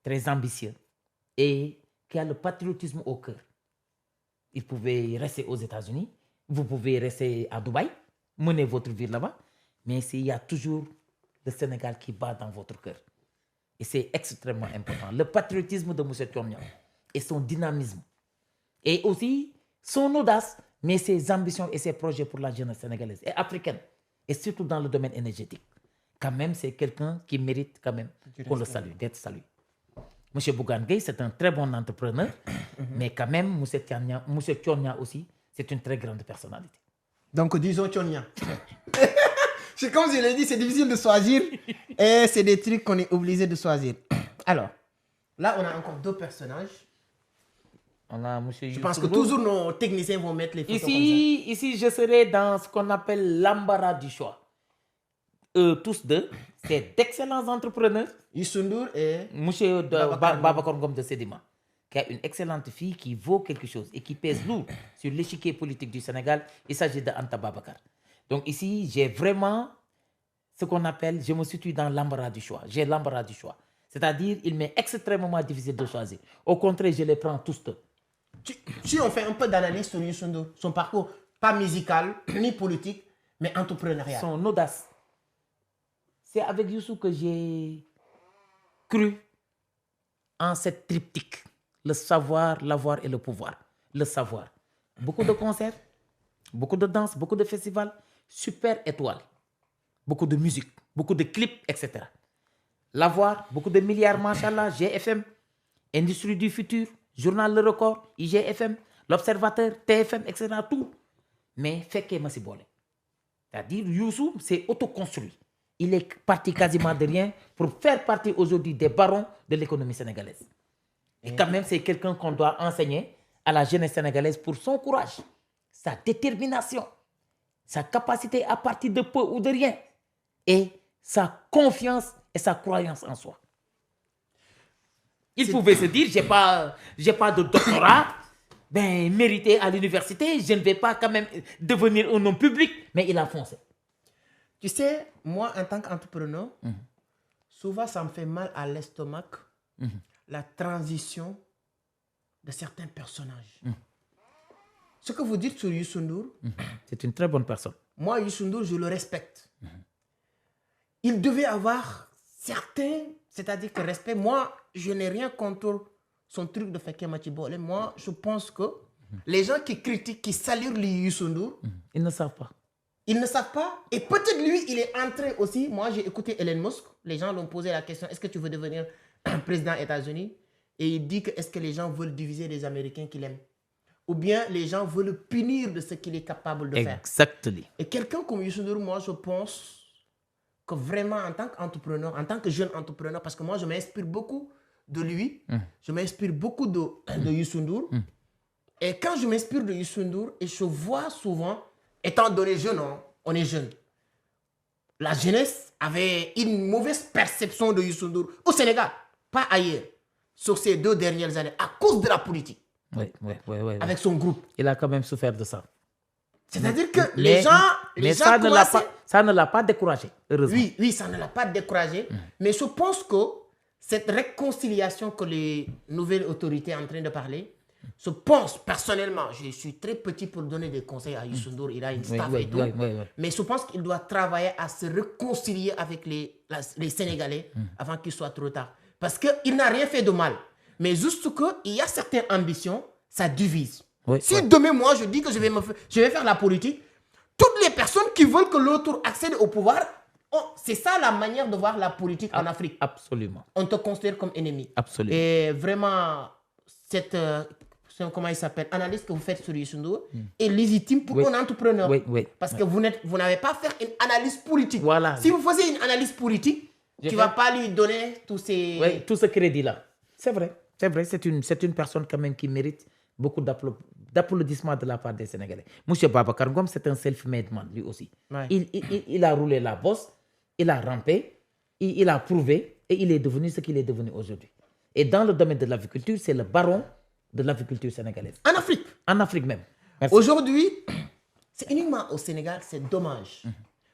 très ambitieux et qui a le patriotisme au cœur. Il pouvait rester aux États-Unis, vous pouvez rester à Dubaï, mener votre vie là-bas, mais il y a toujours le Sénégal qui bat dans votre cœur. Et c'est extrêmement important. Le patriotisme de M. Tchornia et son dynamisme. Et aussi son audace, mais ses ambitions et ses projets pour la jeunesse sénégalaise et africaine. Et surtout dans le domaine énergétique. Quand même, c'est quelqu'un qui mérite quand même qu'on le salue, d'être salué. M. Bougane Gueye, c'est un très bon entrepreneur, mais quand même, M. Tchornia aussi, c'est une très grande personnalité. Donc, disons Tchornia. C'est comme je l'ai dit, c'est difficile de choisir et c'est des trucs qu'on est obligé de choisir. Alors, là, on a encore 2 personnages. On a M. Je pense que toujours nos techniciens vont mettre les photos Ici, je serai dans ce qu'on appelle l'embarras du choix. Tous 2, c'est d'excellents entrepreneurs. Youssou Ndour et M. Babacar Ngom de Sedima, qui a une excellente fille qui vaut quelque chose et qui pèse lourd sur l'échiquier politique du Sénégal. Il s'agit de Anta Babacar. Donc ici, j'ai vraiment ce qu'on appelle, je me situe dans l'embarras du choix. J'ai l'embarras du choix. C'est-à-dire, il m'est extrêmement difficile de choisir. Au contraire, je les prends tous 2. Si on fait un peu d'analyse sur Youssou Ndour, son parcours, pas musical, ni politique, mais entrepreneurial. Son audace. C'est avec Youssou que j'ai cru en cette triptyque. Le savoir, l'avoir et le pouvoir. Le savoir. Beaucoup de concerts, beaucoup de danse, beaucoup de festivals, super étoile. Beaucoup de musique, beaucoup de clips, etc. L'avoir, beaucoup de milliards, machallah, GFM, Industrie du futur, Journal Le Record, IGFM, L'Observateur, TFM, etc. Tout. Mais fait ma si bolé. C'est-à-dire, Youssou s'est autoconstruit. Il est parti quasiment de rien pour faire partie aujourd'hui des barons de l'économie sénégalaise. Et quand même, c'est quelqu'un qu'on doit enseigner à la jeunesse sénégalaise pour son courage, sa détermination sa capacité à partir de peu ou de rien, et sa confiance et sa croyance en soi. Il pouvait se dire, j'ai pas de doctorat, ben, mérité à l'université, je ne vais pas quand même devenir un homme public, mais il a foncé. Tu sais, moi, en tant qu'entrepreneur, souvent, ça me fait mal à l'estomac, la transition de certains personnages. Ce que vous dites sur Youssou N'Dour, c'est une très bonne personne. Moi, Youssou N'Dour, je le respecte. Il devait avoir certains, c'est-à-dire que respect. Moi, je n'ai rien contre son truc de Feke Matibole. Moi, je pense que les gens qui critiquent, qui saluent Youssou N'Dour, ils ne savent pas. Ils ne savent pas. Et peut-être lui, il est entré aussi. Moi, j'ai écouté Elon Musk. Les gens l'ont posé la question, est-ce que tu veux devenir président des États-Unis? Et il dit que est-ce que les gens veulent diviser les Américains qu'il aime? Ou bien les gens veulent le punir de ce qu'il est capable de faire. Exactement. Et quelqu'un comme Youssou N'Dour, moi, je pense que vraiment, en tant qu'entrepreneur, en tant que jeune entrepreneur, parce que moi, je m'inspire beaucoup de lui, je m'inspire beaucoup de Youssou N'Dour. Et quand je m'inspire de Youssou N'Dour, et je vois souvent, étant donné jeune, on est jeune, la jeunesse avait une mauvaise perception de Youssou N'Dour au Sénégal, pas ailleurs, sur ces 2 dernières années, à cause de la politique. Oui. Avec son groupe. Il a quand même souffert de ça. C'est-à-dire que les gens ça ne l'a pas découragé, heureusement. Oui, ça ne l'a pas découragé. Mais je pense que cette réconciliation que les nouvelles autorités sont en train de parler, je pense personnellement, je suis très petit pour donner des conseils à Youssou N'Dour, il a une staff et tout. Mais je pense qu'il doit travailler à se réconcilier avec les Sénégalais avant qu'il soit trop tard. Parce qu'il n'a rien fait de mal. Mais juste qu'il y a certaines ambitions, ça divise. Si demain, moi, je dis que je vais faire la politique, toutes les personnes qui veulent que l'autre accède au pouvoir, c'est ça la manière de voir la politique en Afrique. Absolument. On te considère comme ennemi. Absolument. Et vraiment, cette comment il s'appelle, analyse que vous faites sur Youssou N'Dour est légitime pour un entrepreneur. Parce que vous n'avez pas fait une analyse politique. Voilà. Si vous faisiez une analyse politique, tu ne vas pas lui donner tous ces... Oui, tout ce crédit-là. C'est vrai. C'est une personne quand même qui mérite beaucoup d'applaudissements de la part des Sénégalais. Monsieur Babacar Ngom, c'est un self-made man, lui aussi. Ouais. Il a roulé la bosse, il a rampé, il a prouvé et il est devenu ce qu'il est devenu aujourd'hui. Et dans le domaine de l'aviculture, c'est le baron de l'aviculture sénégalaise. En Afrique. En Afrique même. Merci. Aujourd'hui, c'est uniquement au Sénégal, c'est dommage.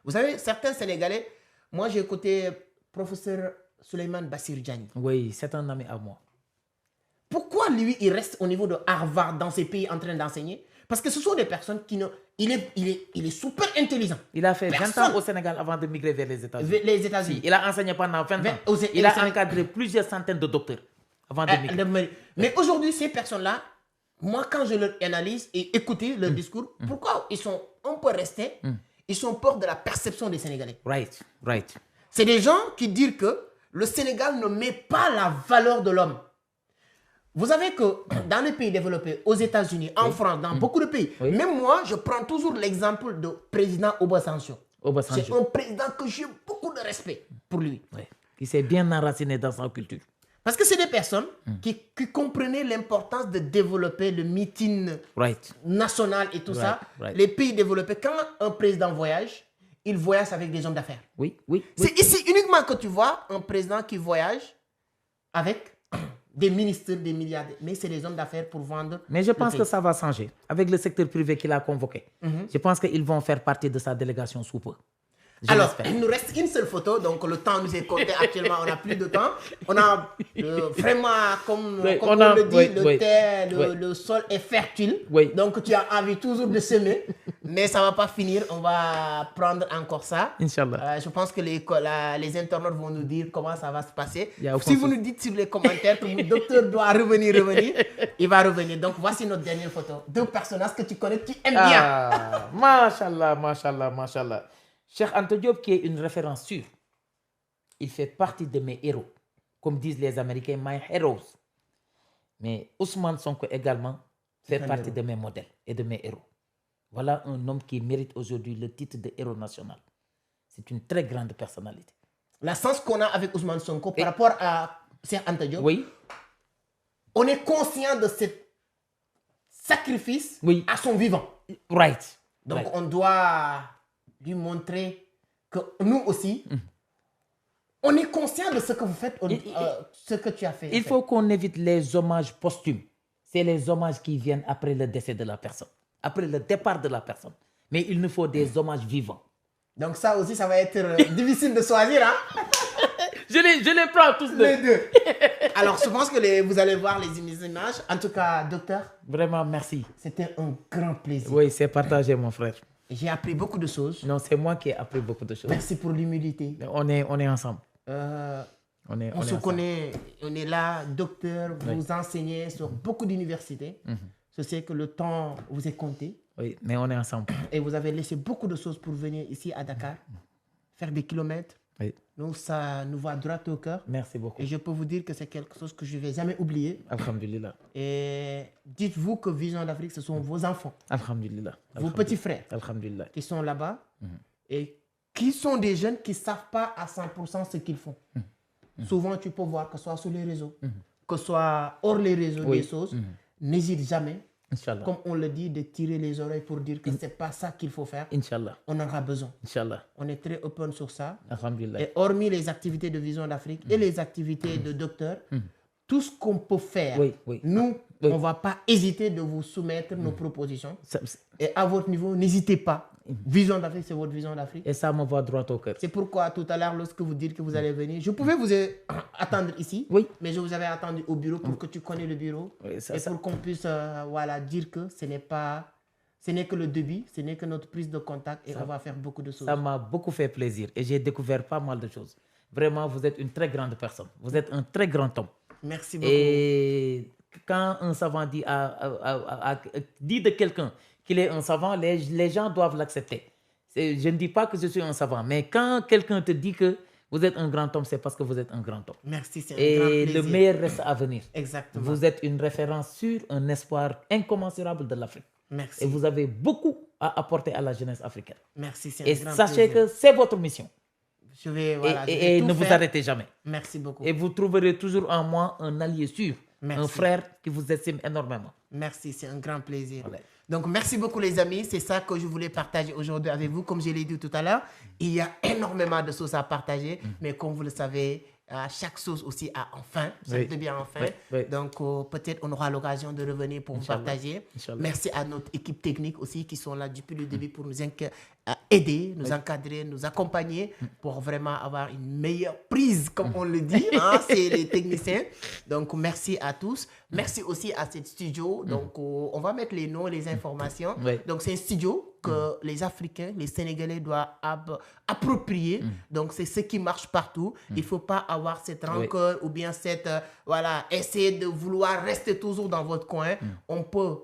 Vous savez, certains Sénégalais, moi j'ai écouté professeur Souleymane Bassir Diagne. Oui, c'est un ami à moi. Pourquoi lui, il reste au niveau de Harvard dans ces pays en train d'enseigner? Parce que ce sont des personnes qui ne... Il est super intelligent. Il a fait 20 ans au Sénégal avant de migrer vers les États-Unis. Les États-Unis. Il a enseigné pendant 20 ans. Il a encadré plusieurs centaines de docteurs avant de migrer. Mais aujourd'hui, ces personnes-là, moi, quand je leur analyse et écoute leur discours, pourquoi on peut rester, ils sont peur de la perception des Sénégalais. Right. C'est des gens qui disent que le Sénégal ne met pas la valeur de l'homme. Vous savez que dans les pays développés, aux États-Unis, en France, dans beaucoup de pays, même moi, je prends toujours l'exemple du président Obasanjo. C'est un président que j'ai beaucoup de respect pour lui. Qui s'est bien enraciné dans sa culture. Parce que c'est des personnes qui comprenaient l'importance de développer le meeting national et tout ça. Les pays développés, quand un président voyage, il voyage avec des hommes d'affaires. Oui. C'est ici uniquement que tu vois un président qui voyage avec des ministres, des milliardaires. Mais c'est des hommes d'affaires pour vendre. Mais je pense que ça va changer. Avec le secteur privé qu'il a convoqué. Je pense qu'ils vont faire partie de sa délégation sous peu. Alors, il nous reste une seule photo, donc le temps nous est compté actuellement, on n'a plus de temps. On a vraiment, comme on le dit, le sol est fertile, donc tu as envie toujours de semer, mais ça ne va pas finir, on va prendre encore ça. Inch'Allah. Je pense que les internautes vont nous dire comment ça va se passer. Si vous nous dites sur les commentaires que le docteur doit revenir, il va revenir. Donc voici notre dernière photo. 2 personnages que tu connais, tu aimes bien. Machallah. Cheikh Anta Diop, qui est une référence sûre, il fait partie de mes héros. Comme disent les Américains, my heroes. Mais Ousmane Sonko également fait partie de mes modèles et de mes héros. Voilà un homme qui mérite aujourd'hui le titre de héros national. C'est une très grande personnalité. La sens qu'on a avec Ousmane Sonko par rapport à Cheikh Anta Diop, on est conscient de ce sacrifice à son vivant. Right. Donc, Ouais. on doit lui montrer que nous aussi, on est conscient de ce que vous faites, ce que tu as fait. Il faut qu'on évite les hommages posthumes. C'est les hommages qui viennent après le décès de la personne, après le départ de la personne. Mais il nous faut des hommages vivants. Donc ça aussi, ça va être difficile de choisir, hein? Je les prends tous deux. Les deux. Alors, je pense que vous allez voir les images. En tout cas, docteur, Vraiment, merci. c'était un grand plaisir. Oui, c'est partagé, mon frère. J'ai appris beaucoup de choses. Non, c'est moi qui ai appris beaucoup de choses. Merci pour l'humilité. On est ensemble. On est se ensemble. connaît, on est là, docteur, vous enseignez sur beaucoup d'universités. Je sais que le temps vous est compté Oui, mais on est ensemble. et vous avez laissé beaucoup de choses pour venir ici à Dakar, faire des kilomètres. Oui. Donc ça nous va droit au cœur. Merci beaucoup. Et je peux vous dire que c'est quelque chose que je ne vais jamais oublier. Alhamdulillah. Et dites-vous que Vision d'Afrique, ce sont vos enfants, Alhamdulillah. vos petits frères Alhamdulillah. qui sont là-bas et qui sont des jeunes qui ne savent pas à 100% ce qu'ils font. Souvent, tu peux voir que ce soit sur les réseaux, que ce soit hors les réseaux Oui. des choses. N'hésite jamais, Inch'Allah. comme on le dit, de tirer les oreilles pour dire que ce n'est pas ça qu'il faut faire. Inch'Allah. On en aura besoin. Inch'Allah. On est très open sur ça. Alhamdulillah. Et hormis les activités de Vision d'Afrique et les activités de docteur, tout ce qu'on peut faire, Oui, oui. nous, Oui. on ne va pas hésiter de vous soumettre nos propositions. Ça- Et à votre niveau, n'hésitez pas. Vision d'Afrique, c'est votre Vision d'Afrique. Et ça me va droit au cœur. C'est pourquoi tout à l'heure, lorsque vous dites que vous allez venir, je pouvais vous attendre ici, Oui. mais je vous avais attendu au bureau pour que tu connais le bureau Oui, ça- et ça- pour qu'on puisse voilà, dire que ce n'est que le début, ce n'est que notre prise de contact et on va faire beaucoup de choses. Ça m'a beaucoup fait plaisir et j'ai découvert pas mal de choses. Vraiment, vous êtes une très grande personne. Vous êtes un très grand homme. Merci beaucoup. Et quand un savant dit de quelqu'un qu'il est un savant, les gens doivent l'accepter. Je ne dis pas que je suis un savant, mais quand quelqu'un te dit que vous êtes un grand homme, c'est parce que vous êtes un grand homme. Merci, c'est un grand Et plaisir. le meilleur reste à venir. Exactement. Vous êtes une référence sûre, un espoir incommensurable de l'Afrique. Merci. Et vous avez beaucoup à apporter à la jeunesse africaine. Merci, c'est Et un grand sachez plaisir. que c'est votre mission. Je vais, voilà, je vais Et tout ne vous faire. arrêtez jamais. Merci beaucoup. Et vous trouverez toujours en moi un allié sûr, Merci. un frère qui vous estime énormément. Merci, c'est un grand plaisir. Voilà. Donc, merci beaucoup les amis. C'est ça que je voulais partager aujourd'hui avec vous. Comme je l'ai dit tout à l'heure, il y a énormément de choses à partager. Mais comme vous le savez, chaque chose aussi a un fin. Ça Oui. devient un fin. Oui, oui. Donc, peut-être on aura l'occasion de revenir pour vous Inch'Allah. partager. Inch'Allah. Merci à notre équipe technique aussi qui sont là depuis le début pour nous aider, nous encadrer, nous accompagner pour vraiment avoir une meilleure prise, comme on le dit. Hein, c'est les techniciens. Donc, merci à tous. Merci aussi à cette studio. Donc, on va mettre les noms, les informations. Oui. Donc, c'est un studio que les Africains, les Sénégalais doivent approprier. Donc, c'est ce qui marche partout. Il ne faut pas avoir cette rancœur ou bien cette, essayer de vouloir rester toujours dans votre coin. On peut,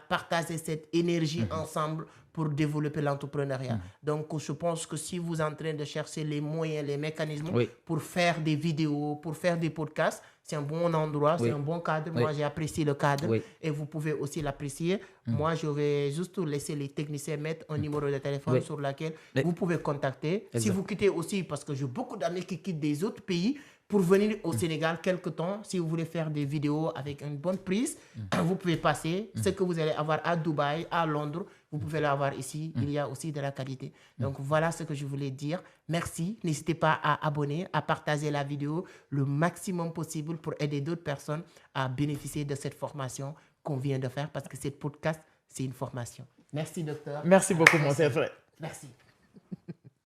partager cette énergie ensemble pour développer l'entrepreneuriat. Donc, je pense que si vous êtes en train de chercher les moyens, les mécanismes Oui. pour faire des vidéos, pour faire des podcasts, c'est un bon endroit, Oui. c'est un bon cadre. Oui. Moi, j'ai apprécié le cadre Oui. et vous pouvez aussi l'apprécier. Moi, je vais juste laisser les techniciens mettre un numéro de téléphone Oui. sur lequel Oui. vous pouvez contacter. Si Exact. vous quittez aussi, parce que j'ai beaucoup d'amis qui quittent des autres pays pour venir au Sénégal quelque temps, si vous voulez faire des vidéos avec une bonne prise, vous pouvez passer. Ce que vous allez avoir à Dubaï, à Londres, vous pouvez l'avoir ici. Il y a aussi de la qualité. Donc, voilà ce que je voulais dire. Merci. N'hésitez pas à abonner, à partager la vidéo le maximum possible pour aider d'autres personnes à bénéficier de cette formation qu'on vient de faire parce que cette podcast, c'est une formation. Merci, docteur. Merci beaucoup, mon cher frère. Merci.